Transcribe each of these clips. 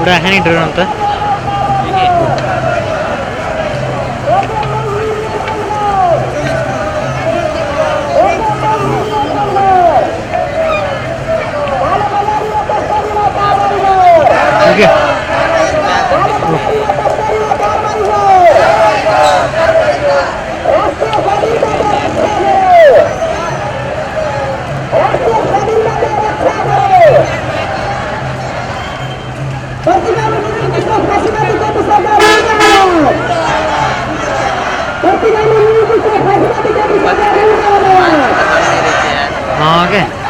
udah ini drone tuh oke oke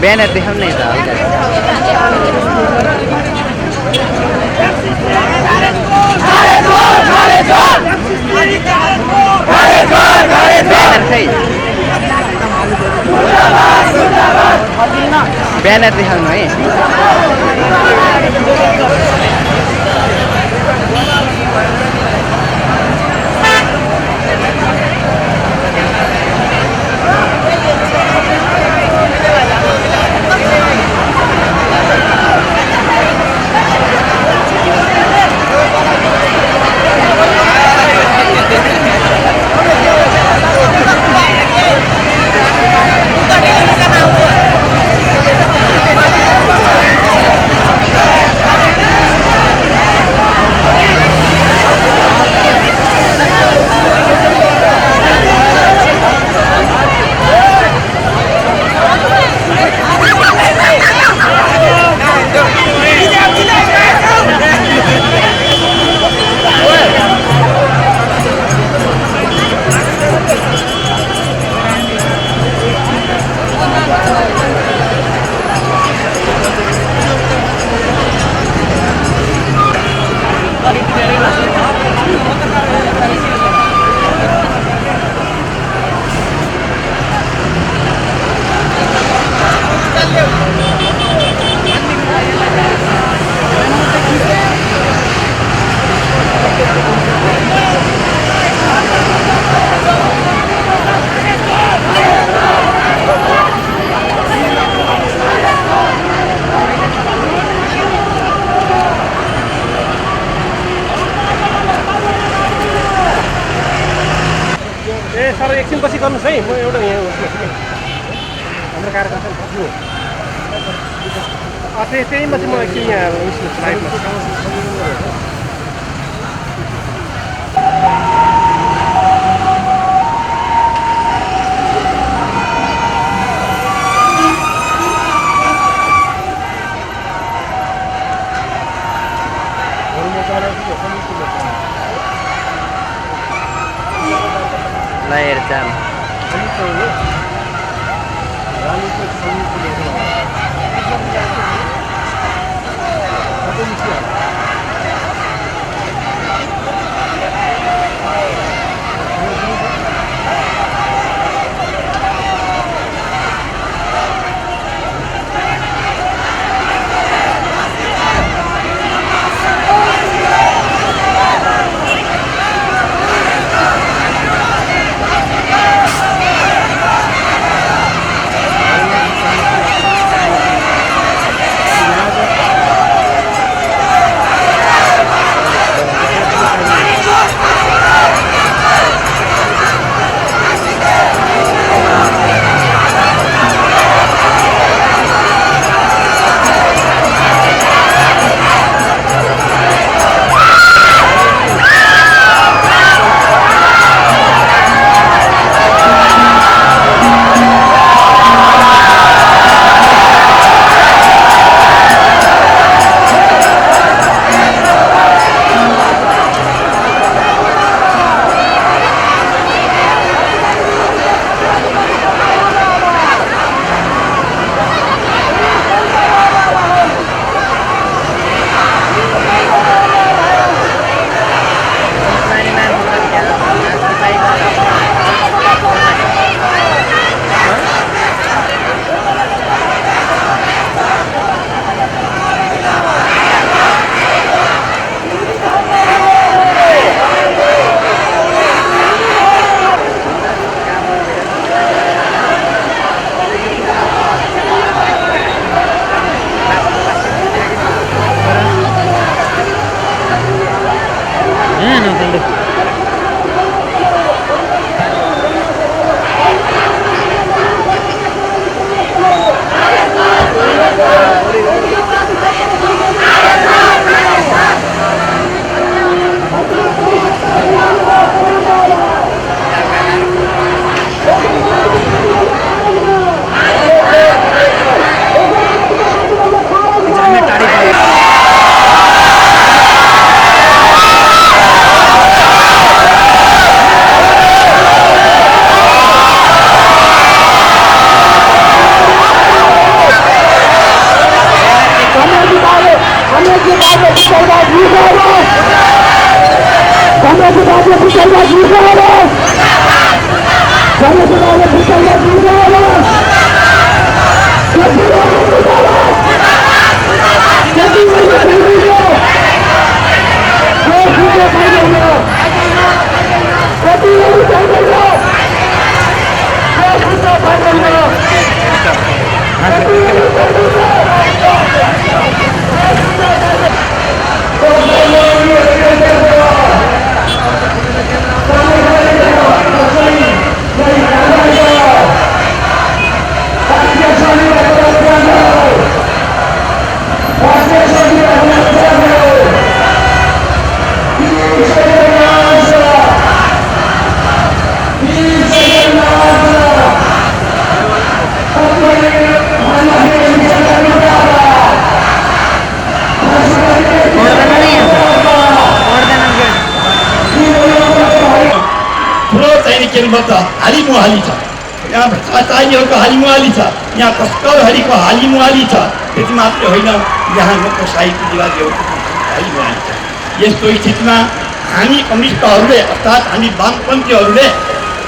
banner देखाउँ न त बिहान देखाउनु है सर एकछिन पछि गर्नुहोस् है म एउटा यहाँ हाम्रो कार्यक्रम त्यहीमा चाहिँ म एकछिन यहाँ साइडमा Lahir jam. हालिमुहाली छ, यहाँ भ्रष्टाचारीहरूको हालिमुहाली छ, यहाँ तस्करहरूको हालिमुहाली छ। त्यति मात्रै होइन, यहाँ लोकशाहीको दिवालीहरूको हालिमुहाली छ। यस्तो स्थितिमा हामी कम्युनिस्टहरूले अर्थात् हामी वामपन्थीहरूले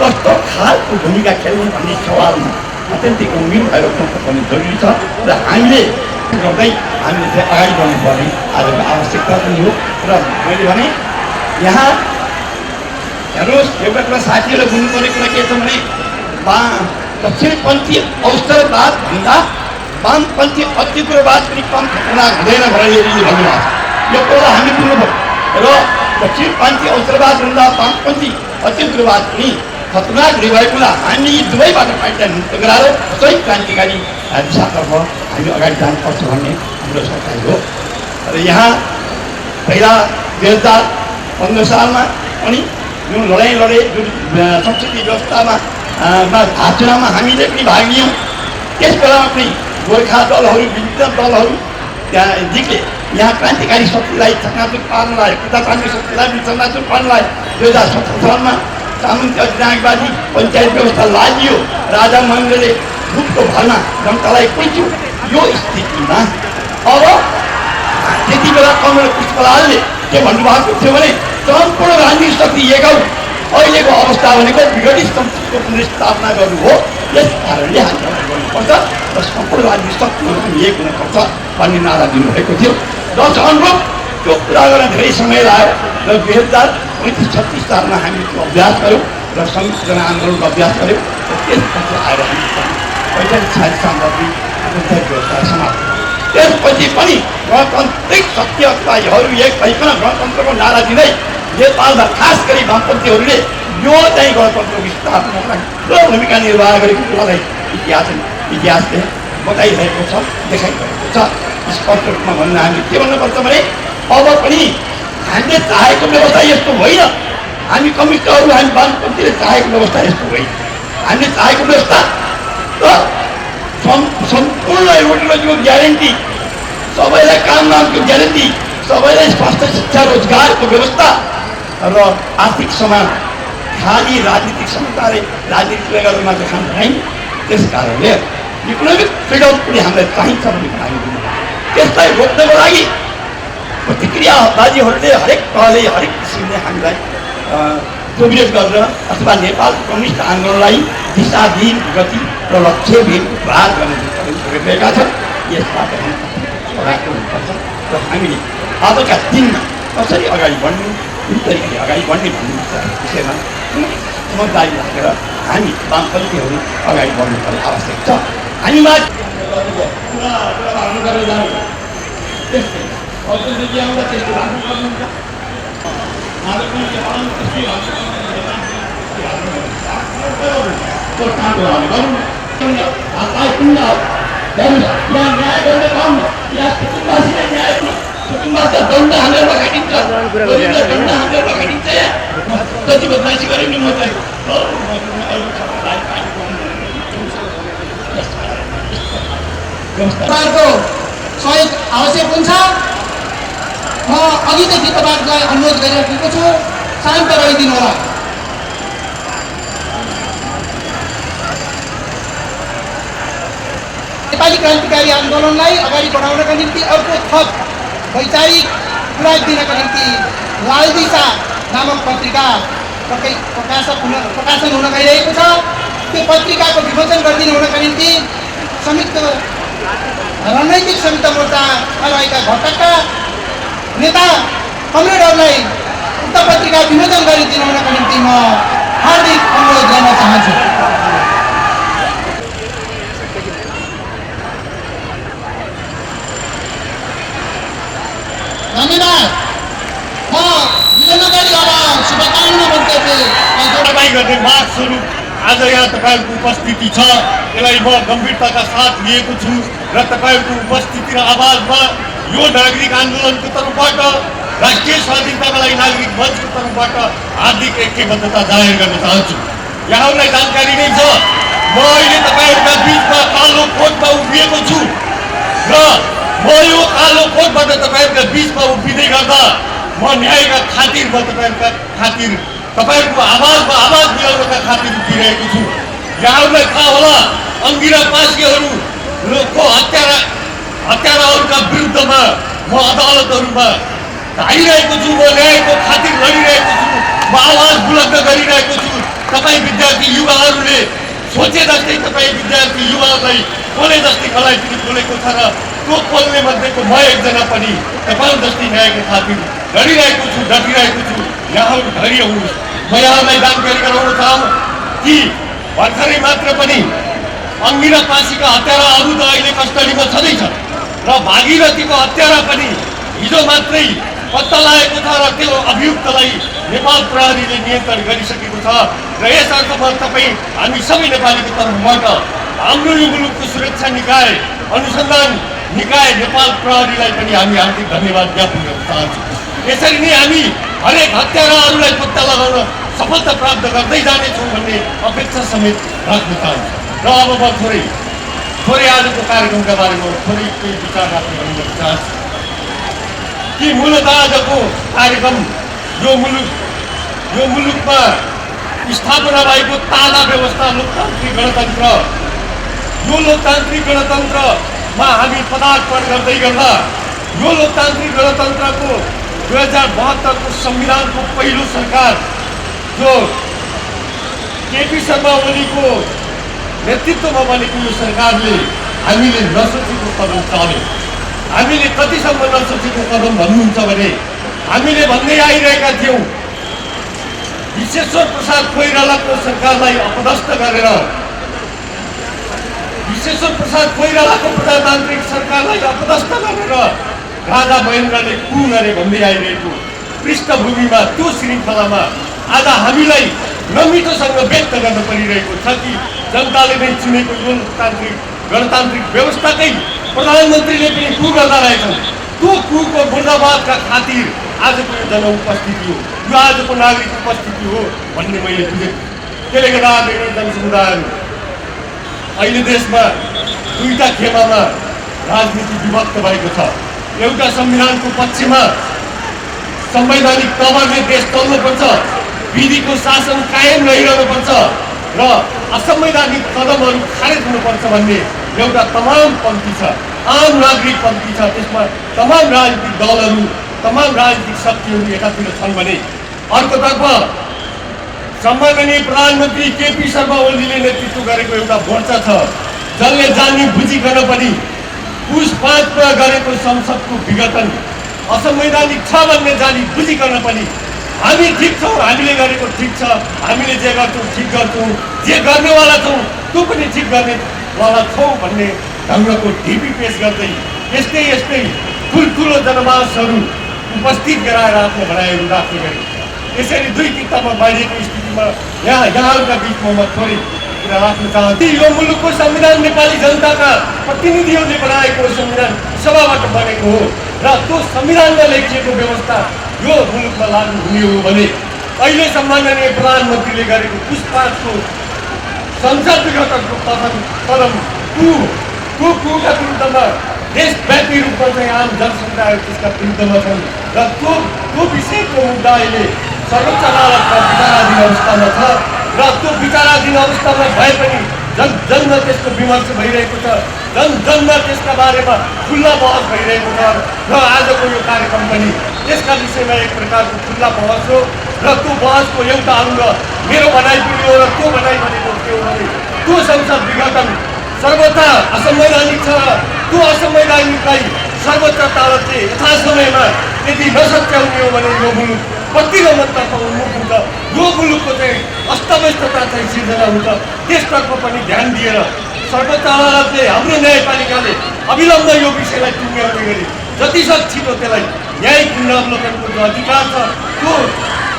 कस्तो खालको भूमिका खेल्ने भन्ने सवालमा अत्यन्तै गम्भीर भएर उठ्नुपर्ने जरुरी छ र हामीले गर्दै हामीले चाहिँ अगाडि बढ्नुपर्ने आजको आवश्यकता पनि हो। र मैले भने यहाँ हेर्नुहोस्, एउटा कुरा साथीहरूले बुझ्नुपर्ने कुरा के छ भने दक्षिणपन्थी अवसरवाद भन्दा वामपन्थी अतिपुरवाद पनि कम खतरनाक हुँदैन भनेर यदि भन्नुभएको छ, यो कुरा हामी बुझ्नु पऱ्यो। र दक्षिणपन्थी अवसरवाद भन्दा वामपन्थी अतिपुरवाद पनि खतरनाक हुने भएकोले हामी यी दुवैबाट पार्टीलाई मुक्त गराएर सही क्रान्तिकारी दिशातर्फ हामी अगाडि जानुपर्छ भन्ने हाम्रो सोचाइ हो। र यहाँ पहिला 2015 सालमा पनि जुन लडाइँ लडे, जुन संसदीय व्यवस्थामा चुनावमा हामीले पनि भाग लियौँ, त्यस बेलामा पनि गोर्खा दलहरू, विविध दलहरू त्यहाँ दिगले यहाँ क्रान्तिकारी शक्तिलाई चकनाचुर पार्नलाई, प्रजातान्त्रिक शक्तिलाई पनि चकनाचुर पार्नलाई 2017 सालमा सामन्ती अधिनायकवादी पञ्चायत व्यवस्था लादियो। राजा महेन्द्रले भूतको भरमा जनतालाई कुल्च्यो। यो स्थितिमा अब त्यति बेला कमरेड पुष्पलालले के भन्नुभएको थियो भने सम्पूर्ण राजनीतिक शक्ति एक हौ, अहिलेको अवस्था भनेको विघटित संस्कृतिको पुनर्स्थापना गर्नु हो, यस कारणले हामी अगाडि बढ्नुपर्छ र सम्पूर्ण राजनीतिक शक्तिहरू पनि एक हुनुपर्छ भन्ने नारा दिनुभएको थियो। जस अनुरूप त्यो कुरा गर्न धेरै समय लाग्यो र 2035-36 सालमा हामीले त्यो अभ्यास गऱ्यौँ र संयुक्त जनआन्दोलनको अभ्यास गऱ्यौँ र त्यसपछि आएर हामी 45 सालमा पनि पञ्चायत व्यवस्था समाप्त। त्यसपछि पनि गणतान्त्रिक शक्ति अथवा यहरू एक भइकन गणतन्त्रको नारा दिँदै नेपालमा खास गरी वामपन्थीहरूले यो चाहिँ गणतन्त्रको स्थापनाको लागि ठुलो भूमिका निर्वाह गरेको कुरालाई इतिहासले बताइरहेको छ, देखाइरहेको छ। स्पष्ट रूपमा भन्न हामीले के भन्नुपर्छ भने अब पनि हामीले चाहेको व्यवस्था यस्तो होइन। हामी कम्युनिस्टहरू, हामी वामपन्थीले चाहेको व्यवस्था यस्तो होइन। हामीले चाहेको व्यवस्था सम्पूर्ण रोजीरोटीको ग्यारेन्टी, सबैलाई काम दामको ग्यारेन्टी, सबैलाई स्वास्थ्य, शिक्षा, रोजगारको व्यवस्था र आर्थिक समान। खाली राजनीतिक समताले राजनीतिले गर्दा मात्र खानु होइन। त्यस कारणले इकोनोमिक फ्रिडम पनि हामीलाई चाहिन्छ भन्ने कुरा हामी बुझ्नु। त्यसलाई रोक्नको लागि प्रतिक्रियावादीहरूले हरेक तहले हरेक किसिमले हामीलाई प्रोभिडेट गरेर अथवा नेपाल कम्युनिस्ट आन्दोलनलाई दिशाविहीन गति र लक्ष्यविहीन प्रहार गर्ने गरिरहेका छन्। यसबाट अगाडि हुनुपर्छ र हामीले आजका दिनमा कसरी अगाडि बढ्ने, कुन तरिकाले अगाडि बढ्ने भन्ने विषयमा समझदारी राखेर हामी वामपन्थीहरू अगाडि बढ्नुपर्ने आवश्यक छ। हामीमा सहयोग आवश्यक हुन्छ। म अघिदेखि तपाईँहरूलाई अनुरोध गरिरहेको छु, शान्त रहिदिनु होला। नेपाली क्रान्तिकारी आन्दोलनलाई अगाडि बढाउनका निम्ति अर्को थप वैचारिक खुराक दिनका निम्ति लाल दिशा नामक पत्रिका प्रकाशन हुन गइरहेको छ। त्यो पत्रिकाको विमोचन गरिदिनु हुनका निम्ति संयुक्त रणनैतिक संयुक्त मोर्चामा रहेका घटकका नेता कमरेडहरूलाई उक्त पत्रिका विमोचन गरिदिनु हुनका निम्ति म हार्दिक अनुरोध गर्न चाहन्छु। गर्ने माग स्वरूप आज यहाँ तपाईँहरूको उपस्थिति छ। यसलाई म गम्भीरताका साथ लिएको छु र तपाईँहरूको उपस्थिति र आवाजमा यो नागरिक आन्दोलनको तर्फबाट राष्ट्रिय स्वाधीनताका लागि नागरिक मञ्चको तर्फबाट हार्दिक ऐक्यबद्धता जाहेर गर्न चाहन्छु। यहाँहरूलाई जानकारी नै छ, म अहिले तपाईँहरूका बिचमा कालो कोटमा उभिएको छु र म यो कालो कोटबाट तपाईँहरूका बिचमा उभिँदै गर्दा म न्यायका खातिर म तपाईँहरूका खातिर तपाईँहरूको आवाजमा आवाज मिलाउनका खातिर उभिरहेको छु। यहाँहरूलाई थाहा होला, अङ्गिरा पासीहरूको हत्याराहरूका विरुद्धमा म अदालतहरूमा धाइरहेको छु, म न्यायको खातिर लडिरहेको छु, म आवाज बुलन्द गरिरहेको छु। तपाईँ विद्यार्थी युवाहरूले सोचे जस्तै तपाईँ विद्यार्थी युवाहरूलाई बोले जस्तै मलाई पनि बोलेको छ र त्यो बोल्ने मध्येको म एकजना पनि तपाईँ जस्तै न्यायको खातिर लडिरहेको छु, डटिरहेको छु। यहाँहरू धैर्य हुनुहोस्। म यहाँलाई जानकारी गराउन चाहन्छु कि भर्खरै मात्र पनि अङ्गिरा पासीका हत्याराहरू त अहिले कस्टडीमा छँदैछ र भागीरथीको हत्यारा पनि हिजो मात्रै पत्ता लागेको छ र त्यो अभियुक्तलाई नेपाल प्रहरीले नियन्त्रण गरिसकेको छ। र यस अर्थमा तपाईँ हामी सबै नेपालीको तर्फबाट हाम्रो यो मुलुकको सुरक्षा निकाय, अनुसन्धान निकाय नेपाल प्रहरीलाई पनि हामी हार्दिक धन्यवाद ज्ञापन गर्न चाहन्छौँ। यसरी नै हामी हरेक हत्याराहरूलाई पत्ता लगाउन सफलता प्राप्त गर्दै जानेछौँ भन्ने अपेक्षा समेत राख्न चाहन्छु। र अब म थोरै आजको कार्यक्रमका बारेमा थोरै केही विचार राख्न चाहन्छु कि मूलतः आजको कार्यक्रम यो मुलुकमा स्थापना भएको ताजा व्यवस्था लोकतान्त्रिक गणतन्त्र, यो लोकतान्त्रिक गणतन्त्रमा हामी पदार्पण गर्दै गर्दा यो लोकतान्त्रिक गणतन्त्रको 2072 को संविधानको पहिलो सरकार जो केपी शर्मा ओलीको नेतृत्वमा बनेको यो सरकारले हामीले नसोचेको कदम चाल्यो। हामीले कतिसम्म नसोचेको कदम भन्नुहुन्छ भने हामीले भन्दै आइरहेका थियौँ विश्वेश्वर प्रसाद कोइरालाको सरकारलाई अपदस्थ गरेर, विश्वेश्वर प्रसाद कोइरालाको प्रजातान्त्रिक सरकारलाई अपदस्थ गरेर राजा महेन्द्रले कु गरे भन्दै आइरहेको पृष्ठभूमिमा त्यो श्रृङ्खलामा आज हामीलाई नमिठोसँग व्यक्त गर्न परिरहेको छ कि जनताले नै चुनेको यो लोकतान्त्रिक गणतान्त्रिक व्यवस्थाकै प्रधानमन्त्रीले पनि कु गर्दा रहेछन्। त्यो कुको मुर्दाबादका खातिर आजको यो जनउपस्थिति हो, यो आजको नागरिक उपस्थिति हो भन्ने मैले बुझेको। त्यसले गर्दा आदरणीय जनसमुदायहरू, अहिले देशमा दुईटा खेमामा राजनीति विभक्त भएको छ। एउटा संविधानको पक्षमा संवैधानिक तवरले देश चल्नुपर्छ, विधिको शासन कायम रहिरहनुपर्छ र असंवैधानिक कदमहरू खारेज हुनुपर्छ भन्ने एउटा तमाम पन्थी छ, आम नागरिक पन्थी छ। त्यसमा तमाम राजनीतिक दलहरू, तमाम राजनीतिक शक्तिहरू एकातिर छन् भने अर्कोतर्फ सम्माननीय प्रधानमन्त्री केपी शर्मा ओलीले नेतृत्व गरेको एउटा मोर्चा छ जसले जानी बुझिकन पनि पुस 5 मा गरेको संसदको विघटन असंवैधानिक छ भन्ने जानी बुझिकन पनि हामी ठिक छौँ, हामीले गरेको ठिक छ, हामीले जे गर्छौँ ठिक गर्छौँ, जे गर्नेवाला छौँ त्यो पनि ठिक गर्नेवाला छौँ भन्ने ढङ्गको ढिपी पेश गर्दै यस्तै ठुल्ठुलो जनमासहरू उपस्थित गराएर आफ्नो भनाइहरू राख्ने गरेको छ। यसरी दुई किताबमा बाँडिएको स्थितिमा यहाँहरूका बिचमा म थोरै कुरा राख्न चाहन्छु। यो मुलुकको संविधान नेपाली जनताका प्रतिनिधिहरूले बनाएको संविधान सभाबाट बनेको हो र त्यो संविधानमा लेखिएको व्यवस्था यो मुलुकमा लागू हुने हो भने अहिले सम्माननीय प्रधानमन्त्रीले गरेको पुस 5 को संसद विघटनको कदम कुका विरुद्धमा देशव्यापी रूपमा चाहिँ आम जनसमुदाय त्यसका विरुद्धमा छन् र त्यो विषयको मुद्दा अहिले सर्वोच्च अदालतमा विचाराधीन अवस्थामा छ र त्यो विचाराधीन अवस्थामा भए पनि जनमा त्यसको विमर्श भइरहेको छ, जनमा त्यसका बारेमा खुल्ला बहस भइरहेको छ र आजको यो कार्यक्रम पनि त्यसका विषयमा एक प्रकारको खुल्ला बहस हो र त्यो बहसको एउटा अङ्ग मेरो भनाइ पनि हो र त्यो भनाइ भनेको के हो भने त्यो संसद विघटन सर्वथा असंवैधानिक छ। त्यो असंवैधानिकलाई सर्वोच्च अदालतले यथासमयमा यदि नसच्याउने हो भने यो मुलुक प्रतिगमनतर्फ उन्मुख हुन्छ, यो मुलुकको चाहिँ अस्तव्यस्तता चाहिँ सिर्जना हुन्छ। त्यसतर्फ पनि ध्यान दिएर सर्वोच्च अदालतले, हाम्रो न्यायपालिकाले अविलम्ब यो विषयलाई टुङ्ग्याउने गरी जतिसक्दो छिटो त्यसलाई न्यायिक पुनरावलोकनको जो अधिकार छ त्यो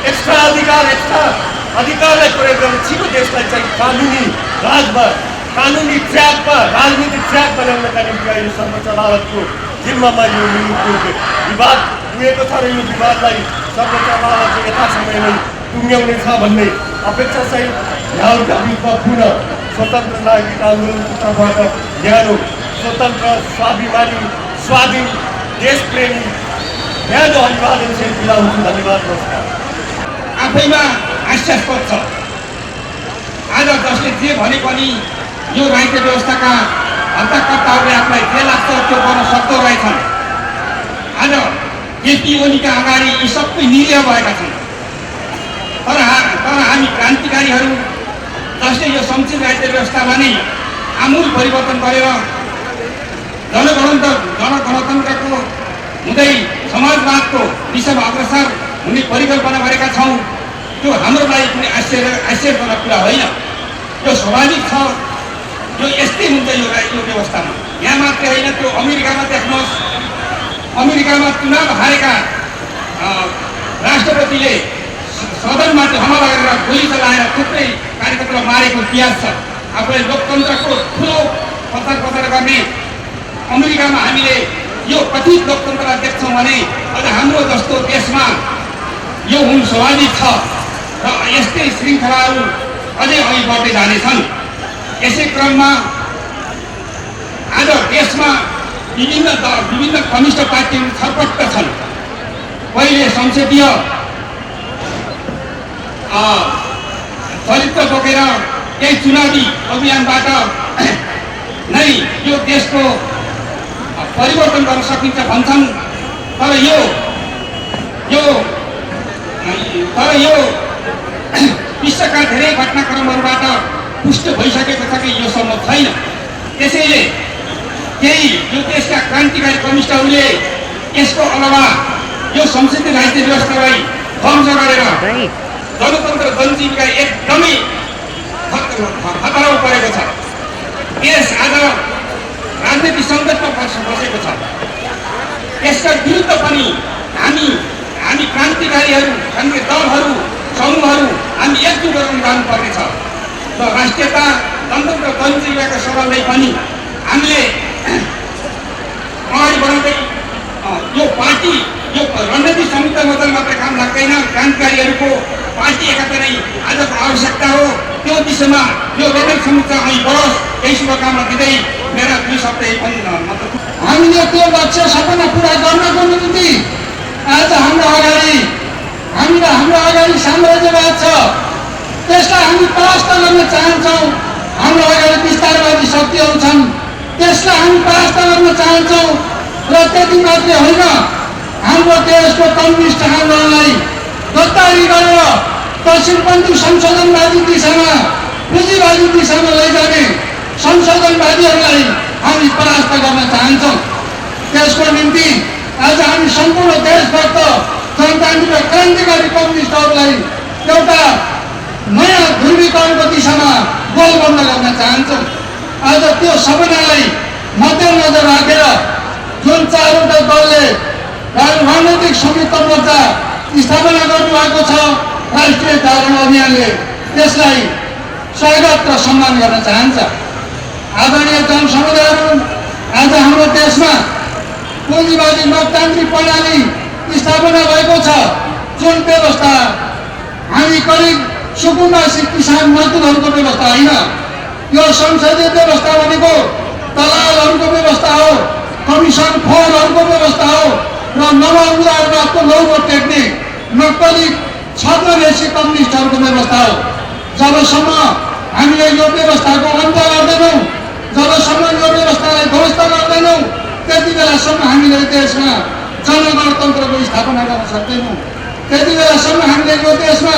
एक्स्ट्रा अधिकारलाई प्रयोग गरेर छिटो देशलाई चाहिँ कानुनी राजमा कानुनी ट्र्याकमा राजनीतिक ट्र्याक बनाउनका निम्ति अहिले सर्वोच्च अदालतको जिम्मामा यो विवाद पुगेको छ र यो विवादलाई सर्वोच्च अदालतले यथा समयमै टुङ्ग्याउने छ भन्ने अपेक्षा चाहिँ यहाँहरूका बिचमा पुनः स्वतन्त्र नागरिक आन्दोलनको तर्फबाट न्यानो स्वतन्त्र स्वाभिमानी स्वाधीन देशप्रेमी न्यानो अभिवादन चाहिँ बिदा हुन्छु। धन्यवाद, नमस्कार। आफैमा हास्यास्पद छ। आज जसले जे भने पनि यो राजनीतिक व्यवस्थाका हत्याकर्ताहरूले आफूलाई जे लाग्छ त्यो गर्न सक्दो रहेछन्। आज केपी ओलीका अगाडि यी सबै निर्णय भएका छन्। तर हामी क्रान्तिकारीहरू जसले यो संसदीय राजनीतिक व्यवस्थामा नै आमूल परिवर्तन गरेर जनगणतन्त्रको हुँदै समाजवादको दिशामा अग्रसर हुने परिकल्पना गरेका छौँ। त्यो हाम्रो लागि कुनै आश्चर्यजनक कुरा होइन। यो स्वाभाविक छ। यो यस्तै हुन्छ यो व्यवस्थामा। यहाँ मात्रै होइन, त्यो अमेरिकामा देख्नुहोस्। अमेरिकामा चुनाव हारेका राष्ट्रपतिले सदनमाथि हमला गरेर गोली चलाएर थुप्रै कार्यकर्तालाई मारेको इतिहास छ। आफूलाई लोकतन्त्रको ठुलो प्रचार गर्ने अमेरिकामा हामीले यो कथित लोकतन्त्रलाई देख्छौँ भने अझ हाम्रो जस्तो देशमा यो हुनु स्वाभाविक छ र यस्तै श्रृङ्खलाहरू अझै अघि बढ्दै जानेछन्। यसै क्रममा आज देशमा विभिन्न कम्युनिस्ट पार्टीहरू छरपट्ट छन्। पहिले संसदीय चरित्र बोकेर केही चुनावी अभियानबाट नै यो देशको परिवर्तन गर्न सकिन्छ भन्छन्। तर यो विश्वका धेरै घटनाक्रमहरूबाट पुष्ट भइसकेको छ कि यो सम्भव छैन। त्यसैले केही यो देशका क्रान्तिकारी कम्युनिस्टहरूले यसको अलावा यो संसदीय राजनीतिक व्यवस्थालाई ध्वंस गरेर जनतन्त्र जनजीविका एकदमै खतरामा परेको छ। देश आज राजनीतिक सङ्कटमा बसेको छ। यसका विरुद्ध पनि हामी क्रान्तिकारीहरू, हाम्रो दलहरू, समूहहरू हामी एकजुट गरेर जानुपर्नेछ र राष्ट्रियता जनतन्त्र जनजीविकाका सवाललाई पनि हामीले अगाडि बढाउँदै यो पार्टी यो रणनीतिक संयुक्त मोर्चा मात्र काम लाग्दैन। क्रान्तिकारीहरूको पार्टी एकता नै आजको आवश्यकता हो। त्यो दिशामा यो रणनीतिक संयुक्त अघि बढोस्, यही शुभकामना दिँदै मेरा 2 शब्द हामीले त्यो लक्ष्य सपना पुरा गर्नको निम्ति आज हाम्रो अगाडि साम्राज्यवाद छ। त्यसलाई हामी परास्त गर्न चाहन्छौँ। हाम्रो अगाडि विस्तारवादी शक्तिहरू छन्, त्यसलाई हामी परास्त गर्न चाहन्छौँ। र त्यति मात्रै होइन, हाम्रो देशको कम्युनिस्ट आन्दोलनलाई गद्दारी गरेर दक्षिणपन्थी संशोधनवादी दिशामा, पुँजीवादी दिशामा लैजाने संशोधनवादीहरूलाई हामी परास्त गर्न चाहन्छौँ। त्यसको निम्ति आज हामी सम्पूर्ण देशभक्त जनतान्त्रिक र क्रान्तिकारी कम्युनिस्टहरूलाई एउटा नयाँ ध्रुवीकरणको दिशामा गोलबन्द गर्न चाहन्छौँ। आज त्यो सपनालाई मध्यनजर राखेर जुन 4वटा दलले रणनीतिक संयुक्त मोर्चा स्थापना गर्नुभएको छ, राष्ट्रिय जागरण अभियानले त्यसलाई स्वागत र सम्मान गर्न चाहन्छ। आदरणीय जनसमुदायहरू, आज हाम्रो देशमा पुँजीवादी लोकतान्त्रिक प्रणाली स्थापना भएको छ। जुन व्यवस्था हामी करिब सुकुम्बासी किसान मजदुरहरूको व्यवस्था होइन, यो संसदीय व्यवस्था भनेको दलालहरूको व्यवस्था हो, कमिसन खोरहरूको व्यवस्था हो र नवउदारवादको लौरो टेक्ने नक्कली छद्मवेशी कम्युनिस्टहरूको व्यवस्था हो। जबसम्म हामीले यो व्यवस्थाको अन्त गर्दैनौँ, जबसम्म यो व्यवस्थालाई ध्वस्त गर्दैनौँ, त्यति बेलासम्म हामीले देशमा जनगणतन्त्रको स्थापना गर्न सक्दैनौँ। त्यति बेलासम्म हामीले यो देशमा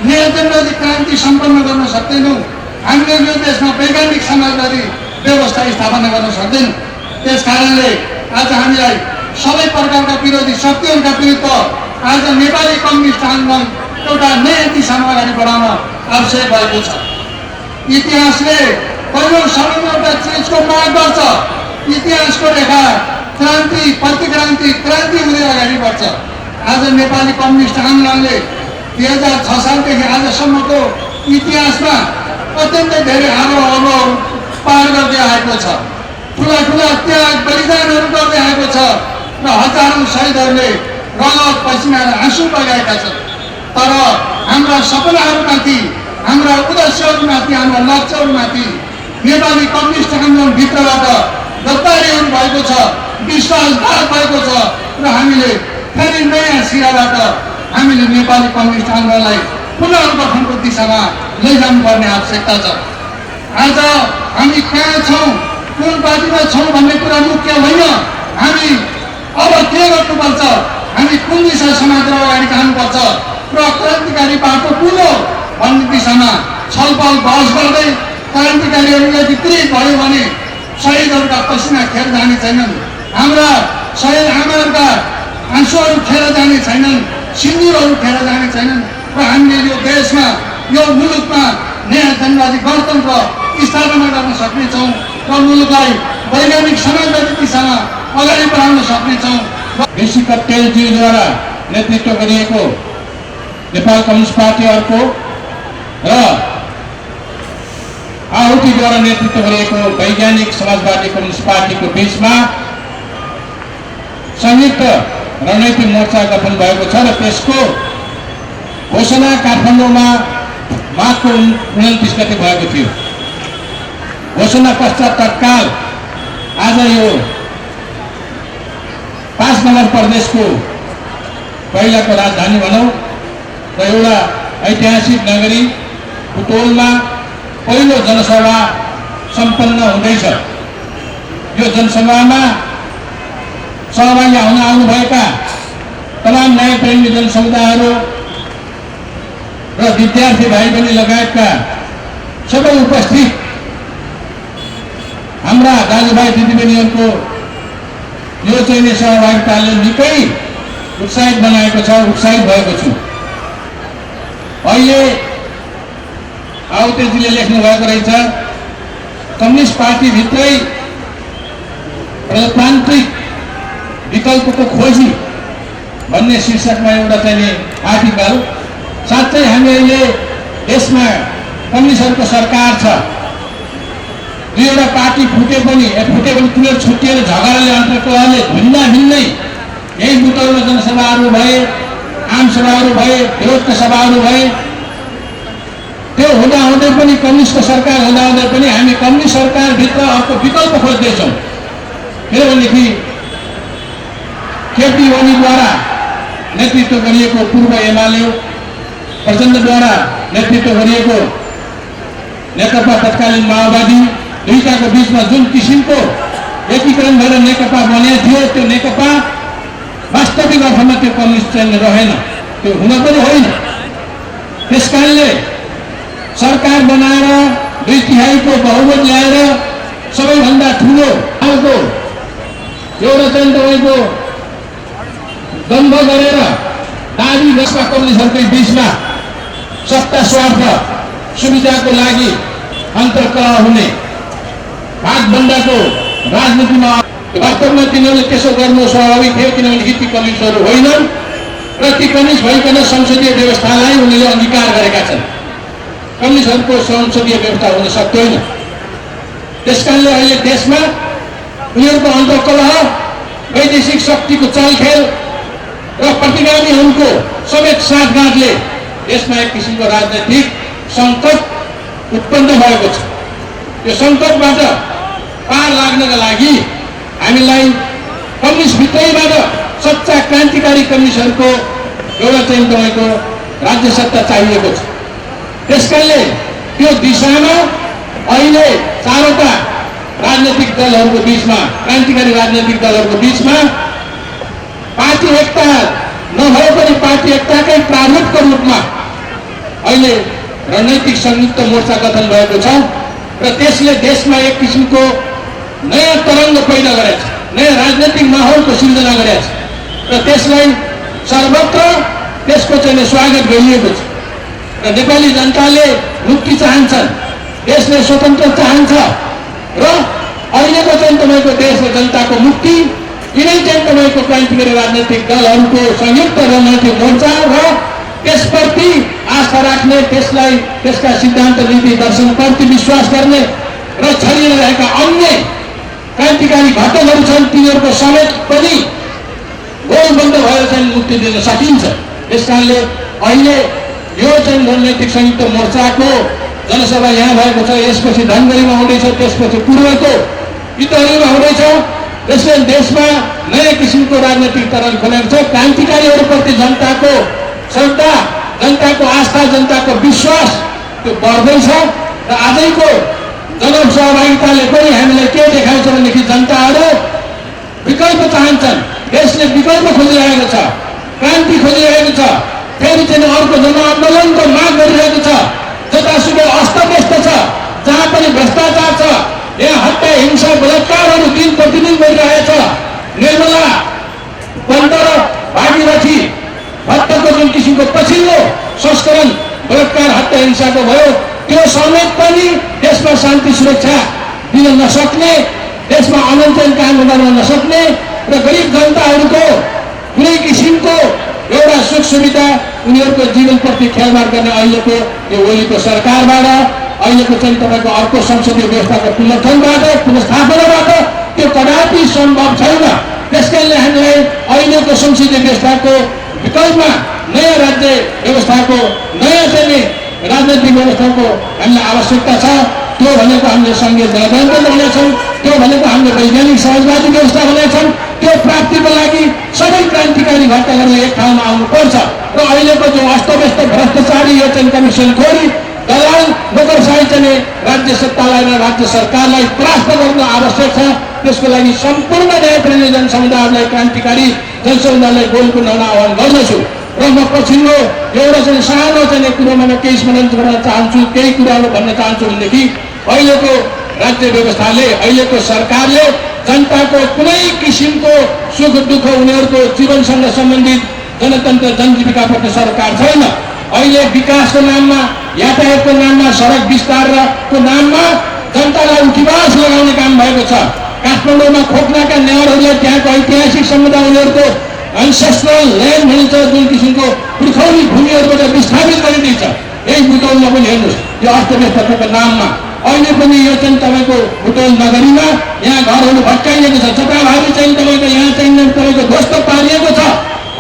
न्यायदण्डी क्रान्ति सम्पन्न गर्न सक्दैनौँ। हामीले यो देशमा वैज्ञानिक समाजवादी व्यवस्था स्थापना गर्न सक्दैनौँ। त्यस कारणले आज हामीलाई सबै प्रकारका विरोधी शक्तिहरूका विरुद्ध आज नेपाली कम्युनिस्ट आन्दोलन एउटा नयाँ दिशामा अगाडि बढाउन आवश्यक भएको छ। इतिहासले पहिलो समयमा एउटा चिजको माग गर्छ। इतिहासको रेखा क्रान्ति, प्रतिक्रान्ति, क्रान्ति हुँदै अगाडि बढ्छ। आज नेपाली कम्युनिस्ट आन्दोलनले 2006 सालदेखि आजसम्मको इतिहासमा अत्यन्तै धेरै आरोह पार गर्दै आएको छ। ठुला ठुला त्याग बलिदानहरू गर्दै आएको छ र हजारौं शहीदहरूले रगत पसिना र आँसु बगाएका छन्। तर हाम्रा सपनाहरूमाथि, हाम्रा उद्देश्यहरूमाथि, हाम्रा लक्ष्यहरूमाथि नेपाली कम्युनिस्ट आन्दोलनभित्रबाट गद्दारीहरू भएको छ, विश्वासघात भएको छ र हामीले फेरि नयाँ सिराबाट हामीले नेपाली कम्युनिस्ट आन्दोलनलाई पुनर्गठनको दिशामा लैजानुपर्ने आवश्यकता छ। आज हामी कहाँ छौँ, कुन पार्टीमा छौँ भन्ने कुरा मुख्य होइन। हामी अब के गर्नुपर्छ, हामी कुन दिशा समातेर अगाडि जानुपर्छ र क्रान्तिकारी बाटो कुन हो भन्ने दिशामा छलफल बहस गर्दै क्रान्तिकारीहरूलाई विपरीत भयो भने शहीदहरूका पसिना खेर जाने छैनन्, हाम्रा शहीद आमाहरूका आँसुहरू खेर जाने छैनन्, सिन्दुरहरू खेर जाने छैनन् र हामीले यो देशमा, यो मुलुकमा नयाँ जनवादी गणतन्त्र स्थापना गर्न सक्नेछौँ र मुलुकलाई वैज्ञानिक समाजवादी दिशामा अगाडि बढाउन सक्नेछौँ। ऋषि कट्टेलज्यूद्वारा नेतृत्व गरिएको नेपाल कम्युनिस्ट पार्टीहरूको र आहुतिद्वारा नेतृत्व गरिएको वैज्ञानिक समाजवादी कम्युनिस्ट पार्टीको बीचमा संयुक्त रणनीतिक मोर्चा गठन भएको छ र त्यसको घोषणा काठमाडौँमा माघको 29 गते भएको थियो। घोषणा पश्चात तत्काल आज यो 5 नम्बर प्रदेशको पहिलाको राजधानी भनौँ र एउटा ऐतिहासिक नगरी बुटोलमा पहिलो जनसभा सम्पन्न हुँदैछ। यो जनसभामा सहभागी हुन आउनुभएका तमाम न्यायप्रेमी जनसमुदायहरू र विद्यार्थी भाइ बहिनी लगायतका सबै उपस्थित हाम्रा दाजुभाइ दिदीबहिनीहरूको यो चाहिँ सहभागिताले निकै उत्साहित बनाएको छ, उत्साहित भएको छु। अहिले आउतेजीले लेख्नु भएको रहेछ, कम्युनिस्ट पार्टीभित्रै प्रजातान्त्रिक विकल्पको खोजी भन्ने शीर्षकमा एउटा चाहिँ आर्टिकल। साथै हामी अहिले देशमा कम्युनिस्टहरूको सरकार छ, दुईवटा पार्टी फुटे पनि तिनीहरू छुट्टिएर झगडाले अन्तर्कलहले भिन्नै यही बुटोलमा जनसभाहरू भए, आम सभाहरू भए, विरोधका सभाहरू भए। त्यो हुँदाहुँदै पनि कम्युनिस्टको सरकार हुँदाहुँदै पनि हामी कम्युनिस्ट सरकारभित्र अर्को विकल्प खोज्दैछौँ। किनभनेदेखि केपी ओलीद्वारा नेतृत्व गरिएको पूर्व एमाले, प्रचण्डद्वारा नेतृत्व गरिएको नेकपा तत्कालीन माओवादी, दुईटाको बीचमा जुन किसिमको एकीकरण भएर नेकपा बनेको थियो, त्यो नेकपा वास्तविक अर्थमा त्यो कम्युनिस्ट चाहिँ रहेन, त्यो हुन पनि होइन। त्यसकारणले सरकार बनाएर 2/3 बहुमत ल्याएर सबैभन्दा ठुलो खालको एउटा चाहिँ तपाईँको दम्भ गरेर दाबी देशमा कम्युनिस्टहरूकै बीचमा सत्ता स्वार्थ सुविधाको लागि अन्तर्कलह हुने भागभण्डाको राजनीतिमा वास्तवमा तिनीहरूले त्यसो गर्नु स्वाभाविक थियो, किनभने ती कम्युनिस्टहरू होइनन् र ती कम्युनिस्ट भइकन संसदीय व्यवस्थालाई उनीहरूले अङ्गीकार गरेका छन्। कम्युनिस्टहरूको संसदीय व्यवस्था हुन सक्दैन। त्यसकारणले अहिले देशमा उनीहरूको अन्तर्कलह, वैदेशिक शक्तिको चलखेल र प्रतिगामीहरूको समेत साथगाँठले देशमा एक किसिमको राजनैतिक सङ्कट उत्पन्न भएको छ। यो सङ्कटबाट पार लाग्नका लागि हामीलाई कम्युनिस्टभित्रैबाट सच्चा क्रान्तिकारी कम्युनिस्टहरूको एउटा चाहिँ तपाईँको राज्य सत्ता चाहिएको छ। त्यसकारणले त्यो दिशामा अहिले चारवटा राजनैतिक दलहरूको बीचमा, क्रान्तिकारी राजनैतिक दलहरूको बीचमा पार्टी एकता नभए पनि पार्टी एकताकै प्रारूपको रूपमा अहिले रणनीतिक संयुक्त मोर्चा गठन भएको छ र त्यसले देशमा एक किसिमको नयाँ तरङ्ग पैदा गरेको छ, नयाँ राजनैतिक माहौलको सिर्जना गरेको छ र त्यसलाई सर्वत्र त्यसको चाहिँ स्वागत गरिएको छ। र नेपाली जनताले मुक्ति चाहन्छन्, देशले स्वतन्त्र चाहन्छ र अहिलेको चाहिँ तपाईँको देश र जनताको मुक्ति यिनै चाहिँ तपाईँको क्रान्तिकारी राजनैतिक दलहरूको संयुक्त रणनीतिक मोर्चा र त्यसप्रति आस्था राख्ने, त्यसलाई त्यसका सिद्धान्त नीति दर्शनप्रति विश्वास गर्ने र छरिरहेका अन्य क्रान्तिकारी घटकहरू छन्, तिनीहरूको समेत पनि गोलबन्द भएर चाहिँ मुक्ति दिन सकिन्छ। त्यस कारणले अहिले यो चाहिँ रणनैतिक संयुक्त मोर्चाको जनसभा यहाँ भएको छ, यसपछि धनगढीमा हुँदैछ, त्यसपछि पूर्वको इतहरीमा हुँदैछ। यसले देशमा नयाँ किसिमको राजनैतिक तरङ्ग खोलेको छ। क्रान्तिकारीहरूप्रति जनताको श्रद्धा, जनताको आस्था, जनताको विश्वास त्यो बढ्दैछ र आजैको जनसहभागिताले पनि हामीलाई के देखाउँछ भनेदेखि जनताहरू विकल्प चाहन्छन्। देशले विकल्प खोजिरहेको छ, क्रान्ति खोजिरहेको छ, फेरि चाहिँ अर्को जनआन्दोलनको माग गरिरहेको छ। जतासुकै अस्तव्यस्त छ, जहाँ पनि भ्रष्टाचार छ, यहाँ हत्या, हिंसा, बलात्कारहरू दिन प्रतिदिन गरिरहेछ। निर्मला बन्द र भागीरथी हत्याको जुन किसिमको पछिल्लो संस्करण बलात्कार, हत्या, हिंसाको भयो, त्यो समेत पनि देशमा शान्ति सुरक्षा दिन नसक्ने, देशमा अनन्तन काम गर्न नसक्ने र गरिब जनताहरूको कुनै किसिमको एउटा सुख सुविधा, उनीहरूको जीवनप्रति खेलवाड गर्ने अहिलेको यो ओलीको सरकारबाट, अहिलेको चाहिँ तपाईँको अर्को संसदीय व्यवस्थाको पुनर्गठनबाट, पुनर्स्थापनाबाट त्यो कदापि सम्भव छैन। त्यसकारणले हामीलाई अहिलेको संसदीय व्यवस्थाको विकल्पमा नयाँ राज्य व्यवस्थाको, नयाँ चाहिँ राजनैतिक व्यवस्थाको हामीलाई आवश्यकता छ। त्यो भनेको हामीले सङ्घीय गणतन्त्र भनेछौँ, त्यो भनेको हामीले वैज्ञानिक समाजवादी व्यवस्था भनेछौँ। त्यो प्राप्तिको लागि सबै क्रान्तिकारी घटकहरू एक ठाउँमा आउनुपर्छ र अहिलेको जो अस्तव्यस्त भ्रष्टाचारी यो चाहिँ कमिसनखोरी, दलाल, नोकरशाही चाहिँ राज्य सत्तालाई र राज्य सरकारलाई परास्त गर्न आवश्यक छ। त्यसको लागि सम्पूर्ण न्यायप्रेमी जनसमुदायलाई, क्रान्तिकारी जनसमुदायलाई गोलकुण्ड हुन आह्वान गर्दछु। र म पछिल्लो एउटा चाहिँ सानो चाहिँ कुरोमा म केही स्मरण गर्न चाहन्छु, केही कुराहरू भन्न चाहन्छु भनेदेखि अहिलेको राज्य व्यवस्थाले, अहिलेको सरकारले जनताको कुनै किसिमको सुख दुःख, उनीहरूको जीवनसँग सम्बन्धित जनतन्त्र जनजीविकाप्रति सरकार छैन। अहिले विकासको नाममा, यातायातको नाममा, सडक विस्तारको नाममा जनतालाई उठिवास लगाउने काम भएको छ। काठमाडौँमा खोक्नाका नेवारहरूलाई त्यहाँको ऐतिहासिक समुदाय, उनीहरूको एन्सेस्ट्रल ल्यान्ड भनिन्छ, जुन किसिमको पुर्खौली भूमिहरूबाट विस्थापित गरिदिन्छ। यही बुटौलमा पनि हेर्नुहोस्, यो अर्थव्यवस्थाको नाममा अहिले पनि यो चाहिँ तपाईँको बुटौल नगरीमा यहाँ घरहरू भत्काइएको छ, जताभावी चाहिँ तपाईँको यहाँ चाहिँ तपाईँको ध्वस्त पारिएको छ,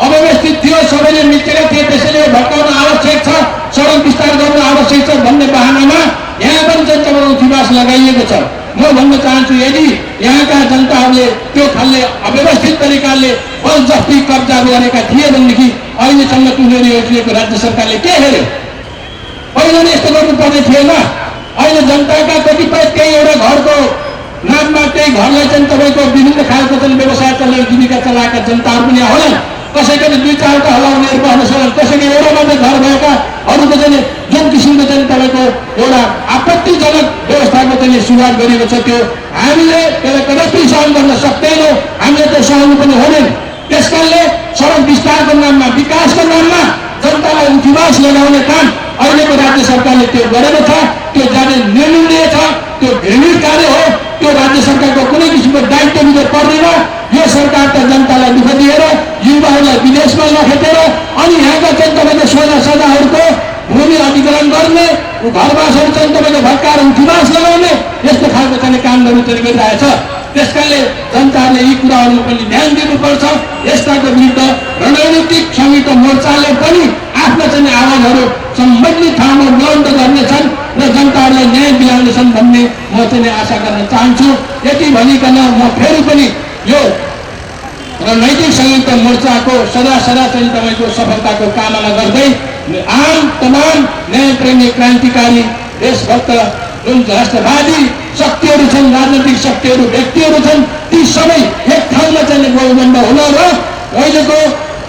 अव्यवस्थित थियो, सबैले मिचेका थिए, त्यसैले भत्काउन आवश्यक छ, सडक विस्तार गर्न आवश्यक छ भन्ने बहानामा यहाँ पनि चाहिँ तपाईँको उठिवास लगाइएको छ। म भन्न चाहन्छु, यदि यहाँका जनताहरूले त्यो खालले अव्यवस्थित तरिकाले बलजफ्ती कब्जा गरेका थिए भनेदेखि अहिलेसम्म उनीहरू योजिएको राज्य सरकारले के हेऱ्यो? पहिला नै यस्तो गर्नुपर्ने थिएन। अहिले जनताका कतिपय त्यही एउटा घरको नाममा, त्यही घरलाई चाहिँ तपाईँको विभिन्न खालको चाहिँ व्यवसाय चलाएर जीविका चलाएका जनताहरू पनि होलान्। कसैको दुई चारवटा होला, उनीहरू बस्न सक्छन्। कसैको एउटा मात्रै घर भएकाहरूको चाहिँ जुन किसिमको चाहिँ तपाईँको एउटा आपत्तिजनक व्यवस्थाको चाहिँ सुरुवात गरिएको छ, त्यो हामीले त्यसलाई कदापि सहन गर्न सक्दैनौँ, हामीले त्यो सहनु पनि हुँदैन। त्यसकारणले सडक विस्तारको नाममा, विकासको नाममा जनतालाई उठिवास लगाउने काम अहिलेको राज्य सरकारले त्यो गरेको छ। त्यो जाने निर्णय छ, त्यो घृणित कार्य हो। त्यो राज्य सरकारको कुनै किसिमको दायित्वभित्र पर्दैन। यो सरकार त जनतालाई दुःख दिएर, युवाहरूलाई विदेशमा लखेटेर, अनि यहाँका चाहिँ तपाईँको सोझा सजाहरूको भूमि अधिग्रहण गर्ने, घरवासहरू चाहिँ तपाईँको भत्काएर उठिवास लगाउने, यस्तो खालको चाहिँ कामहरू चाहिँ गरिरहेछ। त्यसकारणले जनताहरूले यी कुराहरूमा पनि ध्यान दिनुपर्छ। यस्ताको विरुद्ध रणनीतिक संयुक्त मोर्चाले पनि आफ्ना चाहिँ आवाजहरू सम्बन्धित ठाउँमा बुलन्द गर्नेछन् र जनताहरूलाई न्याय दिलाउनेछन् भन्ने म चाहिँ आशा गर्न चाहन्छु। यति भनिकन म फेरि पनि यो रणनीतिक संयुक्त मोर्चाको सदा चाहिँ तपाईँको सफलताको कामना गर्दै आम तमाम न्यायप्रेमी, क्रान्तिकारी, देशभक्त जुन राष्ट्रवादी शक्तिहरू छन्, राजनैतिक शक्तिहरू, व्यक्तिहरू छन्, ती सबै एक ठाउँमा चाहिँ गोलबन्द हुन र अहिलेको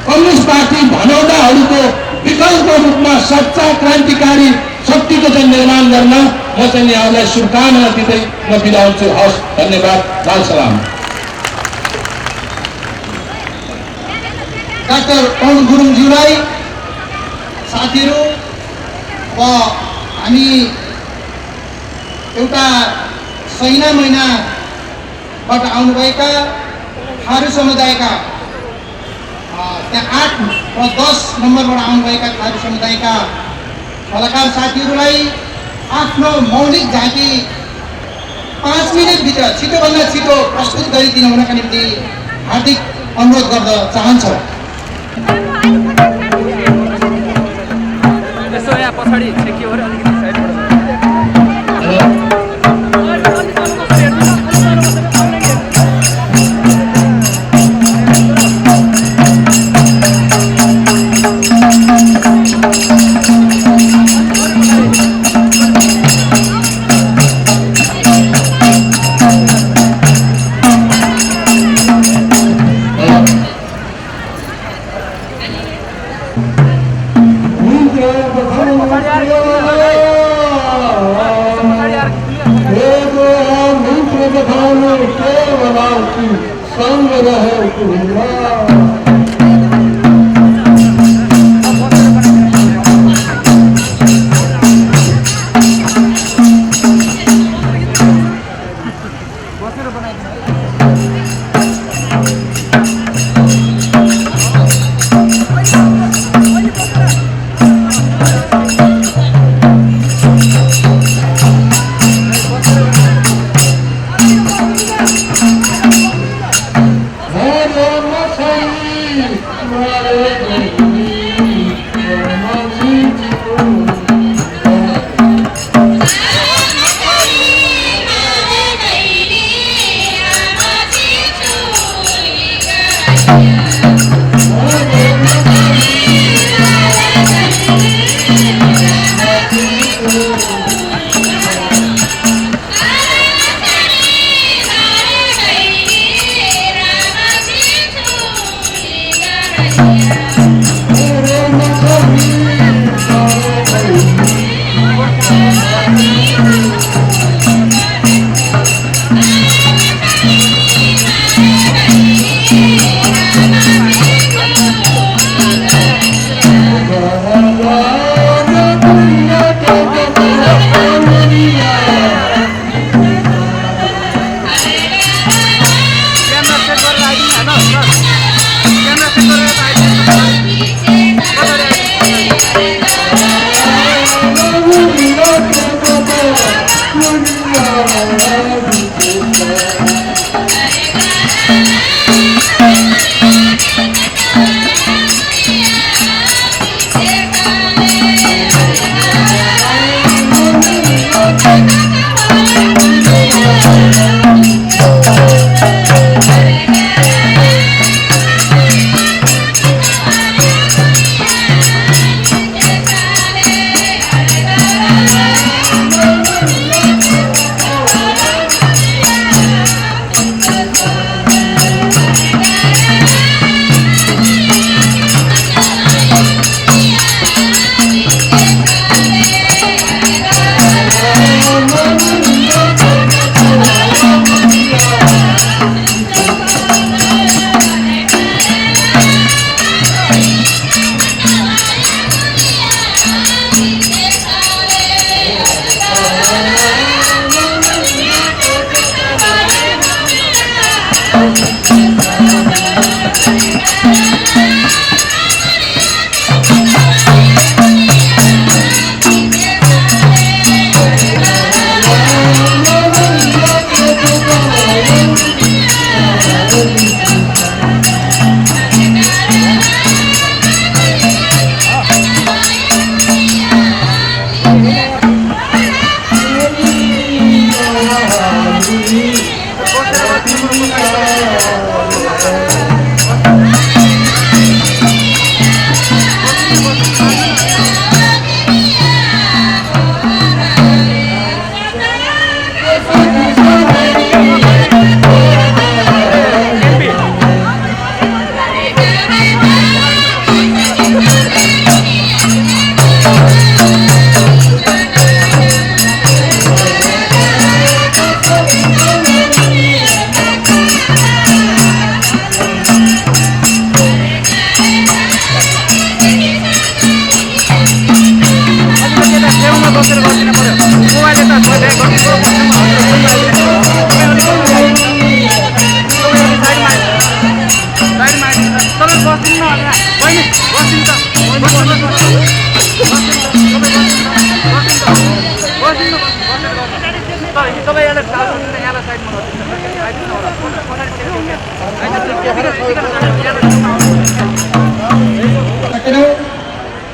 कम्युनिस्ट पार्टी भनौदाहरूको विकल्पको रूपमा सच्चा क्रान्तिकारी शक्तिको चाहिँ निर्माण गर्न म चाहिँ यहाँलाई शुभकामना दिँदै म बिदा हुन्छु। हवस्, धन्यवाद, लाल सलाम। डाक्टर पवन गुरुङज्यूलाई, साथीहरू, अब हामी एउटा सैना महिनाबाट आउनुभएका थारू समुदायका त्यहाँ 8 र 10 नम्बरबाट आउनुभएका थारू समुदायका कलाकार साथीहरूलाई आफ्नो मौलिक झाँकी 5 मिनटभित्र छिटोभन्दा छिटो प्रस्तुत गरिदिनु हुनका निम्ति हार्दिक अनुरोध गर्न चाहन्छौँ। यसो यहाँ पछाडि छेकियो अरे अलिकति साइडबाट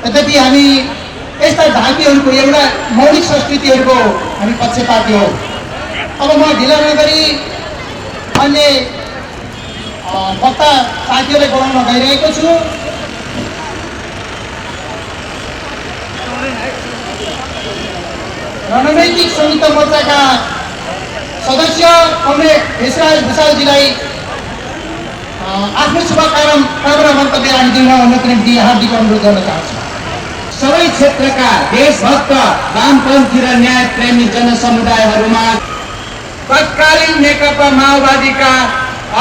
यद्यपि हामी यस्ता झाँकीहरूको एउटा मौलिक संस्कृतिहरूको हामी पक्षपाती हौँ। अब म ढिला नगरी अन्य वक्ता साथीहरूलाई बोलाउन गइरहेको छु। रणनैतिक संयुक्त मोर्चाका सदस्य कमरेड भेषराज भुषालजीलाई आफ्नो शुभकामना मन्तव्य राखिदिन हुनको निम्ति हार्दिक अनुरोध गर्न चाहन्छु। सबै क्षेत्रका देशभक्त वामपन्थी र न्याय प्रेमी जनसमुदायहरूमा तत्कालीन नेकपा माओवादीका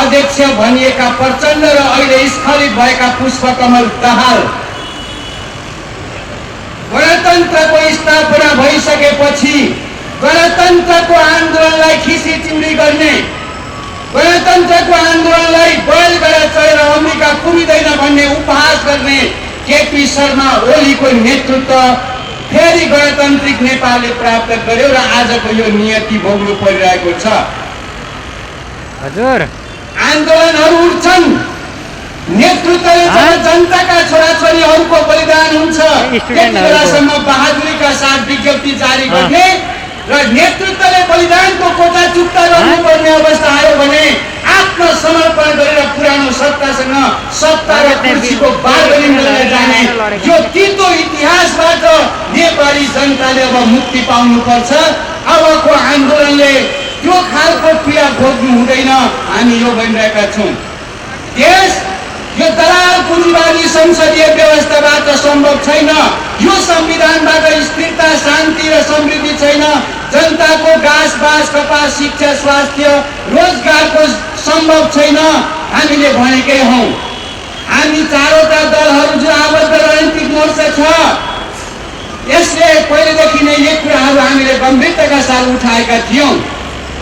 अध्यक्ष भनिएका प्रचण्ड र अहिले स्खलित भएका पुष्पकमल दाहाल गणतन्त्रको स्थापना भइसकेपछि गणतन्त्रको आन्दोलनलाई खिसीचिउरी गर्ने, गणतन्त्रको आन्दोलनलाई बैलगाडा चढेर अमेरिका पुगिँदैन भन्ने उपहास गर्ने केपी शर्मा ओलीको नेतृत्व फेरि गणतान्त्रिक नेपालले प्राप्त गर्यो र आजको यो नियति भोग्नु परिरहेको छ। हजुर आन्दोलनहरू उठ्छन्, नेतृत्वले जब जनताका छोराछोरीहरूको बलिदान हुन्छ त्यति बेलासम्म बहादुरीका साथ विज्ञप्ति जारी गर्ने र नेतृत्वले बलिदानको कोटा चुक्ता गर्नुपर्ने अवस्था आयो भने आत्मसमर्पण गरेर पुरानो सत्तासँग सत्ता र कुर्सीको बार्गेनिङ गरेर जाने यो तितो इतिहासबाट नेपाली जनताले अब मुक्ति पाउनुपर्छ। अबको आन्दोलनले त्यो खालको पीडा भोग्नु हुँदैन। हामी यो भनिरहेका छौँ, देश यो दलाल पुँजीवादी संसदीय व्यवस्थाबाट सम्भव छैन। यो संविधानबाट स्थिरता, शान्ति र समृद्धि छैन। जनताको घाँस बाँस कपास शिक्षा स्वास्थ्य रोजगारको सम्भव छैन। हामीले भनेकै हौँ, हामी चारवटा दलहरू जो आबद्ध राजनीतिक मोर्चा छ यसले पहिलेदेखि नै यी कुराहरू हामीले गम्भीरताका साथ उठाएका थियौँ।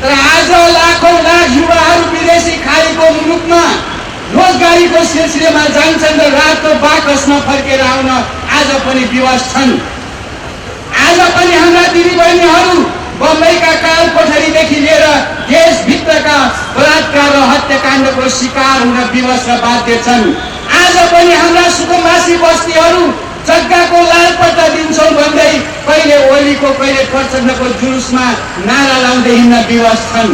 तर आज लाखौँ लाख युवाहरू विदेशी खाडीको मुलुकमा रोजगारीको सिलसिलामा जान्छन् र रातो बाकसमा फर्केर आउन आज पनि विवश छन्। आज पनि हाम्रा दिदीबहिनीहरू बम्बईका काल कोठरीदेखि लिएर देशभित्रका बलात्कार र हत्याकाण्डको शिकार हुन विवश र बाध्य छन्। आज पनि हाम्रा सुकुम्बासी बस्तीहरू जग्गाको लालपत्ता दिन्छौँ भन्दै कहिले ओलीको कहिले प्रचण्डको जुलुसमा नारा लाउँदै हिँड्न विवश छन्।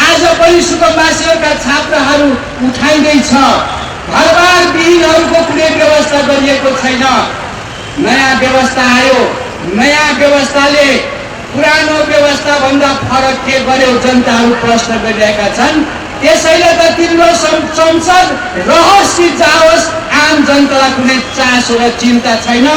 आज पनि सुकुम्बासीहरूका छात्राहरू उठाइँदैछ। घरबार विहीनहरूको कुनै व्यवस्था गरिएको छैन। नयाँ व्यवस्था आयो, नयाँ व्यवस्थाले पुरानो व्यवस्था भन्दा फरक के गर्यो जनताहरू प्रश्न गरिरहेका छन्। त्यसैले त तिम्रो संसद रहोस् कि जाओस् आम जनतालाई कुनै चासो र चिन्ता छैन।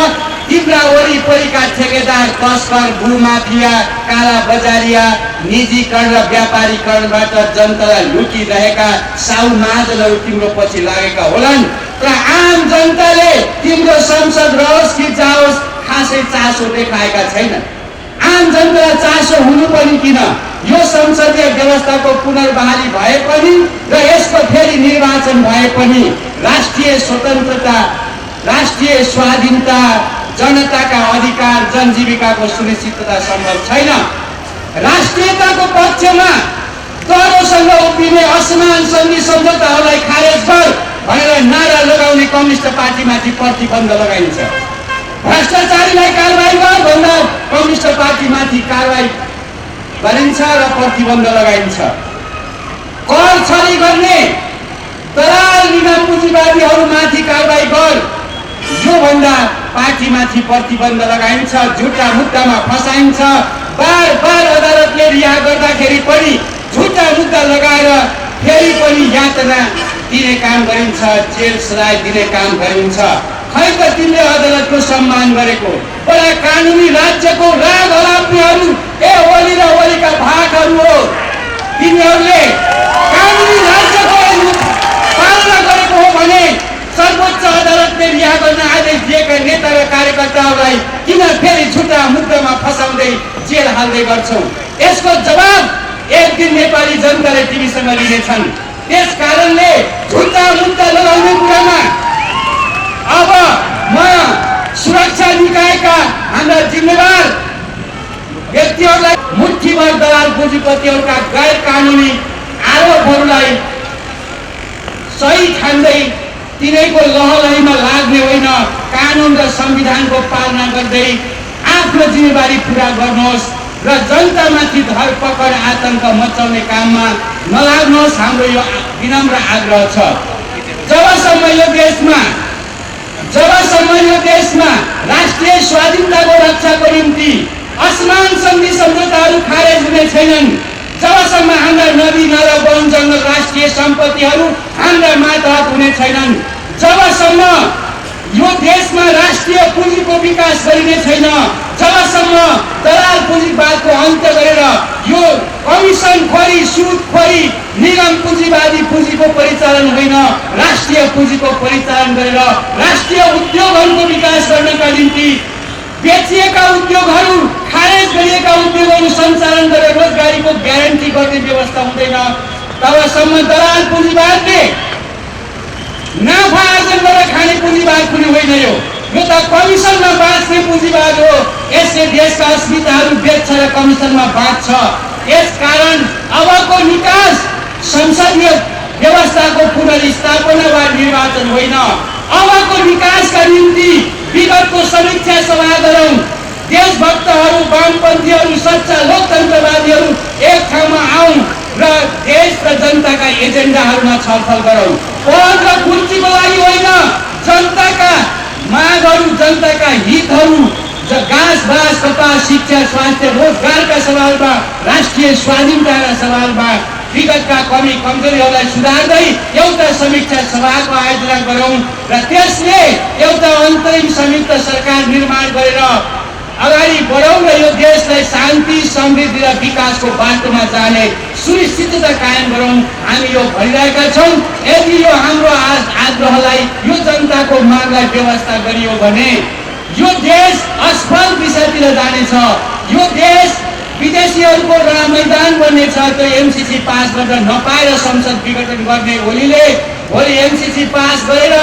तिम्रा वरिपरिका ठेकेदार, तस्कर, भूमाफिया, काला बजारिया, निजीकरण र व्यापारीकरणबाट जनतालाई लुटिरहेका साउ महाजनहरू तिम्रो पछि लागेका होलान्। तर आम जनताले तिम्रो संसद रहोस् कि जाओस् खासै चासो देखाएका छैन। आम जनतालाई चासो हुनु पनि किन? यो संसदीय व्यवस्थाको पुनर्बहाली भए पनि र यसको फेरि निर्वाचन भए पनि राष्ट्रिय स्वतन्त्रता, राष्ट्रिय स्वाधीनता, जनताका अधिकार, जनजीविकाको सुनिश्चितता सम्भव छैन। राष्ट्रियताको पक्षमा दरोसँग उभिने असमान सन्धि सम्झौताहरूलाई खारेज कर भनेर नारा लगाउने कम्युनिस्ट पार्टीमाथि प्रतिबन्ध लगाइन्छ। भ्रष्टाचारीलाई कारवाही गर भन्दा कम्युनिस्ट पार्टीमाथि कारवाही गरिन्छ र प्रतिबन्ध लगाइन्छ। कर छली गर्ने दलाल लिन पुँजीवादीहरूमाथि कारवाही गर यो भन्दा पार्टीमाथि प्रतिबन्ध लगाइन्छ। झुटा मुद्दामा फसाइन्छ। बार बार अदालतले रिहा गर्दाखेरि पनि झुटा मुद्दा लगाएर फेरि पनि यातना दिने काम गरिन्छ, जेल सजाय दिने काम गरिन्छ। खै त तिमीले अदालतको सम्मान गरेको? बडा कानुनी राज्यको राग हलाप्नेहरू ओली र ओलीका भागहरू हो। तिनीहरूले कानुनी राज्यको पालना गरेको हो भने सर्वोच्च अदालतले रिहा गर्न आदेश दिएका नेता र कार्यकर्ताहरूलाई किन फेरि झुटा मुद्दामा फसाउँदै जेल हाल्दै गर्छौ? यसको जवाब एक दिन नेपाली जनताले तिमीसँग लिनेछन्। त्यस कारणले झुटा मुद्दा लगाउने कुरामा अब म सुरक्षा निकायका हाम्रा जिम्मेवार व्यक्तिहरूलाई मुठ्ठीभर दलाल पुँजीपतिहरूका गैर कानुनी आरोपहरूलाई सही ठान्दै तिनैको लहलहीमा लाग्ने होइन, कानुन र संविधानको पालना गर्दै आफ्नो जिम्मेवारी पुरा गर्नुहोस् र जनतामाथि धरपकड आतंक मचाउने काममा नलाग्नुहोस्, हाम्रो यो विनम्र आग्रह छ। जबसम्म यो देशमा राष्ट्रिय स्वाधीनताको रक्षाको निम्ति असमान सन्धि सम्झौताहरू खारेज हुने छैनन्, जबसम्म हाम्रा नदी नाला वन जङ्गल राष्ट्रिय सम्पत्तिहरू हाम्रा मातहत हुने छैनन्, जबसम्म यो देशमा राष्ट्रिय पुँजीको विकास गरिने छैन, जबसम्म दलाल पुँजीवादको अन्त्य गरेर यो कमिसनखोरी सुदखोरी निगम पुँजीवादी पुँजीको परिचालन होइन, राष्ट्रिय पुँजीको परिचालन गरेर राष्ट्रिय उद्योगहरूको विकास गर्नका निम्ति बेचिएका उद्योगहरू खारेज गरिएका उद्योगहरू सञ्चालन गरेर रोजगारीको ग्यारेन्टी गर्ने व्यवस्था हुँदैन, तबसम्म दलाल पुँजीवादले नाफा आर्जन गरेर खाने पुँजीवाद पनि होइन। यो त कमिसनमा बाँच्ने पुँजीवाद हो। यसले देशका अस्मिताहरू बेच्छ र कमिसनमा बाँच्छ। यसकारण अबको निकास संसदीय व्यवस्थाको पुनर्स्थापना वा निर्वाचन होइन, अबको निकासका निम्ति विगतको समीक्षा सभा गरौँ, देशभक्तहरू वामपन्थीहरू सच्चा लोकतन्त्रवादीहरू एक ठाउँमा आउँ र देश र जनताका एजेन्डाहरूमा छलफल गरौँ। पद र कुर्सीको लागि होइन, जनताका मागहरू जनताका हितहरू घाँस बाँस कपास शिक्षा स्वास्थ्य रोजगारका सवालमा राष्ट्रिय स्वाधीनताका सवालमा विगतका कमी कमजोरीहरूलाई सुधार्दै एउटा समीक्षा सभाको आयोजना गरौँ र त्यसले एउटा अन्तरिम संयुक्त सरकार निर्माण गरेर अगाडि बढौँ र यो देशलाई शान्ति समृद्धि र विकासको बाटोमा जाने सुनिश्चितता कायम गरौँ। हामी यो भनिरहेका छौँ। यदि यो हाम्रो आग्रहलाई यो जनताको मागलाई व्यवस्था गरियो भने यो देश असफल दिशातिर जानेछ, यो देश विदेशीहरूको मैदान बन्नेछ। त्यो एमसीसी पास गर्न नपाएर संसद विघटन गर्ने ओलीले भोलि एमसीसी पास गरेर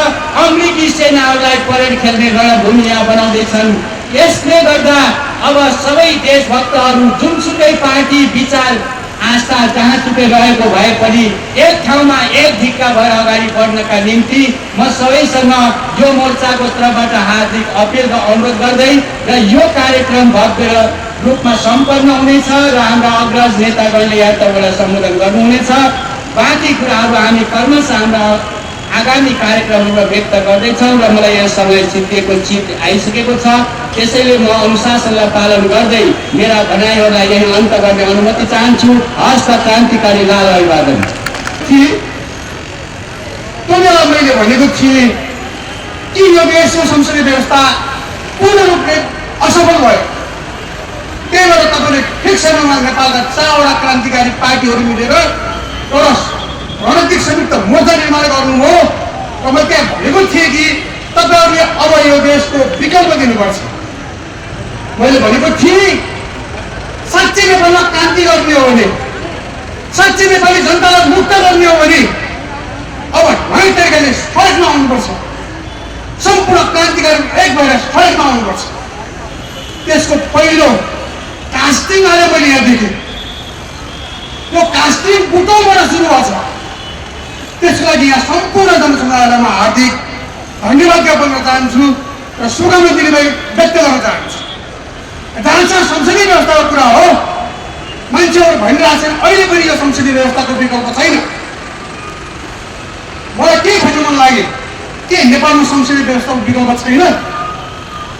अमेरिकी सेनाहरूलाई परेड खेल्ने रणभूमि यहाँ बनाउँदैछन्। यसले गर्दा अब सबै देशभक्तहरू जुनसुकै पार्टी विचार आस्था जहाँसुकै रहेको भए पनि एक ठाउँमा एक ढिक्का भएर अगाडि बढ्नका निम्ति म सबैसँग यो मोर्चाको तर्फबाट हार्दिक अपिल र अनुरोध गर्दै र यो कार्यक्रम भव्य रूपमा सम्पन्न हुनेछ र हाम्रा अग्रज नेतागणले यहाँ तपाईँलाई सम्बोधन गर्नुहुनेछ। बाँकी कुराहरू हामी क्रमशः हाम्रा आगामी कार्यक्रमहरूमा व्यक्त गर्दैछौँ र मलाई यस समय सिद्धिएको चित आइसकेको छ। त्यसैले म अनुशासनलाई पालन गर्दै मेरा भनाइहरूलाई यही अन्त गर्ने अनुमति चाहन्छु। हस्त क्रान्तिकारी लाल अभिवादन। बेला मैले भनेको थिएँ कि यो देशको संसदीय व्यवस्था पूर्ण रूपले असफल भयो। त्यही भएर तपाईँले ठिक समयमा नेपालका 4वटा क्रान्तिकारी पार्टीहरू मिलेर एउटा रणनीतिक संयुक्त मोर्चा निर्माण गर्नुभयो र मैले त्यहाँ भनेको थिएँ कि तपाईँहरूले अब यो देशको विकल्प दिनुपर्छ। मैले भनेको थिएँ साँच्चै नेपालमा क्रान्ति गर्ने हो भने, साँच्चै नेपाली जनतालाई मुक्त गर्ने हो भने अब नयाँ तरिकाले सडकमा आउनुपर्छ। सम्पूर्ण क्रान्तिकारी एक भएर सडकमा आउनुपर्छ। त्यसको पहिलो कास्टिङ आयो मैले यहाँ देखेँ। यो कास्टिङ बुटोलबाट सुरु भएको छ। त्यसको लागि यहाँ सम्पूर्ण जनसमुदायमा हार्दिक धन्यवाद ज्ञापन गर्न चाहन्छु र शुभकामना व्यक्त गर्न चाहन्छु। जहाँ संसदीय व्यवस्थाको कुरा हो, मान्छेहरू भनिरहेको छन् अहिले पनि यो संसदीय व्यवस्थाको विकल्प छैन। मलाई के भन्नु मन लाग्यो, के नेपालमा संसदीय व्यवस्थाको विकल्प छैन?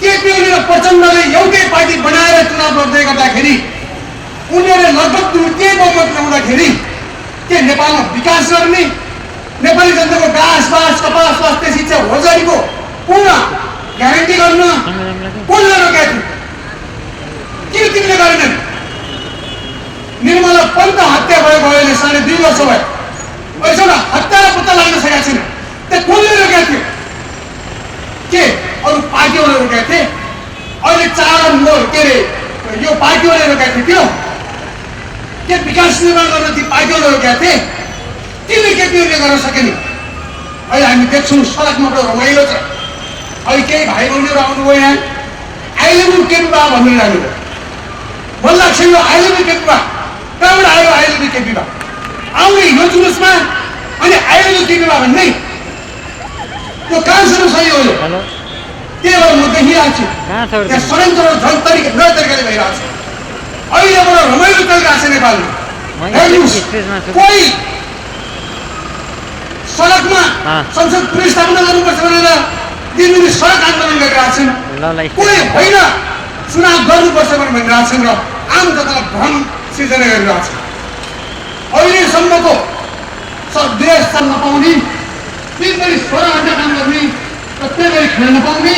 केपी ओली र प्रचण्डले एउटै पार्टी बनाएर चुनाव लड्दै गर्दाखेरि उनीहरूले लगभग के बहुमत ल्याउँदाखेरि के नेपालमा विकास गर्ने, नेपाली जनताको घाँस बाँस कपास स्वास्थ्य शिक्षा रोजगारीको पूर्ण ग्यारेन्टी गर्न कसले रोकेको थियो? के तिमीले गरेनन्? निर्मला पन्त हत्या भएको अहिले 2.5 वर्ष भयो। अहिलेसम्म हत्या पत्ता लाग्न सकेको छैन। त्यो कसले रोकेको थियो? के अरू पार्टीहरूले रोकेको थिए? अहिले 4 मोल के अरे यो पार्टीहरूले रोकेको थियो? के विकास निर्माण गर्न ती पार्टीहरूले रोकेका थिए? तिमीले केपीओलीले गर्न सकेन। अहिले हामी देख्छौँ सडकमा रमाइलो छ। अहिले केही भाइ बहिनीहरू आउनुभयो यहाँ आइलेबु केपी बा भन्नु लाग्यो मन लाग्छ यो आइलेबु केपी बा कहाँबाट आयो आइलेबु केपी बा आउने यो जुलुसमा अनि आइलेबु केपी बा भन्ने त्यो कहाँसम्म सही हो यो हेलो त्यही भएर म देखिरहेको छु कहाँ छ त्यहाँ षड्यन्त्र झन् नयाँ तरिकाले भइरहेको छ अहिलेबाट रमाइलो चलिरहेको छ नेपालमा हेर्नुहोस् कोही सडकमा संसद पुनर्स्थापना गर्नुपर्छ भनेर दिनदिनै सडक आन्दोलन गरिरहेको छन् कोही होइन चुनाव गर्नुपर्छ भनेर भनिरहेको छन् र आम जनतालाई भ्रम सिर्जना गरिरहेको छ अहिलेसम्मको देश चल्न नपाउने दिनभरि 16 घन्टा काम गर्ने र त्यही गरी खेल्न नपाउने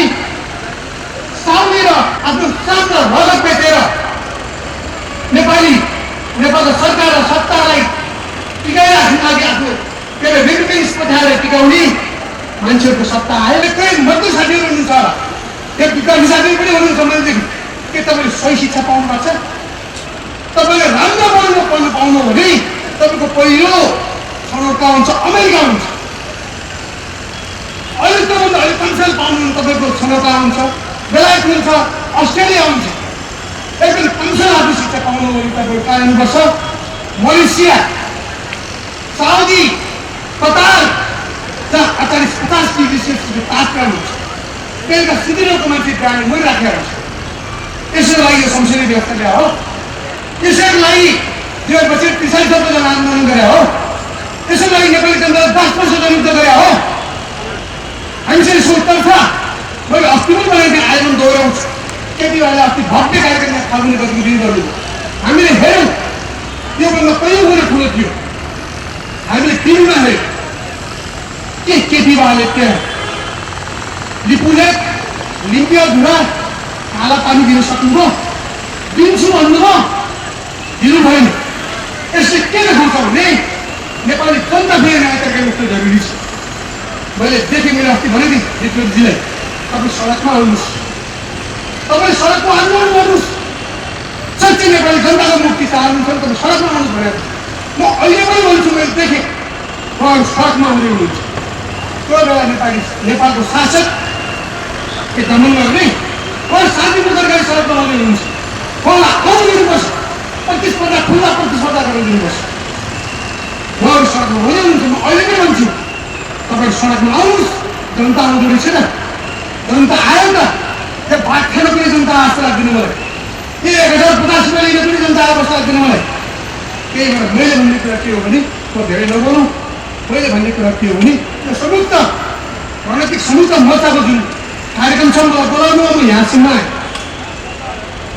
साउनी र आफ्नो शान्त रगत बेचेर नेपालको सरकार र सत्तालाई टिकाइराख्नु लागि आफ्नो रिमिटेन्स पठाएर टिकाउने मान्छेहरूको सत्ता आयो कोही मजदुर साथीहरू हुनुहुन्छ होला त्यो विद्यार्थी साथीहरू पनि हुनुहुन्छ भनेदेखि के तपाईँले सही शिक्षा पाउनुपर्छ तपाईँले राम्रो पढ्नु पाउनु भने तपाईँको पहिलो छनौटका हुन्छ अमेरिका हुन्छ अहिले त्योभन्दा अहिले 5 साल पाउनु तपाईँको छनौटका हुन्छ बेलायत हुन्छ अस्ट्रेलिया हुन्छ एकदम 5 साल आफ्नो शिक्षा पाउनु भने तपाईँको कहाँ हुनुपर्छ मलेसिया साउदी कतार जहाँ 48-50 डिग्री सेल्सियसको तापक्रम हुन्छ त्यहाँका सुदूरको मान्छे प्राण मरिराखेका हुन्छ यसको लागि यो संसदीय व्यवस्था ल्याए हो यसको लागि 2025 30,000 आन्दोलन गरे हो यसको लागि नेपाली जनताले 10 वर्ष जनयुद्ध गरे हो हामीसँग सोच्तर्फ मैले अस्ति पनि बनाएको आयोजन दोहोऱ्याउँछु केटीहरूले अस्ति भव्य कार्यक्रम फाल्गुनी गतिको दिन गर्नु हामीले हेऱ्यौँ योभन्दा कयौँ गुणा ठुलो थियो हामीले टिभीमा हेऱ्यौँ के केटीबाले त्यहाँ लिपुलेट लिम्पिया धुरा काला पानी दिन सक्नुभयो दिन्छु भन्नुभयो दिनु भएन यसले के देखाउँछ भने नेपाली जनता फेरि नयाँ तरिकाले उठ्नु जरुरी छ मैले देखेँ मैले अस्ति भने नि लिपुलेटजीलाई तपाईँ सडकमा आउनुहोस् तपाईँ सडकमा आन्दोलन गर्नुहोस् सच्चै नेपाली जनताको मुक्ति चाहनुहुन्छ भने तपाईँ सडकमा आउनुहोस् भनेर म अहिले पनि भन्छु मैले देखेँ उहाँहरू सडकमा आउँदै हुनुहुन्छ त्यो बेला नेपालको शासक के दमन गर्ने उहाँ शान्तिपूर्ण गरी सडकमा आउँदै हुनुहुन्छ उहाँलाई आउनु दिनुपर्छ प्रतिस्पर्धा खुल्ला प्रतिस्पर्धा गरेर दिनुपर्छ उहाँहरू सडकमा आउँदै हुनुहुन्छ म अहिले पनि भन्छु तपाईँ सडकमा आउनुहोस् जनता आउँदो रहेछ त जनता आयो त त्यो भात खान पनि जनता आशा राखिदिनु मलाई के 1050 रुपियाँ लिन पनि जनता आशा राखिदिनु मलाई त्यही भएर मैले भन्ने कुरा के हो भने म धेरै नबोलौँ मैले भन्ने कुरा के हो भने यो संयुक्त रणनीतिक संयुक्त मोर्चाको जुन कार्यक्रम छ मलाई बोलाउनु म यहाँसम्म आएँ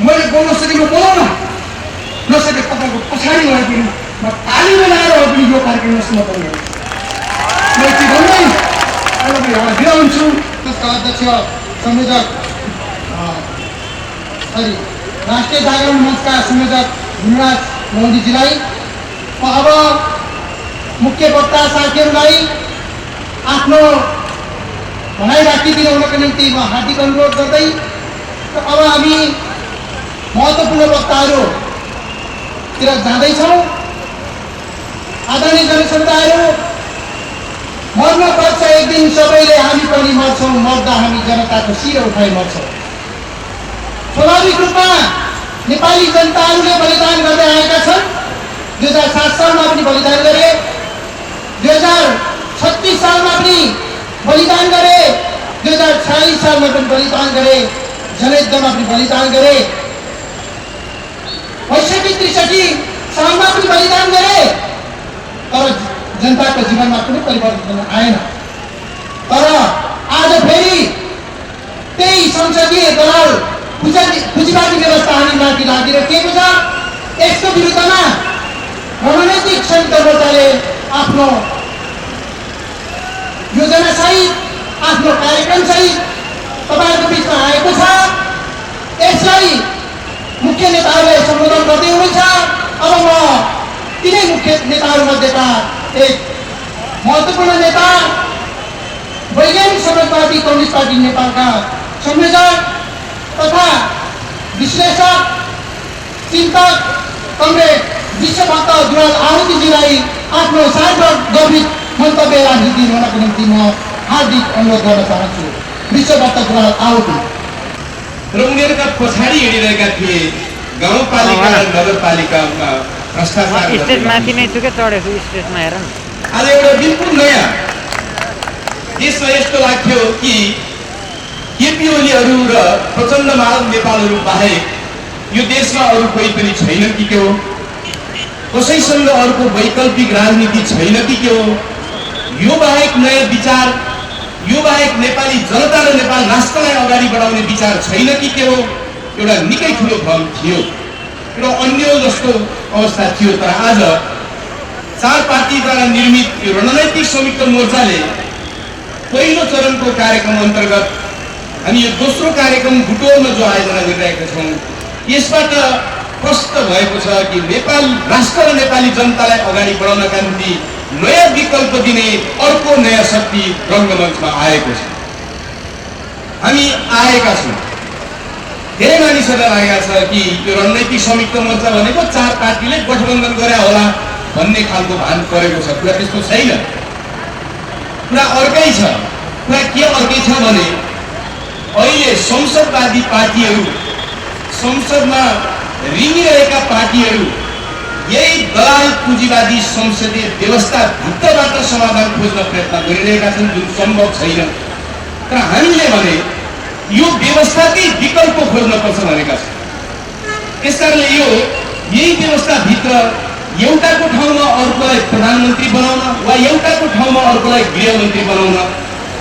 मैले बोल्न सकेको बोलाउन नसके तपाईँको पछाडि भए पनि म ताली लगाएर भए पनि यो कार्यक्रममा समर्थन गर्छु म यति भन्दै अहिले यहाँ बिदा हुन्छु त्यसका अध्यक्ष संयोजक राष्ट्रिय जागरण मञ्चका संयोजक गुणराज मोदीजीलाई अब मुख्य वक्ता साथीहरूलाई आफ्नो भनाइ राखिदिनुहुनको निम्ति म हार्दिक अनुरोध गर्दै अब हामी महत्त्वपूर्ण वक्ताहरूतिर जाँदैछौँ आदरणीय जनसमुदायहरू मर्न पर्छ एक दिन सबैले हामी पनि मर्छौँ मर्दा हामी जनताको शिर उठाइ मर्छौँ स्वाभाविक रूपमा नेपाली जनताहरूले बलिदान गर्दै आएका छन् 2007 सालमा पनि बलिदान गरे 2036 सालमा पनि बलिदान गरे 2046 सालमा पनि बलिदान गरे जनयुद्धमा पनि बलिदान गरे 62-63 सालमा पनि बलिदान गरे तर जनताको जीवनमा कुनै परिवर्तन आएन तर आज फेरि त्यही संसदीय दलाल पुँजीवादी व्यवस्था हामीमाथि लागिरहेको छ यसको विरुद्धमा रणनीतिक संयुक्त मोर्चाले आफ्नो योजनासहित आफ्नो कार्यक्रमसहित तपाईँहरूको बिचमा आएको छ यसलाई मुख्य नेताहरूले सम्बोधन गर्दै हुनुहुन्छ अब म तिनै मुख्य नेताहरूमध्येका एक महत्त्वपूर्ण नेता वैज्ञानिक समाजवादी कम्युनिस्ट पार्टी नेपालका संयोजक तथा विश्लेषक चिन्तक कमरेड विश्वभक्त दुलाल आहुतिजीलाई आफ्नो सार्वजनिक गम्भीर मन्तव्य राखिदिनु हुनको निम्ति म हार्दिक अनुरोध गर्न चाहन्छु। विश्वबाट कुरा आउँथ्यो र उनीहरूका पछाडि हिँडिरहेका थिए गाउँपालिका र नगरपालिकामा भ्रष्टाचार स्टेज माथि नै छु क्या चढेको स्टेजमा हेर न आज एउटा बिल्कुल नयाँ देशमा यस्तो लाग्थ्यो कि केपी ओलीहरू र प्रचण्ड माधव नेपालहरू बाहेक यो देशमा अरू कोही पनि छैन कि के हो कसैसँग अर्को वैकल्पिक राजनीति छैन कि के हो यो बाहेक नयाँ विचार यो बाहेक नेपाली जनता र नेपाल राष्ट्रलाई अगाडि बढाउने विचार छैन कि के हो एउटा निकै ठुलो भ्रम थियो एउटा अन्य जस्तो अवस्था थियो तर आज चार पार्टीद्वारा निर्मित यो रणनैतिक संयुक्त मोर्चाले पहिलो चरणको कार्यक्रम अन्तर्गत हामी यो दोस्रो कार्यक्रम बुटोलमा जो आयोजना गरिरहेका छौँ यसबाट प्रष्ट भएको छ कि नेपाल राष्ट्र र नेपाली जनतालाई अगाडि बढाउनका निम्ति नयाँ विकल्प दिने अर्को नयाँ शक्ति रङ्गमञ्चमा आएको छ हामी आएका छौँ धेरै मानिसहरूलाई लागेको छ कि यो रणनैतिक संयुक्त मोर्चा भनेको चार पार्टीले गठबन्धन गरे होला भन्ने खालको भान परेको छ कुरा त्यस्तो छैन कुरा अर्कै छ कुरा के अर्कै छ भने अहिले संसदवादी पार्टीहरू संसदमा रिङिरहेका पार्टीहरू यही दलाल पुँजीवादी संसदीय व्यवस्था भित्रबाट समाधान खोज्न प्रयत्न गरिरहेका छन् जुन सम्भव छैन तर हामीले भने यो व्यवस्थाकै विकल्प खोज्न पर्छ भनेका छौँ त्यसकारणले यही व्यवस्थाभित्र एउटाको ठाउँमा अर्कोलाई प्रधानमन्त्री बनाउन वा एउटाको ठाउँमा अर्कोलाई गृहमन्त्री बनाउन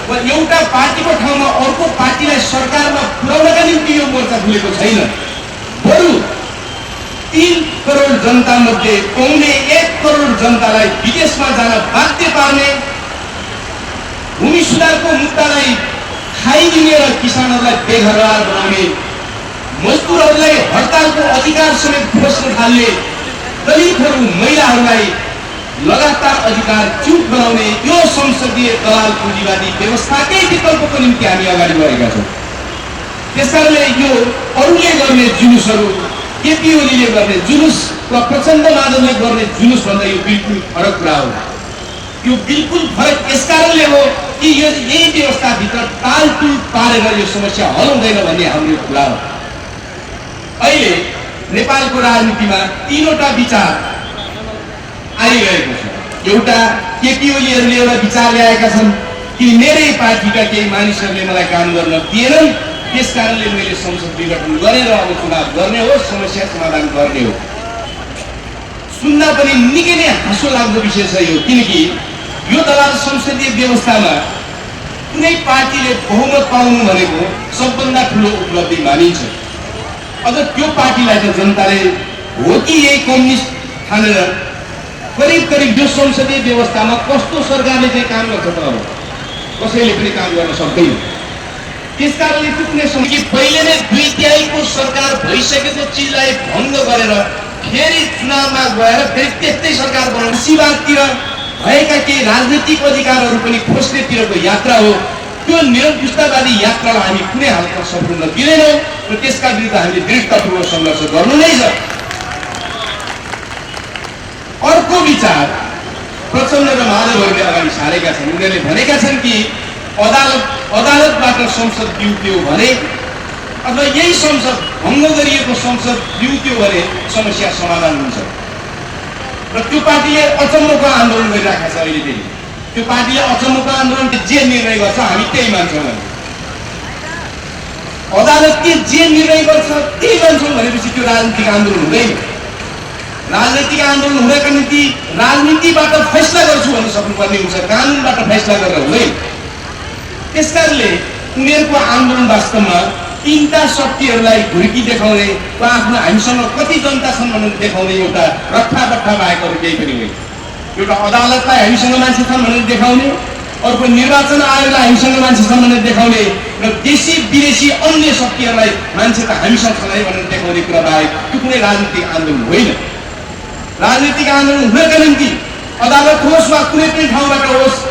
वा एउटा पार्टीको ठाउँमा अर्को पार्टीलाई सरकारमा पुर्याउनका निम्ति यो मोर्चा खुलेको छैन बरु 3 करोड जनता मध्ये 1.25 करोड जनतालाई विदेशमा जान बाध्य पार्ने भूमि सुधारको मुद्दालाई खाइदिने र किसानहरूलाई बेघरबार बनाउने मजदुरहरूलाई हडतालको अधिकार समेत खोज्न थाल्ने दलितहरू महिलाहरूलाई लगातार अधिकार च्युत बनाउने यो संसदीय दलाल पुँजीवादी व्यवस्थाकै विकल्पको निम्ति हामी अगाडि बढेका छौँ त्यसकारणले यो अरूले गर्ने जुलुसहरू केपी ओलीले गर्ने जुलुस वा प्रचण्ड माधवले गर्ने जुलुस भन्दा यो बिल्कुल फरक कुरा हो यो बिल्कुल फरक यसकारणले हो कि यो यही व्यवस्थाभित्र तालतुल पारेर यो समस्या हल हुँदैन भन्ने हाम्रो कुरा हो अहिले नेपालको राजनीतिमा 3वटा विचार आइरहेको छ एउटा केपी ओलीहरूले एउटा विचार ल्याएका छन् कि मेरै पार्टीका केही मानिसहरूले मलाई काम गर्न दिएनन् त्यसकारणले मैले संसद विघटन गरेर अब चुनाव गर्ने हो समस्या समाधान गर्ने हो सुन्दा पनि निकै नै हाँसो लाग्दो विषय छ यो किनकि यो दलाल संसदीय व्यवस्थामा कुनै पार्टीले बहुमत पाउनु भनेको सबभन्दा ठुलो उपलब्धि मानिन्छ अझ त्यो पार्टीलाई त जनताले हो कि यही कम्युनिस्ट ठानेर करिब करिब यो संसदीय व्यवस्थामा कस्तो सरकारले चाहिँ काम गर्छ त अब कसैले पनि काम गर्न सक्दैन त्यसकारणले चुक्ने समय कि पहिले नै 2/3 सरकार भइसकेको चिजलाई भङ्ग गरेर फेरि चुनावमा गएर फेरि त्यस्तै सरकार बनाउने सीमातिर भएका केही राजनीतिक अधिकारहरू पनि खोज्नेतिरको यात्रा हो त्यो निरङ्कुशतावादी यात्रालाई हामी कुनै हालतमा सफल हुन दिँदैनौँ र त्यसका विरुद्ध हामीले दृढतापूर्वक सङ्घर्ष गर्नु नै छ अर्को विचार प्रचण्ड र माधवहरूले अगाडि सारेका छन् उनीहरूले भनेका छन् कि अदालतबाट संसद बिउत्यो भने अथवा यही संसद भङ्ग गरिएको संसद बिउत्यो भने समस्या समाधान हुन्छ र त्यो पार्टीले अचम्मको आन्दोलन गरिरहेका छ अहिलेदेखि त्यो पार्टीले अचम्मको आन्दोलन जे निर्णय गर्छ हामी त्यही मान्छौँ अदालतले जे निर्णय गर्छ त्यही मान्छौँ भनेपछि त्यो राजनीतिक आन्दोलन हुँदैन राजनीतिक आन्दोलन हुनका निम्ति राजनीतिबाट फैसला गर्छु भन्न सक्नुपर्ने हुन्छ कानुनबाट फैसला गरेर हुँदैन त्यसकारणले उनीहरूको आन्दोलन वास्तवमा 3टा शक्तिहरूलाई घुर्की देखाउने वा आफ्नो हामीसँग कति जनता छन् भनेर देखाउने एउटा रट्ठाबट्ठा बाहेक अरू केही पनि होइन एउटा अदालतलाई हामीसँग मान्छे छन् भनेर देखाउने अर्को निर्वाचन आयोगलाई हामीसँग मान्छे छन् भनेर देखाउने र देशी विदेशी अन्य शक्तिहरूलाई मान्छे त हामीसँग छन् है भनेर देखाउने कुरा बाहेक त्यो कुनै राजनीतिक आन्दोलन होइन राजनीतिक आन्दोलन हुनका निम्ति अदालत होस् वा कुनै पनि ठाउँबाट होस्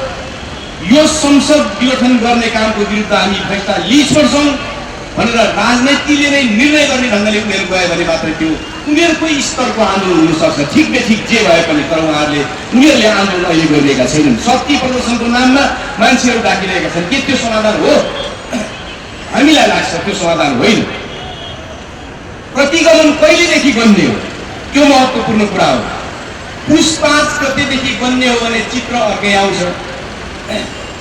यो संसद विघटन गर्ने कामको विरुद्ध हामी फैसला लिइसक्छौँ भनेर राजनीतिले नै निर्णय गर्ने ढङ्गले उनीहरू गयो भने मात्रै त्यो उनीहरूको स्तरको आन्दोलन हुनसक्छ ठिक बेठिक जे भए पनि तर उनीहरूले आन्दोलन अहिले गरिरहेका छैनन् शक्ति प्रदर्शनको नाममा मान्छेहरू डाकिरहेका छन् के त्यो समाधान हो हामीलाई लाग्छ त्यो समाधान होइन। प्रतिगमन कहिलेदेखि बन्ने हो त्यो महत्त्वपूर्ण कुरा हो। पुस 5 गतेदेखि बन्ने हो भने चित्र अर्कै आउँछ,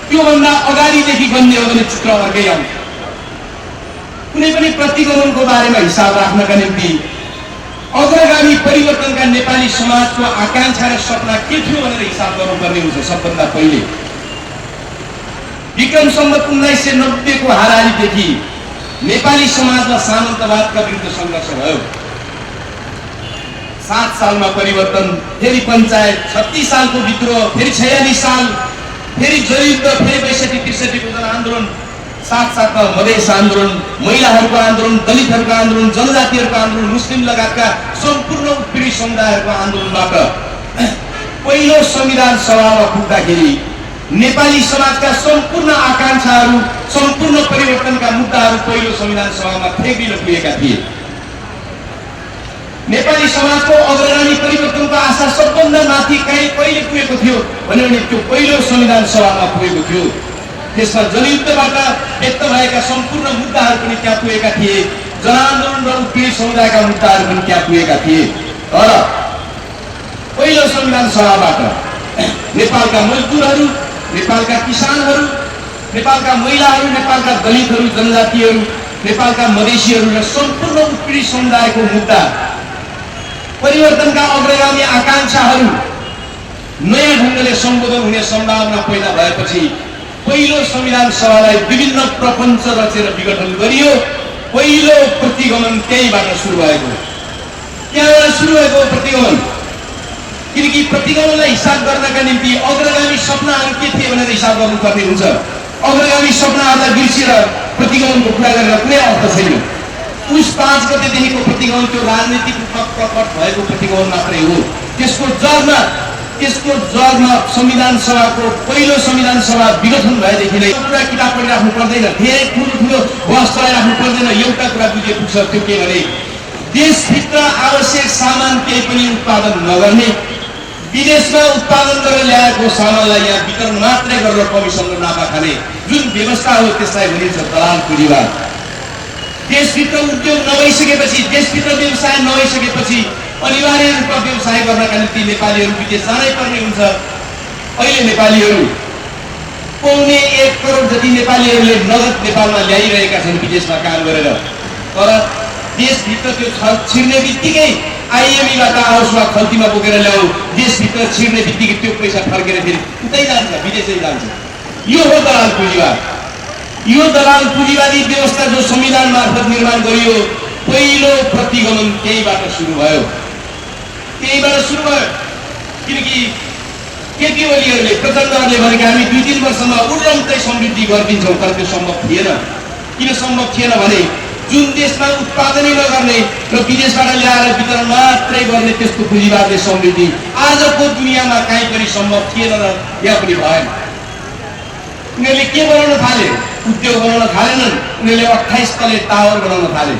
त्योभन्दा अगाडिदेखि बन्ने हो भने चित्र अर्कै आउँछ। कुनै पनि प्रतिगमनको बारेमा हिसाब राख्नका निम्ति अग्रगामी परिवर्तनका नेपाली समाजको आकांक्षा र सपना के थियो भनेर हिसाब गर्नुपर्ने हुन्छ। सबभन्दा पहिले विक्रम सम्वत 1990 को हाराहारीदेखि नेपाली समाजमा सामन्तवादका विरुद्ध सङ्घर्ष भयो। 7 सालमा परिवर्तन, फेरि पञ्चायत, 36 सालको विद्रोह, फेरि 46 साल, फेरि जनयुद्ध, फेरि 62-63 को जनआन्दोलन, साथसाथमा मधेस आन्दोलन, महिलाहरूको आन्दोलन, दलितहरूको आन्दोलन, जनजातिहरूको आन्दोलन, मुस्लिम लगायतका सम्पूर्ण उत्पीडित समुदायहरूको आन्दोलनबाट पहिलो संविधान सभामा पुग्दाखेरि नेपाली समाजका सम्पूर्ण आकांक्षाहरू, सम्पूर्ण परिवर्तनका मुद्दाहरू पहिलो संविधान सभामा फ्याँकिन पुगेका थिए। नेपाली समाजको अग्रगामी परिवर्तनको आशा सबभन्दा माथि कहिले पुगेको थियो भने त्यो पहिलो संविधान सभामा पुगेको थियो। त्यसमा जनयुद्धबाट व्यक्त भएका सम्पूर्ण मुद्दाहरू पनि त्यहाँ पुगेका थिए, जनआन्दोलन र उत्पीडित समुदायका मुद्दाहरू पनि त्यहाँ पुगेका थिए। तर पहिलो संविधान सभाबाट नेपालका मजदुरहरू, नेपालका किसानहरू, नेपालका महिलाहरू, नेपालका दलितहरू, जनजातिहरू, नेपालका मधेसीहरू र सम्पूर्ण उत्पीडित समुदायको मुद्दा, परिवर्तनका अग्रगामी आकांक्षाहरू नयाँ ढङ्गले सम्बोधन हुने सम्भावना पैदा भएपछि पहिलो संविधान सभालाई विभिन्न प्रपञ्च रचेर विघटन गरियो। पहिलो प्रतिगमन त्यहीबाट सुरु भएको, त्यहाँबाट सुरु भएको प्रतिगमन। किनकि प्रतिगमनलाई हिसाब गर्नका निम्ति अग्रगामी सपनाहरू के थिए भनेर हिसाब गर्नुपर्ने हुन्छ। अग्रगामी सपनाहरूलाई बिर्सेर प्रतिगमनको कुरा गरेर कुनै अर्थ छैन। पुस 5 गतेदेखिको प्रतिगमन त्यो राजनीतिक रूपमा प्रकट भएको प्रतिगमन मात्रै हो। त्यसको जगमा संविधान सभाको पहिलो संविधान सभा विघटन भएदेखि नै एउटा किताब पढिराख्नु पर्दैन, धेरै ठुलो बहस चलाइराख्नु पर्दैन। एउटा कुरा बुझे पुग्छ, त्यो के भने देशभित्र आवश्यक सामान केही पनि उत्पादन नगर्ने, विदेशमा उत्पादन गरेर ल्याएको सामानलाई यहाँ वितरण मात्रै गरेर कमिसन र नाफा खाने जुन व्यवस्था हो त्यसलाई भनिन्छ दलाल पुँजीवाद। देशभित्र उद्योग नभइसकेपछि, देशभित्र व्यवसाय नभइसकेपछि अनिवार्य रूपमा व्यवसाय गर्नका निम्ति नेपालीहरू विदेश जानै पर्ने हुन्छ। अहिले नेपालीहरू 1.25 करोड जति नेपालीहरूले नगद नेपालमा ल्याइरहेका छन् विदेशमा काम गरेर। तर देशभित्र त्यो छिर्ने बित्तिकै आइएमईबाट आओस् वा खल्तीमा बोकेर ल्याऊ, देशभित्र छिर्ने बित्तिकै त्यो पैसा फर्केर फेरि उतै जान्छ, विदेशै जान्छ। यो हो दलाल पुँजीवाद। यो दलाल पुँजीवादी व्यवस्था जो संविधान मार्फत निर्माण गरियो, पहिलो प्रतिगमन त्यहीबाट सुरु भयो। किनकि केपी ओलीहरूले, प्रचण्डहरूले भने हामी 2-3 वर्षमा उर्लम्तै समृद्धि गरिदिन्छौँ, तर त्यो सम्भव थिएन। किन सम्भव थिएन भने जुन देशमा उत्पादनै नगर्ने र विदेशबाट ल्याएर वितरण मात्रै गर्ने त्यस्तो पुँजीवादले समृद्धि आजको दुनियाँमा कहीँ पनि सम्भव थिएन र यहाँ पनि भएन। उनीहरूले के बनाउन थाले? उद्योग बनाउन थालेनन्। उनीहरूले 28 तले टावर बनाउन थाले।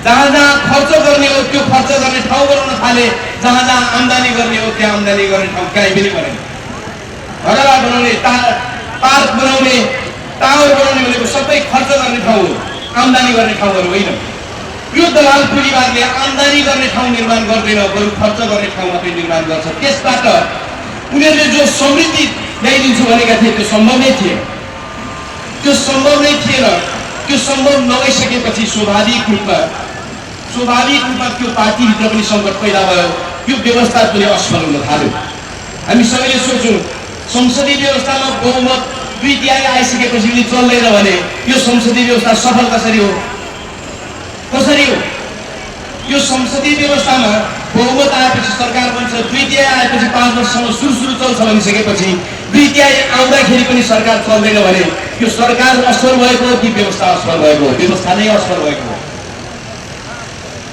जहाँ जहाँ खर्च गर्ने हो त्यो खर्च गर्ने ठाउँ बनाउन थाले, जहाँ जहाँ आम्दानी गर्ने हो त्यहाँ आम्दानी गर्ने ठाउँ कहीँ पनि बनेन। घरवा बनाउने, पार्क बनाउने, टावर बनाउने भनेको सबै खर्च गर्ने ठाउँ हो, आम्दानी गर्ने ठाउँहरू होइन। यो दलाल पुँजीवादले आम्दानी गर्ने ठाउँ निर्माण गर्दैन, बरु खर्च गर्ने ठाउँ मात्रै निर्माण गर्छ। त्यसबाट उनीहरूले जो समृद्धि ल्याइदिन्छु भनेका थिए त्यो सम्भव नै थिएन। त्यो सम्भव नभइसकेपछि स्वाभाविक रूपमा त्यो पार्टीभित्र पनि सङ्कट पैदा भयो, त्यो व्यवस्था पनि असफल हुन थाल्यो। हामी सबैले सोच्यौँ संसदीय व्यवस्थामा बहुमत 2/3 आइसकेपछि पनि चल्दैन भने यो संसदीय व्यवस्था सफल कसरी हो? यो संसदीय व्यवस्थामा बहुमत आएपछि सरकार बन्छ, 2/3 आएपछि 5 वर्षसम्म सुरु चल्छ भनिसकेपछि 2/3 आउँदाखेरि पनि सरकार चल्दैन भने यो सरकार असफल भएको हो कि व्यवस्था असफल भएको हो? व्यवस्था नै असफल भएको हो।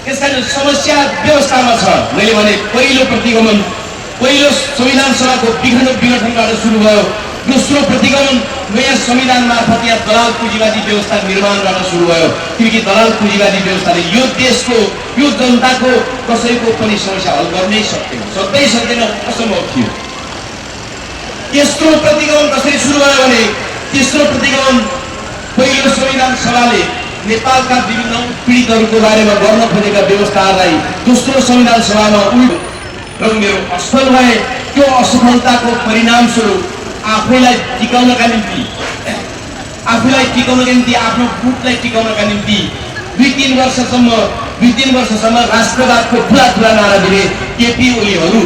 त्यसकारण समस्या व्यवस्थामा छ। मैले भने पहिलो प्रतिगमन पहिलो संविधान सभाको विघटनबाट सुरु भयो। दोस्रो प्रतिगमन नयाँ संविधान मार्फत यहाँ दलाल पुँजीवादी व्यवस्था निर्माणबाट सुरु भयो। किनकि दलाल पुँजीवादी व्यवस्थाले यो देशको, यो जनताको कसैको पनि समस्या हल गर्नै सक्दैन, असम्भव थियो। तेस्रो प्रतिगमन कसरी सुरु भयो भने तेस्रो प्रतिगमन पहिलो संविधान सभाले नेपालका विभिन्न पीडितहरूको बारेमा गर्न खोजेका व्यवस्थाहरूलाई दोस्रो संविधान सभामा उल्टो र उनीहरू असफल भए। त्यो असफलताको परिणामस्वरूप आफैलाई टिकाउनका निम्ति आफ्नो गुटलाई टिकाउनका निम्ति 2-3 वर्षसम्म राष्ट्रवादको ठुला नारा दिने केपी ओलीहरू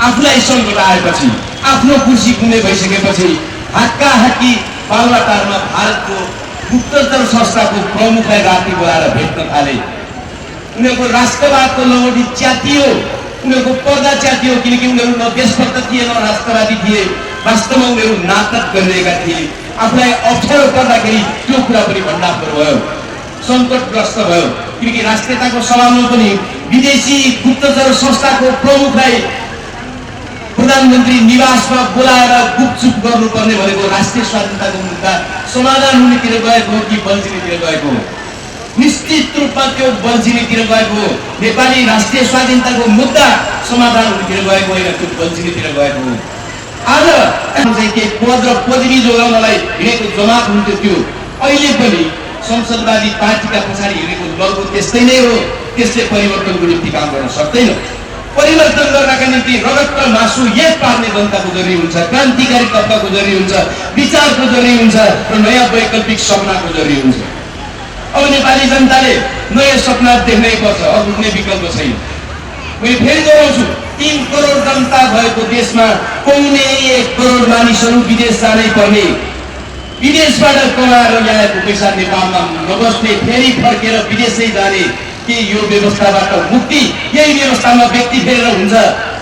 आफूलाई सङ्कट आएपछि आफ्नो कुर्सी गुमे भइसकेपछि हाक्की पालवाटारमा भारतको गुप्तचर संस्थाको प्रमुखलाई राति बोलाएर भेट्न थाले। उनीहरूको राष्ट्रवादको लङ्गोटी च्यातियो, उनीहरूको पर्दा च्यातियो, किनकि उनीहरू न देशभक्त थिए न राष्ट्रवादी थिए। वास्तवमा उनीहरू नाटक गरिरहेका थिए। आफूलाई अप्ठ्यारो पर्दाखेरि त्यो कुरा पनि भण्डाफोर भयो, सङ्कटग्रस्त भयो। किनकि राष्ट्रियताको सवालमा पनि विदेशी गुप्तचर संस्थाको प्रमुखलाई प्रधानमन्त्री निवासमा बोलाएर गुपचुप गर्नुपर्ने भनेको राष्ट्रिय स्वाधीनताको मुद्दा समाधान हुनेतिर गएको हो कि बल्झिनेतिर गएको हो? निश्चित रूपमा त्यो बल्झिनेतिर गएको हो। नेपाली राष्ट्रिय स्वाधीनताको मुद्दा समाधान हुनेतिर गएको होइन, त्यो बल्झिनेतिर गएको हो। आज चाहिँ केही पद र पदवी जोगाउनलाई हिँडेको जमात हुन्थ्यो, त्यो अहिले पनि संसदवादी पार्टीका पछाडि हिँडेको दलको त्यस्तै नै हो। त्यसले परिवर्तनको निम्ति काम गर्न सक्दैन। परिवर्तन गर्नका निम्ति रगत र मासु एक पार्ने जनताको जरुरी हुन्छ, क्रान्तिकारी तत्त्वको जरुरी हुन्छ, विचारको जरुरी हुन्छ र नयाँ वैकल्पिक सपनाको जरुरी हुन्छ। अब नेपाली जनताले नयाँ सपना देख्नै पर्छ, अब कुनै विकल्प छैन। मैले फेरि दोहोऱ्याउँछु, 3 करोड जनता भएको देशमा 1.25 करोड मानिसहरू विदेश जानै पर्ने, विदेशबाट कमाएर ल्याएको पैसा नेपालमा नबस्ने, फेरि फर्केर विदेशै जाने, के यो व्यवस्थाबाट मुक्ति यही व्यवस्थामा व्यक्ति फेरेर हुन्छ?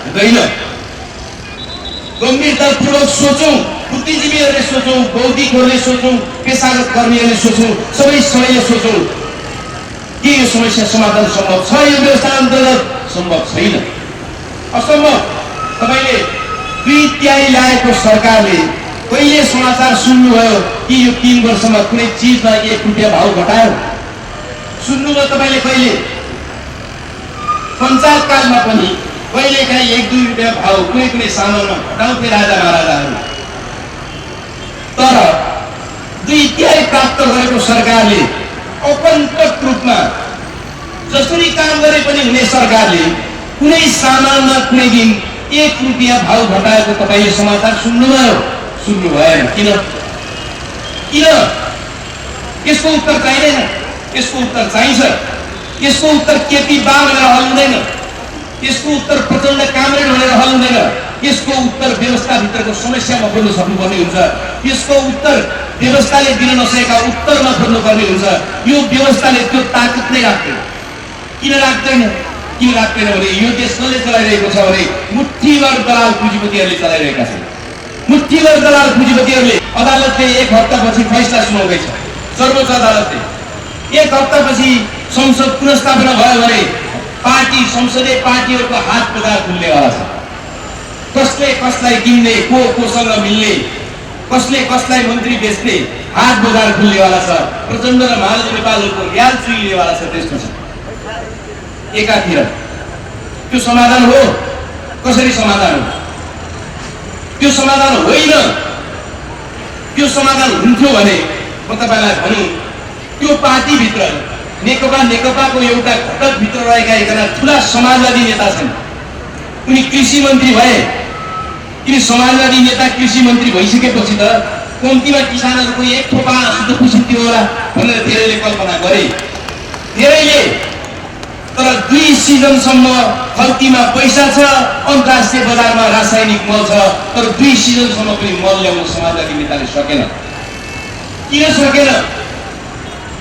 हुँदैन। गम्भीरतापूर्वक सोचौँ, बुद्धिजीवीहरूले सोचौँ, बौद्धिकहरूले सोचौँ, पेसागत कर्मीहरूले सोचौँ, सबैले सोचौँ के यो समस्या समाधान सम्भव छ? यो व्यवस्था अन्तर्गत सम्भव छैन, असम्भव। तपाईँले 2/3 ल्याएको सरकारले कहिले समाचार सुन्नुभयो कि यो 3 वर्षमा कुनै चिजमा 1 रुपियाँ भाउ घटायो? सुन्नुभयो तपाईँले कहिले? पञ्चायतकालमा पनि कहिलेकाहीँ 1-2 रुपियाँ भाउ कुनै सामानमा घटाउँथे राजा महाराजाहरू। तर 2/3 प्राप्त गरेको सरकारले अपन्तक रूपमा जसरी काम गरे पनि हुने सरकारले कुनै सामानमा कुनै दिन 1 रुपियाँ भाउ घटाएको तपाईँले समाचार सुन्नुभयो? सुन्नु भएन। किन? यसको उत्तर चाहिँदैन, यसको उत्तर चाहिन्छ। यसको उत्तर केपी बा भनेर हल हुँदैन, यसको उत्तर प्रचण्ड कामरेड भनेर हल हुँदैन। यसको उत्तर व्यवस्थाभित्रको समस्यामा खोज्न सक्नुपर्ने हुन्छ। यसको उत्तर व्यवस्थाले दिन नसकेका उत्तरमा खोज्नुपर्ने हुन्छ। यो व्यवस्थाले त्यो ताकत नै राख्दैन। किन राख्दैन भने यो देश कसले चलाइरहेको छ भने मुठ्ठीभर दलाल पुँजीपतिहरूले चलाइरहेका छन्। मुठ्ठीभर दलाल पुँजीपतिहरूले अदालतले 1 हप्तापछि फैसला सुनाउँदैछ। सर्वोच्च अदालतले 1 हप्तापछि संसद पुनर्स्थापना भयो भने संसदीय पार्टीहरूको हात बजार खुल्नेवाला छ। कसले कसलाई किन्ने, कोसँग मिल्ने, कसले कसलाई मन्त्री बेच्ने हात बजार खुल्नेवाला छ। प्रचण्ड र माधव नेपालको ल्याल चुइनेवाला छ। त्यसपछि एकातिर त्यो समाधान हो? कसरी समाधान हो? त्यो समाधान होइन। त्यो समाधान हुन्थ्यो भने म तपाईँलाई भनौँ, त्यो पार्टीभित्र नेकपाको एउटा घटकभित्र रहेका एकजना ठुला समाजवादी नेता छन्। उनी कृषि मन्त्री भए। किन समाजवादी नेता कृषि मन्त्री भइसकेपछि त कम्तीमा किसानहरूको 1 थोपा आँसु त खुसिन्थ्यो होला भनेर धेरैले कल्पना गरे। धेरैले। तर 2 सिजनसम्म खल्तीमा पैसा छ, अन्तर्राष्ट्रिय बजारमा रासायनिक मल छ, तर 2 सिजनसम्म पनि मल ल्याउन समाजवादी नेताले सकेन।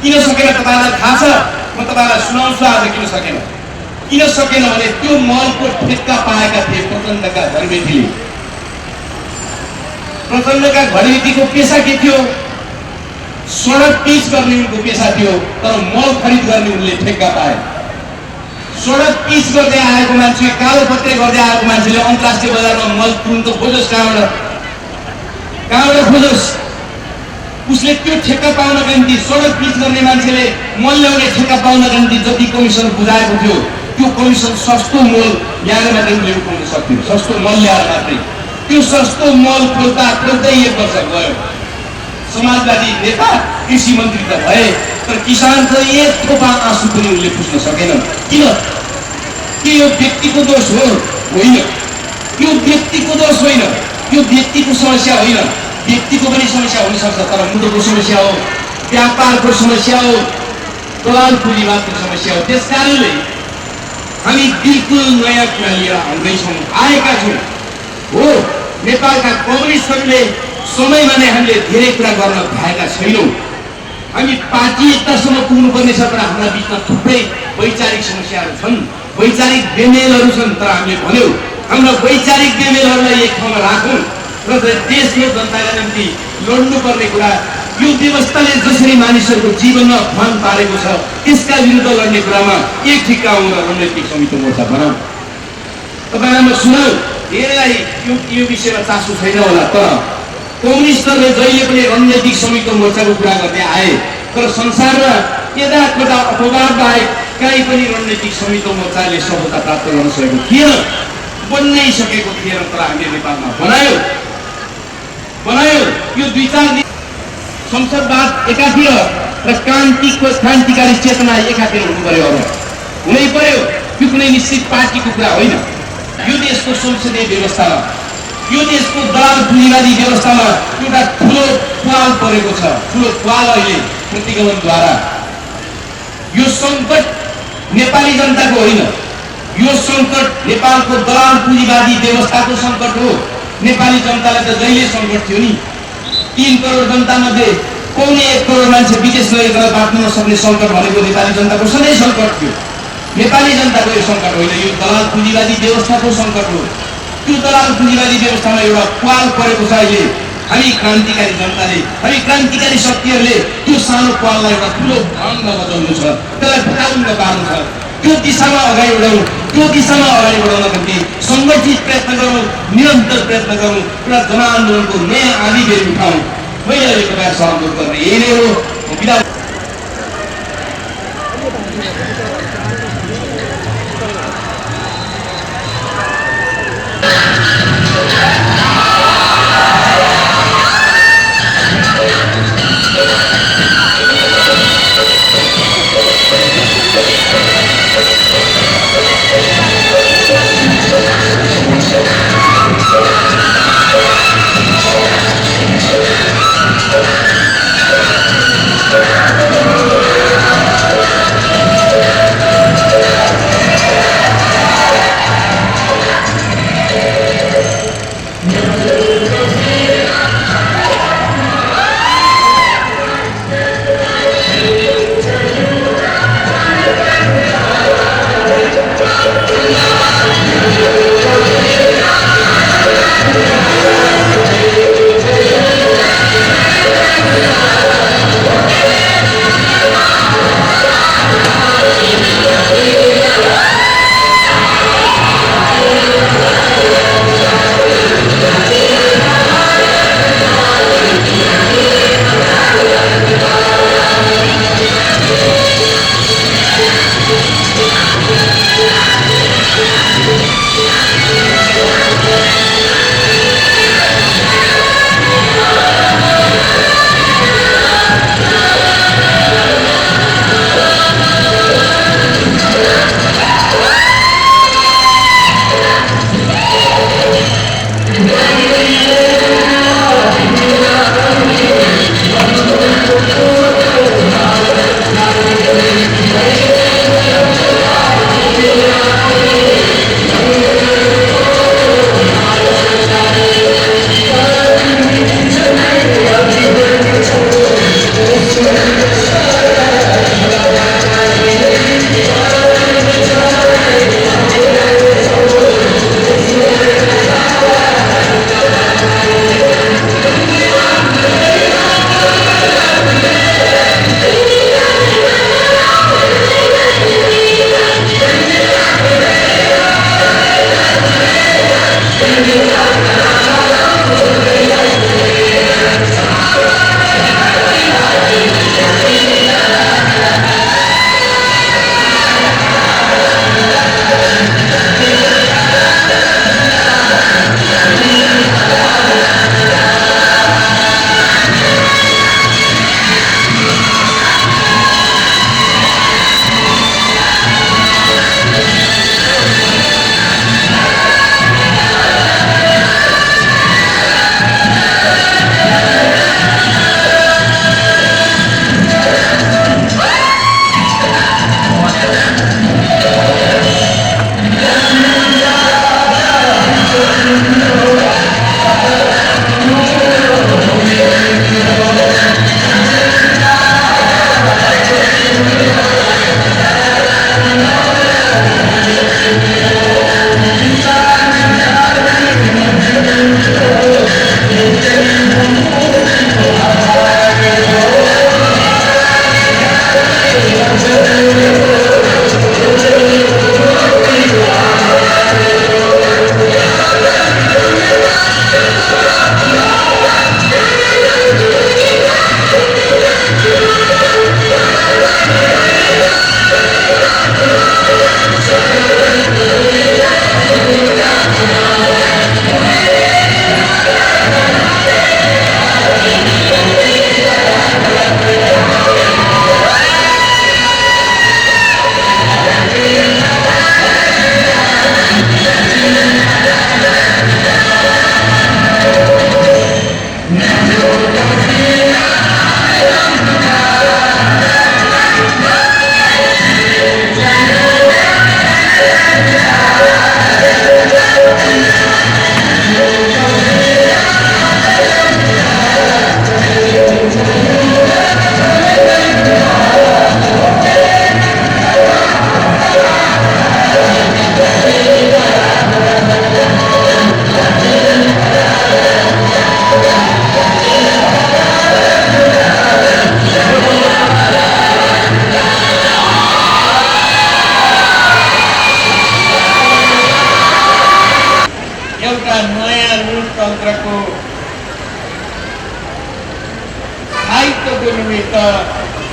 किन सकेन तपाईँलाई थाहा छ? म तपाईँलाई सुनाउँछु आज किन सकेन। भने त्यो मलको ठेक्का पाएका थिए प्रचण्डका घरबेटीले। प्रचण्डका घरबेटीको पेसा के थियो? सडक पिच गर्ने उनको पेसा थियो, तर मल खरिद गर्ने उनले ठेक्का पाए। सडक पिच गर्दै आएको मान्छे, कालोपत्रे गर्दै आएको मान्छेले अन्तर्राष्ट्रिय बजारमा मल तुरुन्त खोजोस्, कहाँबाट खोजोस्? उसले त्यो ठेक्का पाउनका निम्ति, सडक पिच गर्ने मान्छेले मल ल्याउने ठेक्का पाउनका निम्ति जति कमिसन बुझाएको थियो, त्यो कमिसन सस्तो मल ल्याएर मात्रै उसले उठाउन सक्थ्यो। सस्तो मल ल्याएर मात्रै। त्यो सस्तो मल खोज्दै 1 वर्ष गयो। समाजवादी नेता कृषि मन्त्री त भए, तर किसानको एक थोपा आँसु पनि उनले पुस्न सकेनन्। किन? के यो व्यक्तिको दोष हो? होइन, यो व्यक्तिको दोष होइन, यो व्यक्तिको समस्या होइन। व्यक्तिको पनि समस्या हुन सक्छ, तर मुटुको समस्या हो, व्यापारको समस्या हो, दलाल पुँजीवादको समस्या हो। त्यस कारणले हामी बिल्कुल नयाँ कुरा लिएर आएका छौँ। हो, नेपालका कम्युनिस्टहरूले समयमा नै हामीले धेरै कुरा गर्न भएका छैनौँ। हामी पार्टी एकतासम्म पुग्नुपर्नेछ, तर हाम्रा बिचमा थुप्रै वैचारिक समस्याहरू छन्, वैचारिक बेमेलहरू छन्। तर हामीले भन्यौँ हाम्रा वैचारिक बेमेलहरूलाई एक ठाउँमा राखौँ र देश र जनताका निम्ति लड्नुपर्ने कुरा, यो व्यवस्थाले जसरी मानिसहरूको जीवनमा भान पारेको छ त्यसका विरुद्ध लड्ने कुरामा एक ठिक्का आउन रणनीतिक संयुक्त मोर्चा बनाऊ। तपाईँलाई म सुनाऊ, धेरैलाई यो विषयमा चासो छैन होला, तर कम्युनिस्टहरूले जहिले पनि रणनीतिक संयुक्त मोर्चाको कुरा गर्दै आए, तर संसारमा यदाकदा अपवाद बाहेक कहीँ पनि रणनीतिक संयुक्त मोर्चाले सफलता प्राप्त गर्न सकेको थिएन, बन्नै सकेको थिएन। तर हामीले नेपालमा बनायो। यो 2-4 दिन संसदवाद एकातिर र क्रान्तिकारी चेतना एकातिर हुनु पर्यो। अब हुनै पर्यो। यो कुनै निश्चित पार्टीको कुरा होइन। यो देशको संसदीय व्यवस्थामा, यो देशको दलाल पुँजीवादी व्यवस्थामा एउटा ठुलो पाल परेको छ, ठुलो पाल अहिले प्रतिगमनद्वारा। यो सङ्कट नेपाली जनताको होइन, यो सङ्कट नेपालको दलाल पुँजीवादी व्यवस्थाको सङ्कट हो। नेपाली जनतालाई त जहिले सङ्कट थियो नि। 3 करोड जनतामध्ये 1.25 करोड मान्छे विदेश लगेर बाँच्न नसक्ने सङ्कट भनेको नेपाली जनताको सधैँ सङ्कट थियो। नेपाली जनताको यो सङ्कट होइन, यो दलाल पुँजीवादी व्यवस्थाको सङ्कट हो। त्यो दलाल पुँजीवादी व्यवस्थामा एउटा पाल परेको छ अहिले। हामी क्रान्तिकारी जनताले, हामी क्रान्तिकारी शक्तिहरूले त्यो सानो पाललाई एउटा ठुलो भङ्ग बजाउनु छ, त्यसलाई फटाउन पार्नु छ। त्यो दिशामा अगाडि बढाउँ, त्यो दिशामा अगाडि बढाउनको निम्ति सङ्गठित प्रयत्न गरौँ, निरन्तर प्रयत्न गरौँ, एउटा जनआन्दोलनको नयाँ आदि बेर उठाउँ। मैले अहिले तपाईँहरू सहयोग गर्ने यही नै हो। बिदा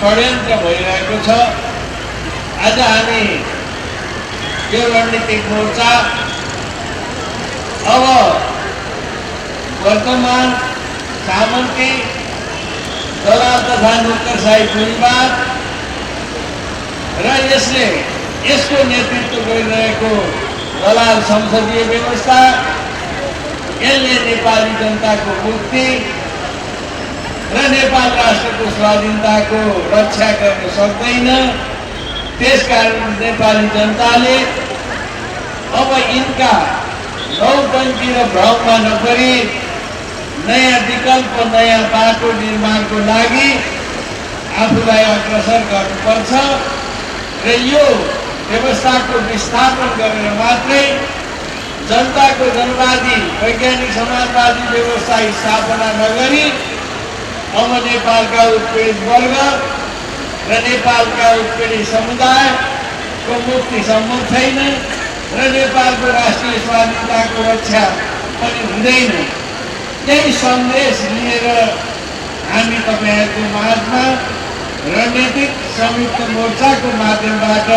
षड्यन्त्र भइरहेको छ। आज हामी यो रणनीतिक मोर्चा अब वर्तमान सामन्ती दलाल तथा नोकरशाही पुँजीवाद र यसको नेतृत्व गरिरहेको दलाल संसदीय व्यवस्था यसले नेपाली जनताको मुक्ति र नेपाल राष्ट्रको स्वाधीनताको रक्षा गर्न सक्दैन। त्यसकारण नेपाली जनताले अब यिनका नौटङ्की र भ्रममा नपरी नयाँ विकल्प नयाँ बाटो निर्माणको लागि आफूलाई अग्रसर गर्नुपर्छ र यो व्यवस्थाको विस्थापन गरेर मात्रै जनताको जनवादी वैज्ञानिक समाजवादी व्यवस्था स्थापना नगरी अब नेपालका उत्पीडित वर्ग र नेपालका उत्पीडित समुदायको मुक्ति सम्भव छैन र नेपालको राष्ट्रिय स्वाधीनताको रक्षा पनि हुँदैन। यही सन्देश लिएर हामी तपाईहरुको माझमा रणनीतिक संयुक्त मोर्चाको माध्यमबाट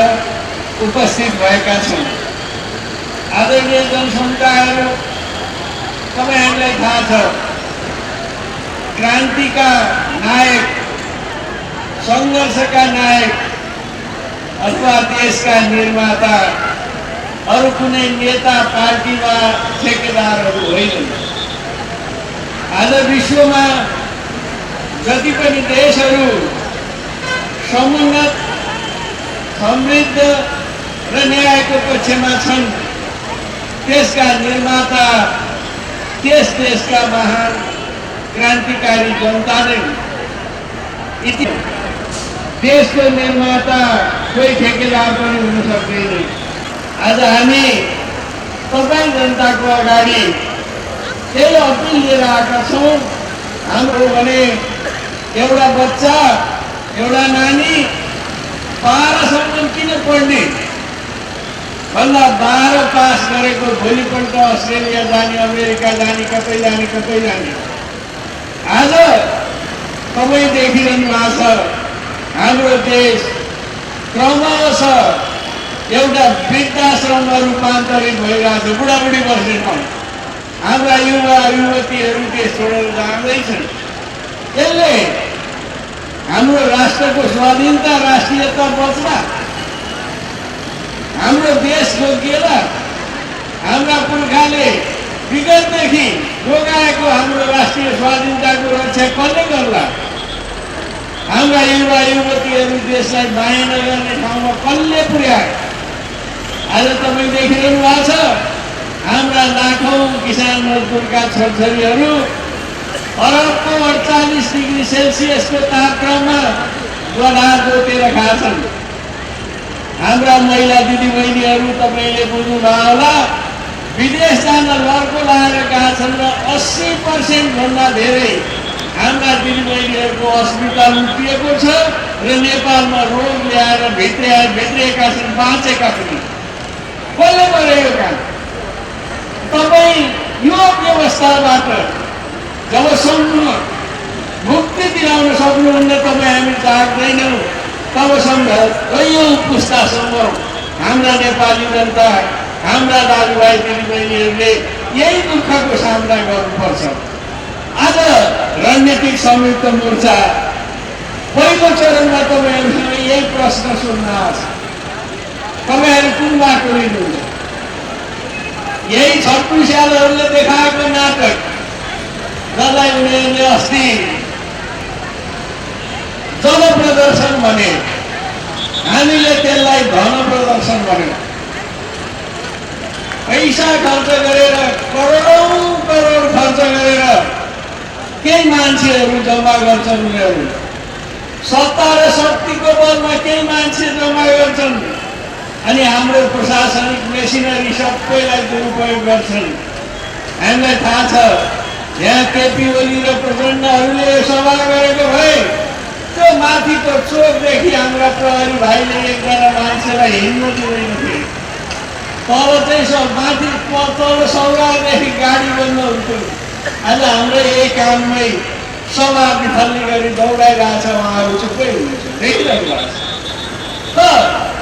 उपस्थित भएका छौँ। आदरणीय जनसमुदायहरू, तपाईहरुलाई थाहा छ क्रान्तिका नायक, संघर्षका नायक अथवा देशका निर्माता अरू कुनै नेता पार्टीमा ठेकेदारहरू होइनन्। आज विश्वमा जति पनि देशहरू समुन्नत, समृद्ध र न्यायको पक्षमा छन् त्यसका निर्माता त्यस देशका महान क्रान्तिकारी जनता नै। देशको निर्माता कोही ठेकेदार पनि हुन सक्दैन। आज हामी तपाईँ जनताको अगाडि त्यही अपिल लिएर आएका छौँ। हाम्रो भने एउटा बच्चा, एउटा नानी 12सम्म किन पढ्ने भन्दा 12 पास गरेको भोलिपल्ट अस्ट्रेलिया जाने, अमेरिका जाने, कतै जाने। आज तपाईँ देखिरहनु भएको छ हाम्रो देश क्रमशः एउटा वृद्धाश्रममा रूपान्तरित भइरहेको छ। बुढाबुढी बस्ने ठाउँ। हाम्रा युवा युवतीहरू देश छोडेर जाँदैछन्। यसले हाम्रो राष्ट्रको स्वाधीनता, राष्ट्रियता बच्ला, हाम्रो देश जोगिएला। हाम्रा पुर्खाले विगतदेखि जोगाएको हाम्रो राष्ट्रिय स्वाधीनताको रक्षा कसले गर्ला? हाम्रा युवा युवतीहरू देशलाई माया नगर्ने ठाउँमा कसले पुर्याए? आज तपाईँ देखिरहनु भएको छ हाम्रा लाखौं किसान मजदुरका छोरछोरीहरू अरबको 48 डिग्री सेल्सियसको तापक्रममा गधा जोतेर खान्छन्। हाम्रा महिला दिदीबहिनीहरू तपाईले बुझ्नुभयो होला विदेश जान लड्को लाएर गएका छन् र 80% भन्दा धेरै हाम्रा दिदीबहिनीहरूको अस्मिता लुटिएको छ र नेपालमा रोग ल्याएर भित्रिएका छन्, बाँचेका पनि। कसले गरेको काम? तपाईँ यो व्यवस्थाबाट जबसम्म मुक्ति दिलाउन सक्नुहुन्न, तपाईँ हामी जाग्दैनौँ, तबसम्म कैयौँ पुस्तासम्म हाम्रा नेपाली जनता, हाम्रा दाजुभाइ दिदीबहिनीहरूले यही दुःखको सामना गर्नुपर्छ। आज रणनीतिक संयुक्त मोर्चा पहिलो चरणमा तपाईहरुसँग यही प्रश्न सोध्न आउँछ, तपाईहरु कुन बाटो लिनुहुन्छ? यही छटपुस्यालहरूले देखाएको नाटक जसलाई उनीहरूले अस्ति जनप्रदर्शन भने, हामीले त्यसलाई धन प्रदर्शन भन्यौं। पैसा खर्च गरेर करोडौं करोड खर्च गरेर केही मान्छेहरू जम्मा गर्छन्। उनीहरू सत्ता र शक्तिको बलमा केही मान्छे जम्मा गर्छन् अनि हाम्रो प्रशासनिक मेसिनरी सबैलाई दुरुपयोग गर्छन्। हामीलाई थाहा छ यहाँ केपी ओली र प्रचण्डहरूले सभा गरेको भए त्यो माथिको चोकदेखि हाम्रा प्रहरी भाइले एकजना मान्छेलाई हिँड्न दिँदैनथे। तल चाहिँ माथि तल सौरादेखि गाडी बन्द हुन्थ्यो। आज हाम्रो यही काममै सभा विफल्ने गरी दौडाइरहेछ, उहाँहरू चुप्पै हुनुहुन्छ। देखिरहेको भएको छ।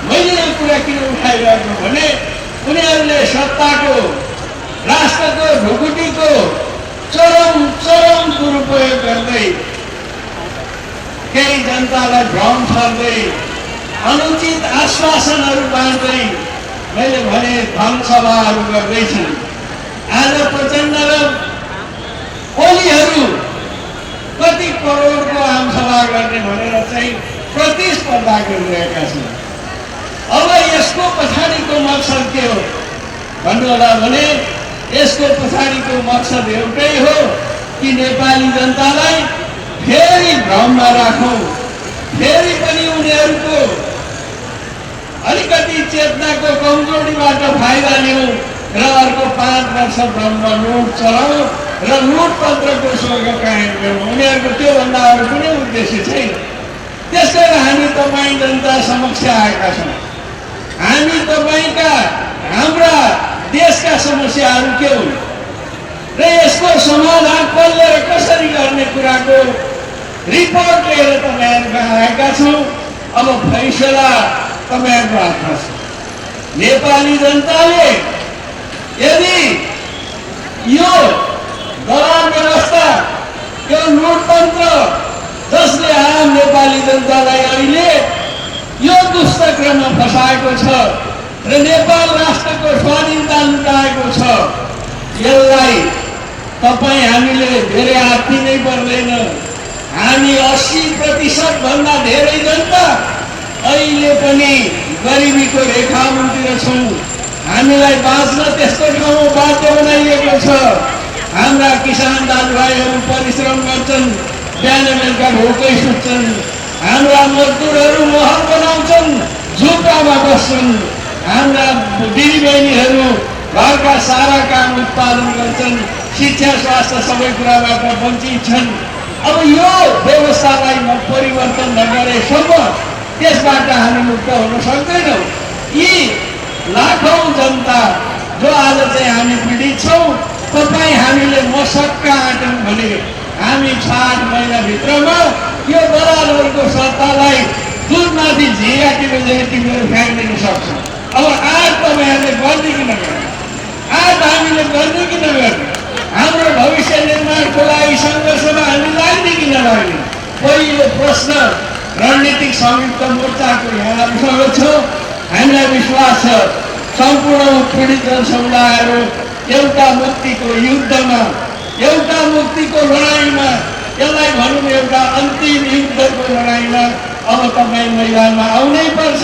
मैले यो कुरा किन उठाइरहेको भने उनीहरूले सत्ताको राष्ट्रको ढुकुटीको चरम दुरुपयोग गर्दै केही जनतालाई भ्रम छर्दै अनुचित आश्वासनहरू बाँड्दै मैले भने धनसभाहरू गर्दैछन्। आज प्रचण्ड र ओलीहरू कति करोडको आमसभा गर्ने भनेर चाहिँ प्रतिस्पर्धा गरिरहेका छन्। अब यसको पछाडिको मकसद के हो भन्नुहोला भने यसको पछाडिको मकसद एउटै हो कि नेपाली जनतालाई फेरि भ्रममा राखौँ, फेरि पनि उनीहरूको अलिकति चेतनाको कमजोरीबाट फाइदा लिउँ र अर्को 5 वर्ष भ्रममा लुट चलाउँ र लुटतन्त्रको स्वर्ग कायम गरौँ। उनीहरूको त्योभन्दा अरू कुनै उद्देश्य छैन। त्यसकारण हामी तपाईँ जनता समक्ष आएका छौँ। हामी तपाईँका हाम्रा देशका समस्याहरू के हुन् र यसको समाधान कसले र कसरी गर्ने कुराको रिपोर्ट लिएर तपाईँहरूका आएका छौँ। अब फैसला तपाईँहरूको हातमा छ। नेपाली जनताले यदि यो दलाल व्यवस्था, यो लुटतन्त्र जसले आम नेपाली जनतालाई अहिले यो दुष्चक्रमा फसाएको छ र नेपाल राष्ट्रको स्वाधीनता लुटाएको छ, यसलाई तपाईँ हामीले धेरै हात्ती नै पर्दैन। हामी 80% भन्दा धेरै जनता अहिले पनि गरिबीको रेखामुनितिर छौँ। हामीलाई बाँच्न त्यस्तो ठाउँमा बाटो बनाइएको छ। हाम्रा किसान दाजुभाइहरू परिश्रम गर्छन्, बिहान बेलुका भोकै सुत्छन्। हाम्रा मजदुरहरू महल बनाउँछन्, झुप्पामा बस्छन्। हाम्रा दिदीबहिनीहरू घरका सारा काम उत्पादन गर्छन्, शिक्षा स्वास्थ्य सबै कुराबाट वञ्चित छन्। अब यो व्यवस्थालाई परिवर्तन नगरेसम्म त्यसबाट हामी मुक्त हुन सक्दैनौँ। यी लाखौँ जनता जो आज चाहिँ हामी पीडित छौँ, तपाईँ हामीले मसक्क आँट्यौँ भने हामी 60 महिनाभित्रमा यो दलालहरूको सत्तालाई दुधमाथि झिगा टिपेर फ्याँक्दिन सक्छौँ। अब आज तपाईँहरूले गर्ने कि नगर्ने, आज हामीले गर्ने कि नगर्ने, हाम्रो भविष्य निर्माणको लागि सङ्घर्षमा हामी लाग्ने कि नलाग्ने, पहिलो प्रश्न रणनीतिक संयुक्त मोर्चाको यहाँहरूसँग छ। हामीलाई विश्वास छ सम्पूर्ण उत्पीडित जनसमुदायहरू एउटा मुक्तिको युद्धमा, एउटा मुक्तिको लडाइँमा, यसलाई भनौँ एउटा अन्तिम युद्धको लडाइँमा अब तपाईँ मैदानमा आउनै पर्छ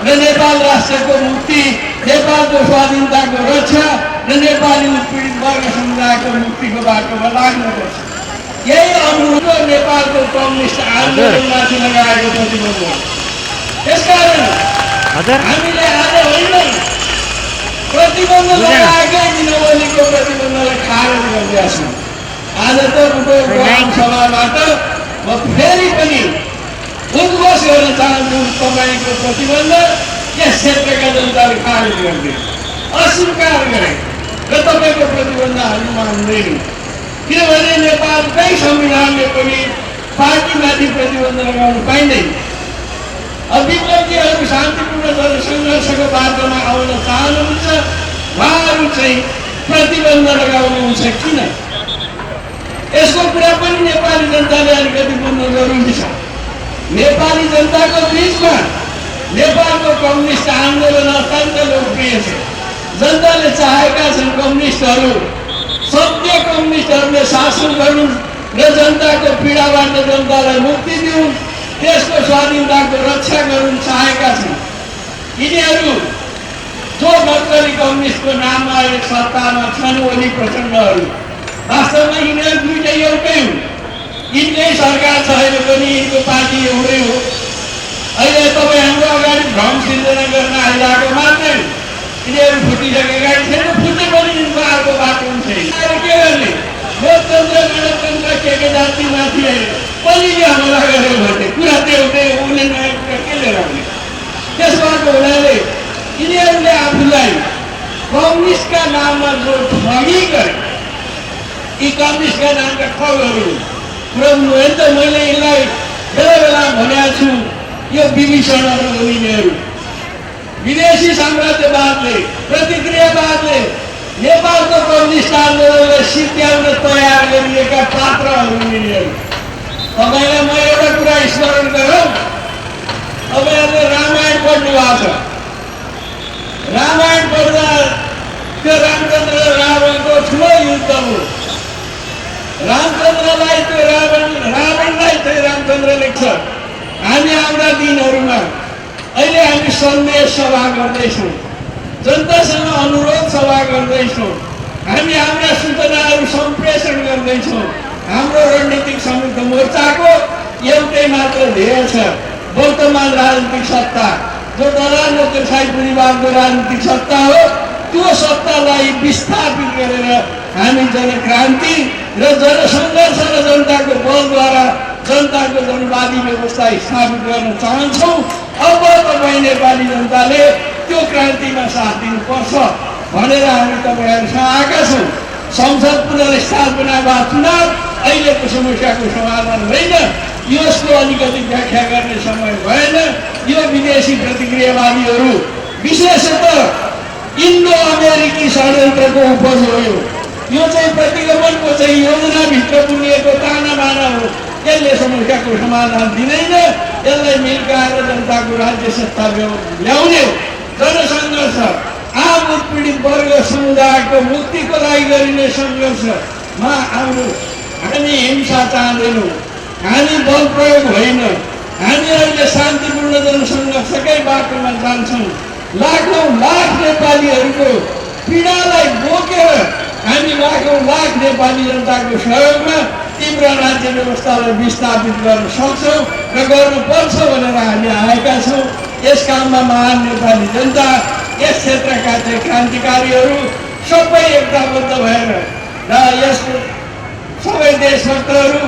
र नेपाल राष्ट्रको मुक्ति, नेपालको स्वाधीनताको रक्षा र नेपाली उत्पीडित वर्ग समुदायको मुक्तिको बाटोमा लाग्नुपर्छ। यही अनुरोध नेपालको कम्युनिस्ट आन्दोलनमाथि लगाएको प्रतिबन्ध हो। त्यसकारण हामीले आज होइन प्रतिबन्ध लगाएकै दिनवलीको प्रतिबन्धलाई खारेज गरिदिएका छौँ। आज त सभाबाट म फेरि पनि उद्घोष गर्न चाहन्छु, तपाईँको प्रतिबन्ध यस क्षेत्रका जनताले खारेज गरिदिए, अस्वीकार गरे र तपाईँको प्रतिबन्ध हामी मान्दैनौँ। किनभने नेपालकै संविधानले पनि पार्टीमाथि प्रतिबन्ध लगाउनु पाइँदैन। विप्लवीहरू शान्तिपूर्ण जनसङ्घर्षको बाटोमा आउन चाहनुहुन्छ, उहाँहरू चाहिँ प्रतिबन्ध लगाउनुहुन्छ किन? यसको कुरा पनि नेपाली जनताले अलिकति बुझ्नु जरुरी छ। नेपाली जनताको बिचमा नेपालको कम्युनिस्ट आन्दोलन अत्यन्त लोकप्रिय छ। जनताले चाहेका छन् कम्युनिस्टहरू, सत्य कम्युनिस्टहरूले शासन गरून् र जनताको पीडाबाट जनतालाई मुक्ति दिउन्, देशको स्वाधीनताको रक्षा गरून् चाहेका छन्। यिनीहरू जो गद्दारी कम्युनिस्टको नाममा सत्तामा छन्, ओली प्रचण्डहरू, वास्तवमा यिनीहरू दुईटै एउटै हुन्। यिनकै सरकार छ अहिले पनि, यिनको पार्टी एउटै हो। अहिले तपाईँ हाम्रो अगाडि भ्रम सिर्जना गर्न आइरहेको मात्रै, यिनीहरू फुटिसकेका छैन, फुटे पनि यिनको अर्को बाटो पनि छैन। के गर्ने? लोकतन्त्र गणतन्त्र के जातिमाथि बलियो हमला गर्यो भने कुरा त्यो एउटै, उसले नयाँ कुरा के लिएर आउने? त्यसबाट हुनाले यिनीहरूले आफूलाई कम्युनिस्टका नाममा जो ठगी गरे, यी कम्युनिस्टका नामका ठगहरू पुऱ्याउनु हो नि त। मैले यसलाई बेला बेला भनेको छु, यो विभीषणहरू हुन् यिनीहरू। विदेशी साम्राज्यवादले प्रतिक्रियावादले नेपालको कम्युनिस्ट आन्दोलनलाई सिद्ध्याउन तयार गरिएका पात्रहरू हुन् यिनीहरू। तपाईँलाई म एउटा कुरा स्मरण गरौँ, तपाईँहरूले रामायण पढ्नु भएको छ। रामायण पढ्दा त्यो रामचन्द्र र रावणको ठुलो युद्ध हो। रामचन्द्रलाई त्यो रावणलाई चाहिँ रामचन्द्र लेख्छ, हामी आउँदा दिनहरूमा अहिले हामी सन्देश सभा गर्दैछौँ, जनतासँग अनुरोध सभा गर्दैछौँ, हामी हाम्रा सूचनाहरू सम्प्रेषण गर्दैछौँ। हाम्रो रणनीतिक संयुक्त मोर्चाको एउटै मात्र ध्येय छ, वर्तमान राजनीतिक सत्ता जो दलाल नोकरशाही परिवारको राजनीतिक सत्ता हो, त्यो सत्तालाई विस्थापित गरेर हामी जनक्रान्ति र जनसङ्घर्ष र जनताको बलद्वारा जनताको जनवादी व्यवस्था स्थापित गर्न चाहन्छौँ। अब तपाईँ नेपाली जनताले त्यो क्रान्तिमा साथ दिनुपर्छ भनेर हामी तपाईँहरूसँग आएका छौँ। संसद पुनर्स्थापना वा चुनाव अहिलेको समस्याको समाधान होइन, यसको अलिकति व्याख्या गर्ने समय भएन। यो विदेशी प्रतिक्रियावादीहरू विशेषतः इन्डो अमेरिकी षड्यन्त्रको उपज हो। यो चाहिँ प्रतिगमनको चाहिँ योजनाभित्र बुनिएको तानाबाना हो। यसले समस्याको समाधान दिँदैन, यसलाई मिल्काएर जनताको राज्य सत्ता ल्याउने जनसङ्घर्ष, आम उत्पीडित वर्ग समुदायको मुक्तिको लागि गरिने सङ्घर्षमा आउनु। हामी हिंसा चाहँदैनौँ, हामी बल प्रयोग होइन, हामी अहिले शान्तिपूर्ण जनसङ्घर्षकै बाटोमा जान्छौँ। लाखौँ लाख नेपालीहरूको पीडालाई बोकेर हामी लाखौँ लाख नेपाली जनताको सहयोगमा तिम्रो राज्य व्यवस्थालाई विस्थापित गर्न सक्छौँ र गर्नुपर्छ भनेर हामी आएका छौँ। यस काममा महान नेपाली जनता, यस क्षेत्रका चाहिँ क्रान्तिकारीहरू सबै एकताबद्ध भएर र यसको सबै देशभक्तहरू,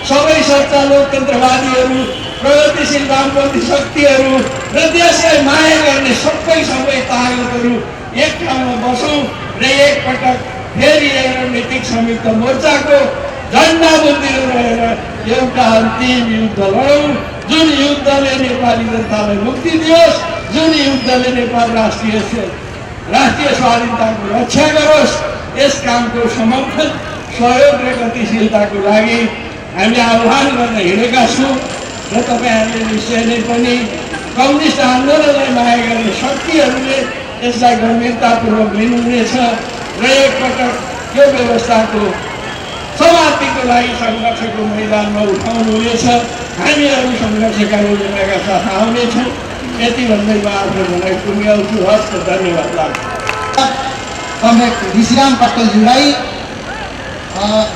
सबै सच्चा लोकतन्त्रवादीहरू, प्रगतिशील वामपन्थी शक्तिहरू र देशलाई माया गर्ने सबै ताकतहरू एक ठाउँमा बसौँ र एकपटक फेरि रणनीतिक संयुक्त मोर्चाको झन्डाबन्दी रहेर एउटा अन्तिम युद्ध लडौँ, जुन युद्धले नेपाली जनतालाई मुक्ति दियोस्, जुन युद्धले नेपाल राष्ट्रिय स्वाधीनताको रक्षा गरोस्। यस कामको समर्थन, सहयोग र गतिशीलताको लागि हामी आह्वान गर्न हिँडेका छौँ र तपाईँहरूले निश्चय नै पनि कम्युनिस्ट आन्दोलनलाई माया गर्ने शक्तिहरूले यसलाई गम्भीरतापूर्वक लिनुहुनेछ र एकपटक यो व्यवस्थाको समाप्तिको लागि सङ्घर्षको मैदानमा उठाउनुहुनेछ। हामीहरू सङ्घर्षका योजनाका साथ आउनेछौँ। यति भन्दै म आफ्नो भनाइ पुर्याउँछु। हस्, धन्यवाद। कमरेड ऋषिराम पत्तलज्यूलाई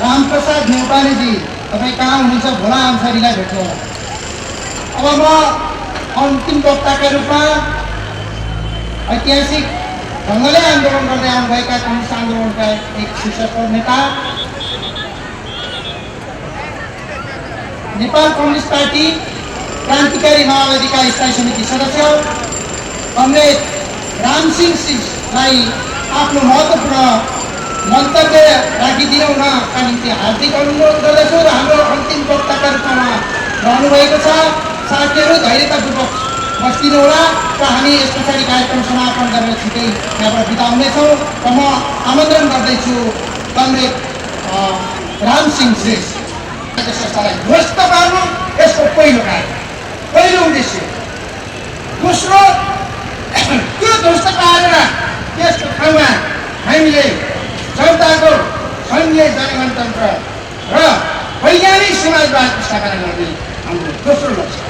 रामप्रसाद नेपालीजी तपाईँ कहाँ हुनुहुन्छ? भोला अन्सारीलाई भेट्नु होला। अब म अन्तिम वक्ताका रूपमा ऐतिहासिक ढङ्गले आन्दोलन गर्दै आउनुभएका कम्युनिस्ट आन्दोलनका एक शीर्ष नेता, नेपाल कम्युनिस्ट पार्टी क्रान्तिकारी माओवादीका स्थायी समिति सदस्य कमरेड रामसिंह सिंहलाई आफ्नो महत्त्वपूर्ण मन्तव्य राखिदिनु हुनका निम्ति हार्दिक अनुरोध गर्दछु र हाम्रो अन्तिम वक्ताका रूपमा रहनुभएको छ। साथीहरू धैर्यतापूर्वक बस्दिनु होला र हामी यस पछाडि कार्यक्रम समापन गरेर छिटै यहाँबाट बिदा हुनेछौँ र म आमन्त्रण गर्दैछु कमरेड रामसिंह श्रेष्ठ। संस्थालाई ध्वस्त पार्नु यसको पहिलो उद्देश्य। दोस्रो, त्यो ध्वस्त पारेर त्यसको ठाउँमा हामीले जनताको सङ्घीय जनगणतन्त्र र वैज्ञानिक समाजवादको स्थापना गर्ने हाम्रो दोस्रो लक्ष्य।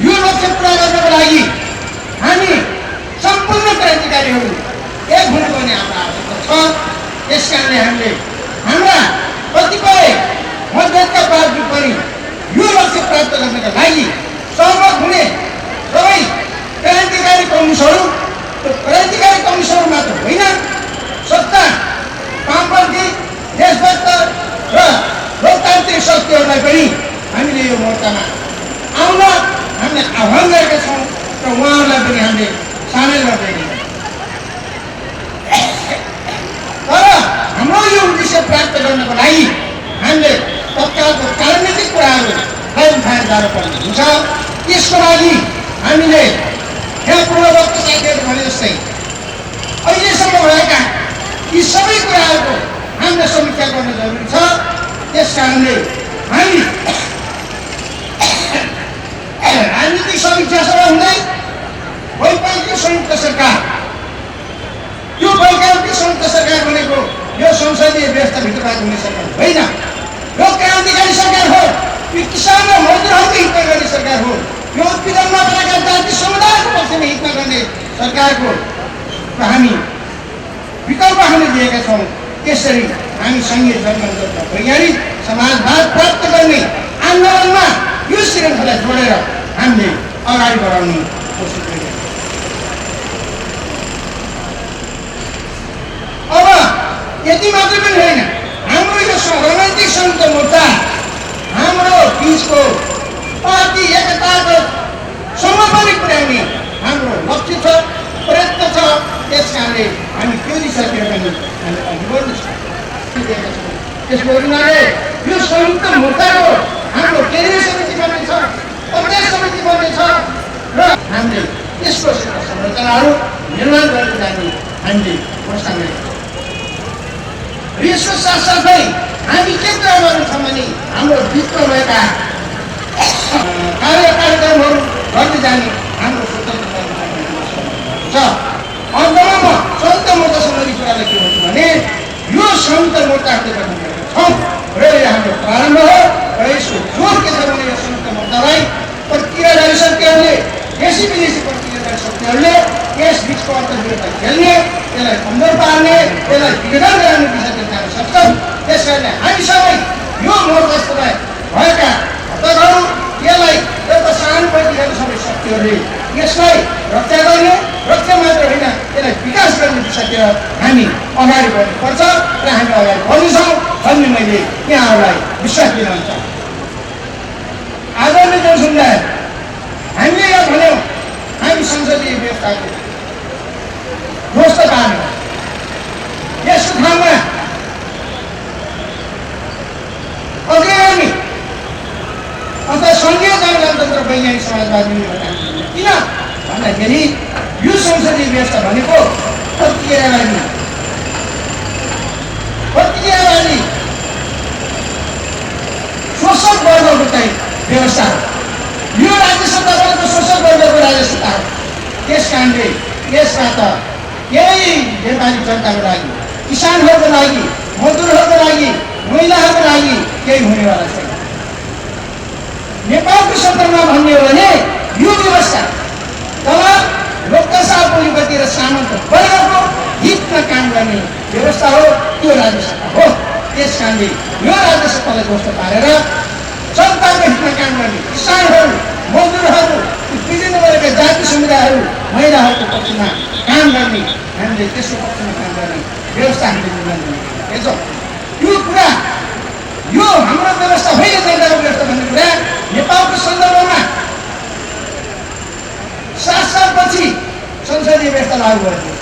यो लक्ष्य पुरा गर्नको लागि हामी सम्पूर्ण क्रान्तिकारीहरू एक हुनुपर्ने हाम्रो आवश्यकता छ। त्यस कारणले हामीले हाम्रा कतिपय मध्यस्थका पार्टी पनि यो लक्ष्य प्राप्त गर्नका लागि सहमत हुने सबै क्रान्तिकारी कम्युनिस्टहरू, क्रान्तिकारी कम्युनिस्टहरू मात्र होइन, सत्ता वामपन्थी देशभक्त र लोकतान्त्रिक शक्तिहरूलाई पनि हामीले यो मोर्चामा आउन हामीले आह्वान गरेका छौँ र उहाँहरूलाई पनि हामीले सामेल गर्दैनौँ। तर हाम्रो यो उद्देश्य प्राप्त गर्नको लागि हामीले तत्कालको राजनीतिक कुराहरूलाई उठाएर जानुपर्ने हुन्छ। त्यसको लागि हामीले यहाँ पूर्ववक्त साथीहरूले भने जस्तै अहिलेसम्म भएका यी सबै कुराहरूको हामीले समीक्षा गर्न जरुरी छ। त्यस कारणले हामी राजनीतिक समीक्षा सभा हुँदै वैकल्पिक संयुक्त सरकार, यो वैकल्पिक संयुक्त सरकार भनेको यो संसदीय व्यवस्थाभित्रबाट हुने सरकार होइन, यो क्रान्तिकारी सरकार हो, यो किसान र मजदुरहरूको हितमा गर्ने सरकार हो, यो उत्पीडनमा परेका जाति समुदायको पक्षमा हितमा गर्ने सरकारको हामी विकल्प हामीले दिएका छौँ। त्यसरी हामी सङ्घीय जनमतका वैज्ञानिक समाजवाद प्राप्त गर्ने आन्दोलनमा यो श्रृङ्खला जोडेर हामीले अगाडि बढाउने कोसिस गरिरहेका छौँ। अब यति मात्रै पनि होइन, हाम्रो यो रणनीतिक संयुक्त मोर्चा हाम्रो बिचको पार्टी एकताको सम्म पनि पुर्याउने हाम्रो लक्ष्य छ, प्रयत्न छ। त्यस कारणले हामी त्यो दिशातिर पनि हामी अघि बढ्दैछौँ। त्यसको हुनाले यो संयुक्त मोर्चाको हाम्रो केन्द्रीय समिति बन्ने छ, प्रदेश समिति बन्ने छ र हामीले त्यसको संरचनाहरू निर्माण गरेर जाने हामीले प्रस्ताव गरेका छौँ। यसको साथसाथै हामी के कुरा गर्छौँ भने हाम्रो बिचमा भएका कार्यक्रमहरू गर्दै जाने हाम्रो स्वतन्त्र छ। अन्तमा म संयुक्त मोर्चा सम्बन्धी कुरालाई के भन्छु भने यो संयुक्त मोर्चा हामीले गठन गरेका छौँ र यो हाम्रो प्रारम्भ हो र यसको जोड के छ भने यो संयुक्त मोर्चालाई प्रक्रियाकारी शक्तिहरूले, देशी विदेशी प्रक्रियाकारी शक्तिहरूले यस बिचको अन्तर्विरोधता खेल्ने, यसलाई कमजोर पार्ने, यसलाई विघटन गराउने दिशातिर जान सक्छन्। त्यस कारणले हामी सबै यो मोर्चालाई भएका घटकहरू यसलाई एउटा सहानुभूति गर्ने सबै शक्तिहरूले यसलाई रक्षा गर्ने, रक्षा मात्र होइन यसलाई विकास गर्ने दिशातिर हामी अगाडि बढ्नुपर्छ र हामी अगाडि बढ्नेछौँ भन्ने मैले यहाँहरूलाई विश्वास दिलाउन चाहन्छु। आदरणीय जनसमुदाय, हामीले यहाँ भन्यौँ हामी संसदीय व्यवस्थाको ध्वस्त पार्ने, यसको ठाउँमा अग्रगामी अथवा सङ्घीय जनगणतन्त्र वैज्ञानिक समाजवादी किन भन्दाखेरि यो संसदीय व्यवस्था भनेको प्रतिक्रियावादी शोषक वर्गको चाहिँ व्यवस्था हो। यो राज्य सत्ता भनेको शोषक वर्गको राज्य सत्ता हो। त्यस कारणले यसमा त केही नेपाली जनताको लागि, किसानहरूको लागि, मजदुरहरूको लागि, महिलाहरूको लागि केही हुनेवाला छैन। नेपालको सन्दर्भमा भन्ने हो भने यो व्यवस्था तल लोकदशा पोलिपति र सामन्त वर्गको हितमा काम गर्ने व्यवस्था हो, त्यो राज्य सत्ता हो। त्यस कारणले यो राज्य सत्तालाई ध्वस्त पारेर जनताको हितमा काम गर्ने किसानहरू, मजदुरहरू, विभिन्न वर्गका जाति समुदायहरू, महिलाहरूको पक्षमा काम गर्ने, हामीले त्यसको पक्षमा काम गर्ने व्यवस्था हामीले निर्माण गर्छौँ। यो कुरा यो हाम्रो व्यवस्था होइन, जनताको व्यवस्था भन्ने कुरा नेपालको सन्दर्भमा 7 सालपछि संसदीय व्यवस्था लागू भयो।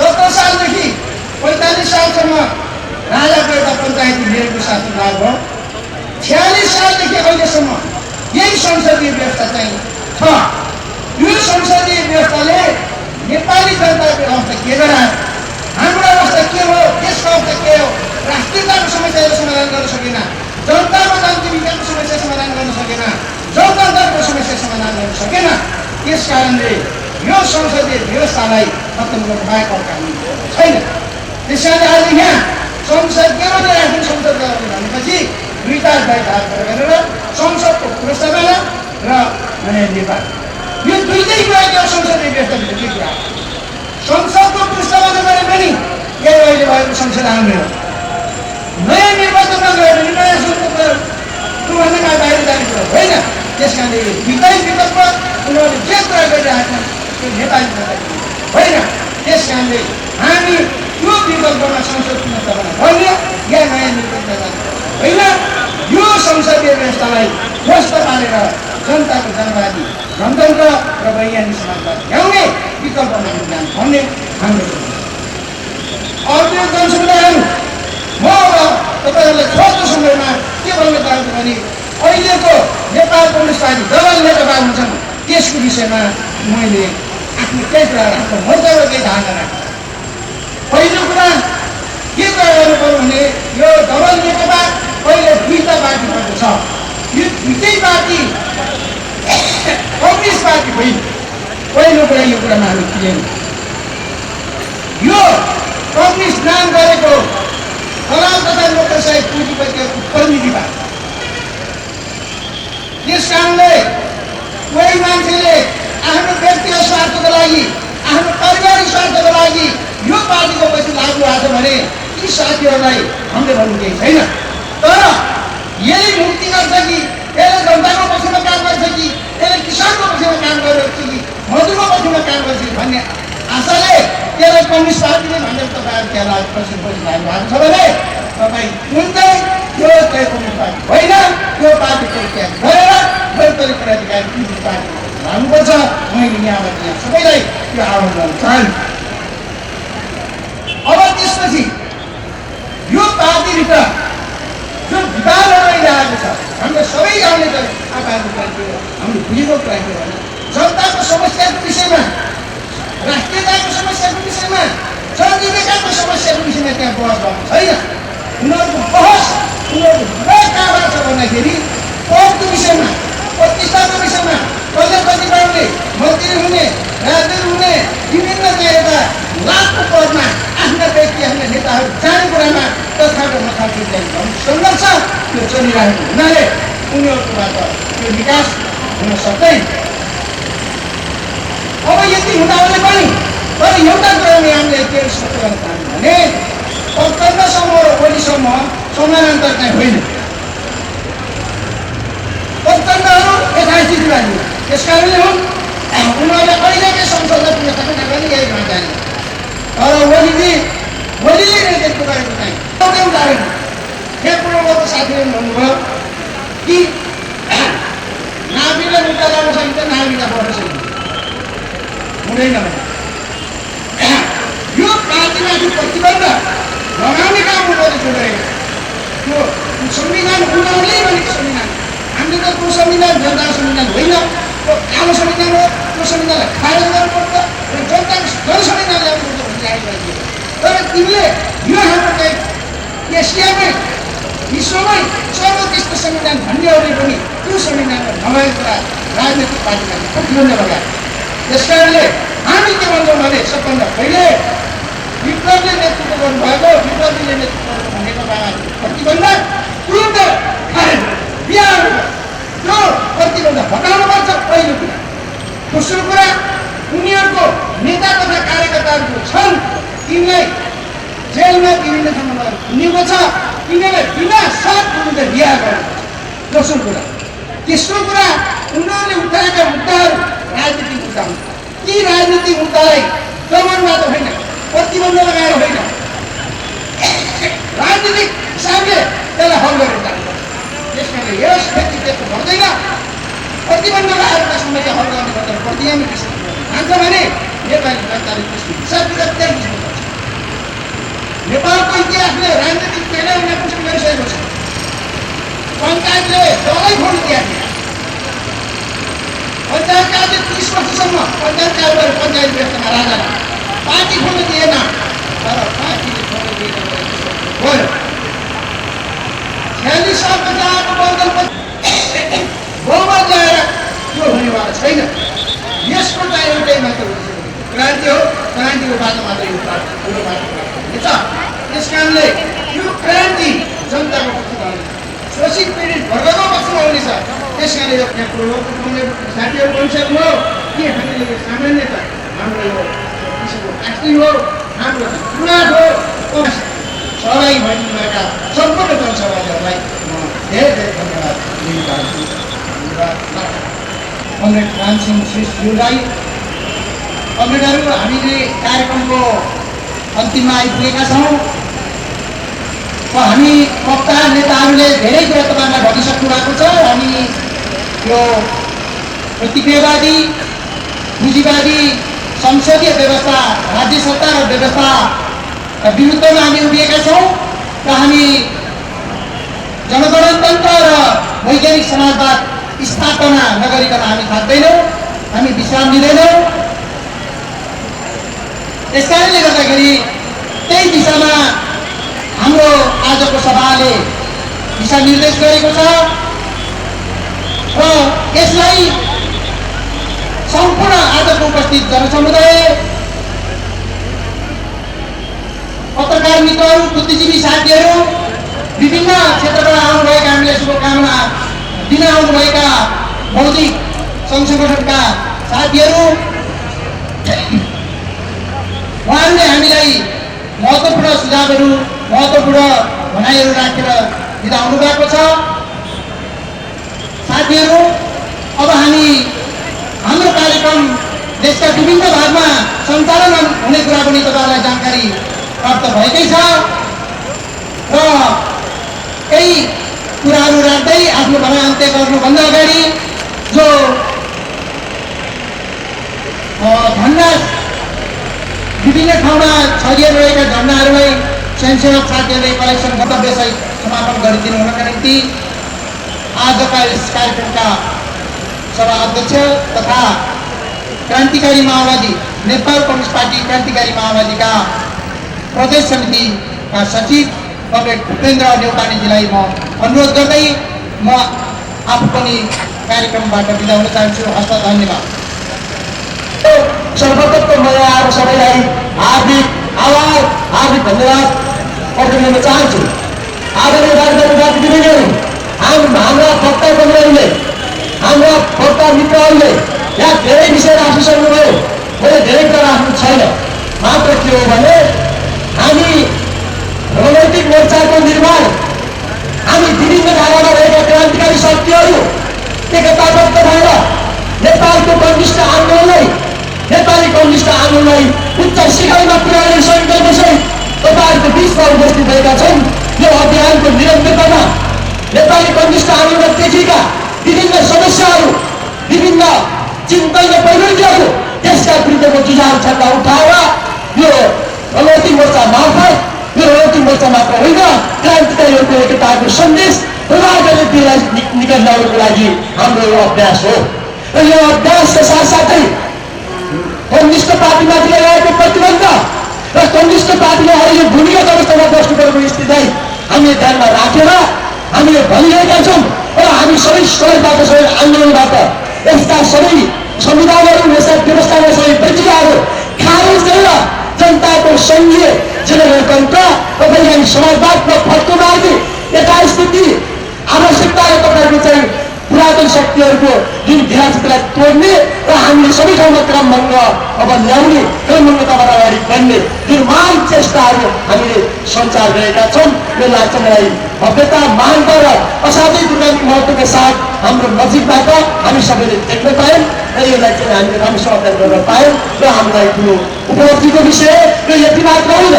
17 सालदेखि 45 सालसम्म राजाको एउटा पञ्चायती नियमको शासन लागू भयो। 46 सालदेखि अहिलेसम्म यही संसदीय व्यवस्था चाहिँ छ। यो संसदीय व्यवस्थाले नेपाली जनताको अवस्था के गरायो, हाम्रो अवस्था के हो, देशको अवस्था के हो, राष्ट्रियताको समस्याहरू समाधान गर्न सकेन, जनताको जनजीविकाको समस्या समाधान गर्न सकेन, जनतन्त्रको समस्या समाधान गर्न सकेन। त्यस कारणले यो संसदीय व्यवस्थालाई खत्तम गर्नु बाहेक अर्को हामी छैन। त्यस कारणले आज यहाँ संसद के मात्रै राख्ने, संसद भनेपछि दुईटा भाग गरेर संसदको पुरस्तावना र निर्वाचन, यो दुईटै कुरा के हो संसदीय व्यवस्थाभित्र कुरा हो। संसदको पुरस्तावना गरे पनि यही अहिले भएको संसद आउने हो। नयाँ निर्वाचनमा गयो भने नयाँ संसदमा बाहिर जाने कुरा होइन। त्यस कारणले यो दुईटै विकल्प उनीहरूले जे कुरा गरिरहेको त्यो नेपाली होइन। त्यस कारणले हामी यो विकल्पमा संसद पुनर्स्थापना गर्ने या नयाँ निर्वाचन होइन, यो संसदीय व्यवस्थालाई ध्वस्त पारेर जनताको जनवादी गणतन्त्र र वैज्ञानिक समाजवाद ल्याउने विकल्पमा जानु भन्ने हाम्रो अर्को जनसमुदायहरू। म अब तपाईँहरूलाई छोटो समयमा के भन्न चाहन्छु भने अहिलेको नेपाल कम्युनिस्ट पार्टी दल नेकपा हुन्छन् त्यसको विषयमा मैले आफ्नो केही कुरा आफ्नो मर्तबा केही धारणा राखेँ। पहिलो कुरा के कुरा गर्नु पर्यो भने यो दल नेकपा पहिले दुईटा पार्टी भएको छ। यो दुईटै पार्टी कम्युनिस्ट पार्टी होइन। पहिलो कुरा यो कुरामा हामी क्लियर यो कम्युनिस्ट नाम गरेको दलाल तथा नोकरशाही पुँजीपतिको प्रतिनिधि पार्टी। त्यस कारणले कोही मान्छेले आफ्नो व्यक्तिगत स्वार्थको लागि आफ्नो पारिवारिक स्वार्थको लागि यो पार्टीको पछि लाग्नु भएको छ भने ती साथीहरूलाई हामीले भन्नु केही छैन। तर यसले मुक्ति गर्छ कि यसले जनताको पक्षमा काम गर्छ कि यसले किसानको पक्षमा काम गर्छ कि मजदुरको पक्षमा काम गर्छ भन्ने आशाले त्यसलाई कम्युनिस्ट पार्टीले भनेर तपाईँहरू त्यसलाई प्रश्न गरिरहनु भएको छ भने तपाईँ कुन चाहिँ त्यो चाहिँ कम्युनिस्ट पार्टी होइन। त्यो पार्टी परित्याग गरेर गणतन्त्र क्रान्तिकारी कम्युनिस्ट पार्टी लानुपर्छ। मैले यहाँबाट यहाँ सबैलाई त्यो आह्वान गर्न चाहन्छु। अब त्यसपछि यो पार्टीभित्र जो विवादहरू आइरहेको छ हाम्रो सबै गाउँले त तपाईँहरूको क्रान्ति हो हामीले बुझेको क्रान्ति हो। जनताको समस्याको विषयमा राष्ट्रियताको समस्याको विषयमा जनजीविकाको समस्याको विषयमा त्यहाँ बहस भएको छैन। उनीहरूको बहस उनीहरूको विवाद कहाँबाट छ भन्दाखेरि पदको विषयमा प्रतिष्ठाको विषयमा कसले कति पाउने मन्त्री हुने राजनीति हुने विभिन्न यता लाखको पदमा आफ्ना व्यक्ति आफ्ना नेताहरू जाने कुरामा तथाको मथाको सङ्घर्ष त्यो चलिरहेको हुनाले उनीहरूकोबाट त्यो विकास हुन सक्दैन। अब यति हुँदाले पनि तर एउटा कुरामा हामीले के स्पष्ट गर्न चाहन्छौँ भने 55सम्म र ओलीसम्म समानान्तर चाहिँ होइन। 55हरू यथास्थिति राख्नु। त्यस कारणले हुन् उनीहरूले अहिलेकै संसदलाई पुग्न सक्ने पनि यही भन्न चाहन्छ। तर ओलीले नेतृत्व गरेको चाहिँ एउटै उदाहरण यहाँ पूर्वको साथीहरूले भन्नुभयो कि नाभिले मुद्दा लाउन सकिन्छ नाभिलाई बढ्न सकिन्छ हुँदैन भने यो पार्टीमाथि प्रतिबन्ध लगाउने काम उनीहरूले छोडेको त्यो संविधान उनीहरूले भनेको संविधान हामीले त त्यो संविधान जनताको संविधान होइन। त्यो कालो संविधान हो। त्यो संविधानलाई खारेज गर्नुपर्छ र जनताको जनसंविधान ल्याउनुपर्छ भन्ने आइरहेको थियो। तर तिमीले यो हाम्रो चाहिँ एसियामै विश्वमै सर्वोत्कृष्ट संविधान भन्नेहरूले पनि त्यो संविधानमा नभएको कुरा राजनैतिक पार्टीमाथि प्रतिबन्ध लगायो। त्यस कारणले हामी के भन्छौँ भने सबभन्दा पहिले विप्लवले नेतृत्व गर्नुभएको विप्लवले नेतृत्व गर्नु नेकपामाथि प्रतिबन्ध तुरन्त खारेज बिहान त्यो प्रतिबन्ध हटाउनुपर्छ पहिलो कुरा। दोस्रो कुरा उनीहरूको नेता तथा कार्यकर्ताहरू छन् तिनलाई जेलमा विभिन्न ठाउँमा हुनेको छ तिनीहरूलाई बिना साथ तुरन्त रिहा गर्नुपर्छ। दोस्रो कुरा। तेस्रो कुरा उनीहरूले उठाएका मुद्दाहरू राजनीतिक मुद्दा हुन्छ। ती राजनीतिक मुद्दालाई दमनबाट होइन प्रतिबन्ध लगाएर होइन राजनीतिक हिसाबले त्यसलाई हल गरेर जानुपर्छ। त्यस कारणले यस व्यक्तित्व गर्दैन प्रतिबन्ध लगाएर समस्या हल गर्ने गर्दा प्रतिगामी किसिमको मान्छ भने नेपाली जनताले त्यसको हिसाब किताब त्यहाँ बुझ्नुपर्छ। नेपालको इतिहासले राजनीतिक पेला उनीहरू गरिसकेको छ। पञ्चायतले दलै खोल्नु दिएको पञ्चायत कार्य 30 वर्षसम्म पञ्चायत कार्य पञ्चायत व्यवस्थामा राजा पार्टी खोल्नु दिएन। तर पार्टीले खोल्नु दिएन गयो 46 सालको जाको बन्दलपछि बहुमत ल्याएर त्यो हुनेवाला छैन। यसको चाहिँ एउटै मात्र क्रान्ति हो। क्रान्तिको बाटो मात्र यो हुनेछ। त्यस कारणले यो क्रान्ति जनताको पक्षमा शोषित पीडित वर्गको पक्षमा हुनेछ। त्यस कारणले यो साथीहरू भनिसक्नुभयो कि हामीले यो सामान्य त हाम्रो यो किसिमको कास्टिङ हो हाम्रो चुनाव हो। सहभागी भइदिनुभएका सम्पूर्ण जनसभाहरूलाई म धेरै धेरै धन्यवाद दिन चाहन्छु। कमरेड रामसिंह श्रेष्ठज्यूलाई कमरेडहरू हामीले कार्यक्रमको अन्तिममा आइपुगेका छौँ। हामी वक्ता नेताहरूले धेरै कुरा तपाईँलाई भनिसक्नु भएको छ। हामी यो प्रतिक्रियावादी पुँजीवादी संसदीय व्यवस्था राज्य सत्ता र व्यवस्था विरुद्धमा हामी उभिएका छौँ र हामी जनगणतन्त्र र वैज्ञानिक समाजवाद स्थापना नगरिकन हामी थाक्दैनौँ, हामी विश्राम लिँदैनौँ। यस कारणले गर्दाखेरि त्यही दिशामा हाम्रो आजको सभाले दिशा निर्देश गरेको छ र यसलाई सम्पूर्ण आजको उपस्थित जनसमुदाय, पत्रकार मित्रहरू, बुद्धिजीवी साथीहरू, विभिन्न क्षेत्रबाट आउनुभएका हामीलाई शुभकामना दिन आउनुभएका बौद्धिक सङ्घ सङ्गठनका साथीहरू, उहाँहरूले हामीलाई महत्त्वपूर्ण सुझावहरू, महत्त्वपूर्ण भनाइहरू राखेर दिँदा आउनुभएको छ। साथीहरू, अब हामी हाम्रो कार्यक्रम देशका विभिन्न भागमा सञ्चालन हुने कुरा पनि तपाईँहरूलाई जानकारी प्राप्त भएकै छ र केही कुराहरू राख्दै आफ्नो भनाइ अन्त्य गर्नुभन्दा अगाडि जो झन्डा विभिन्न ठाउँमा छरिएर रहेका झन्डाहरूलाई स्वयंसेवक साथीहरूले कलेक्सन कर्तव्यसहित समापन गरिदिनु हुनका निम्ति आजका यस कार्यक्रमका सभा अध्यक्ष तथा क्रान्तिकारी माओवादी नेपाल कम्युनिस्ट पार्टी क्रान्तिकारी माओवादीका प्रदेश समितिका सचिव कमरेड भूपेन्द्र नेउपानेजीलाई म अनुरोध गर्दै म आफू पनि कार्यक्रमबाट बिदा हुन चाहन्छु। हस्त धन्यवाद। सर्वप्रथम म यहाँ सबैलाई हार्दिक आभार, हार्दिक धन्यवाद अर्पण गर्न चाहन्छु। आदरणीय दाजुभाइ हाम्रा वक्ता बन्धुहरूले, हाम्रा वक्ता मित्रहरूले यहाँ धेरै विषय राखिसक्नुभयो। मैले धेरै कुरा राख्नु छैन, मात्र के हो भने हामी राजनैतिक मोर्चाको निर्माण, हामी विभिन्न धारामा रहेका क्रान्तिकारी शक्तिहरू एकताबद्ध भएर नेपालको कम्युनिस्ट आन्दोलनलाई, नेपाली कम्युनिस्ट आन्दोलनलाई उच्च शिखरमा पुर्याउने सङ्कल्पसहित तपाईँहरूको बिचमा उपस्थित भएका छन्। यो अभियानको निरन्तरतामा नेपाली कम्युनिस्ट आन्दोलन देखिएका विभिन्न समस्याहरू, विभिन्न चिन्तन र प्रवृत्तिहरू, त्यसका विरुद्धको जुझाउ छन्दा उठाएर यो राजनैतिक मोर्चा मार्फत, यो राजनैतिक मोर्चा मात्र होइन, क्रान्तिकारीहरूको एकताको सन्देश प्रदान गर्ने दिनलाई निकट ल्याउनको लागि हाम्रो यो अभ्यास हो। र यो अभ्यासका साथसाथै कम्युनिस्ट पार्टीमाथि लगाएको प्रतिबन्ध र कम्युनिस्ट पार्टीले अहिले भूमिगत अवस्थामा बस्नुपर्ने स्थितिलाई हामीले ध्यानमा राखेर हामीले भनिरहेका छौँ र हामी सबै स्तरबाट, सबै आन्दोलनबाट यस्ता सबै संविधानहरू, यस्ता व्यवस्थामा सबै प्रक्रियाहरू खारेज गरेर जनताको सङ्घीय जनगणतन्त्र, वैज्ञानिक समाजवादमा फर्को मार्ने यथास्थिति आवश्यकताले तपाईँको चाहिँ पुरातन शक्तिहरूको जुन विरासतलाई तोड्ने र हामीले सबै ठाउँमा क्रमभङ्ग अब ल्याउने, क्रमभङ्गताबाट अगाडि बढ्ने निर्माण चेष्टाहरू हामीले सञ्चार गरेका छौँ। यो लाग्छ मलाई भव्यता, महानता र असाध्यै दुर्गामी महत्त्वका साथ हाम्रो नजिकबाट हामी सबैले देख्न पायौँ र यसलाई चाहिँ हामीले राम्रो समाधान गर्न पायौँ र हामीलाई ठुलो उपलब्धिको विषय यो यति मात्र होइन,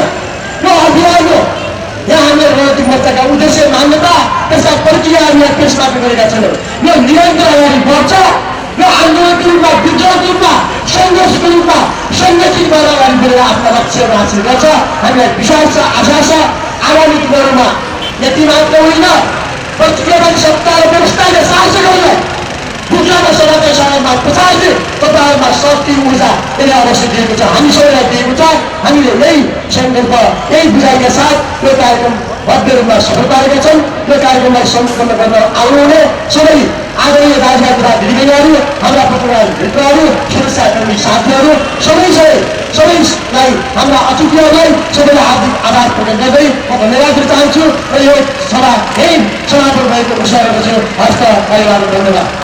यो अभियान हो। यहाँ हामीले राजनैतिक मोर्चाका उद्देश्य, मान्यता, त्यसका प्रक्रियाहरू यहाँ पेशबाट गरेका छैनौँ। यो निरन्तर अगाडि बढ्छ। यो आन्दोलनको रूपमा, विद्रोहको रूपमा, सङ्घर्षको रूपमा सङ्गठित भएर अगाडि बढेर आफ्ना लक्ष्यहरू हासिल गर्छ। हामीलाई विश्वास छ, आशा छ आगामी दिनहरूमा यति मात्र होइन, प्रतिक्रियावादी सत्ता र व्यवस्थाले शासकहरूलाई बुझ्न सडकका सडकमा पछाड्ने तपाईँहरूमा शक्ति, ऊर्जा यसले अवश्य दिएको छ, हामी सबैलाई दिएको छ। हामीले यही सङ्कल्प, यही बुझाइका साथ यो कार्यक्रम भव्य रूपमा सफल पारेका छौँ। यो कार्यक्रमलाई सम्पन्न गर्न आउनुहुने सबै आदरणीय दाजुभाइ तथा दिदीबहिनीहरू, हाम्रा पत्रकार मित्रहरू, सुरक्षाकर्मी साथीहरू, सबैलाई, हाम्रा अतिथिहरूलाई सबैलाई हार्दिक आभार प्रकट गर्दै म धन्यवाद दिन चाहन्छु र यो सभा यही समापन भएको घोषणा गर्दछु। हस्त, धन्यवाद।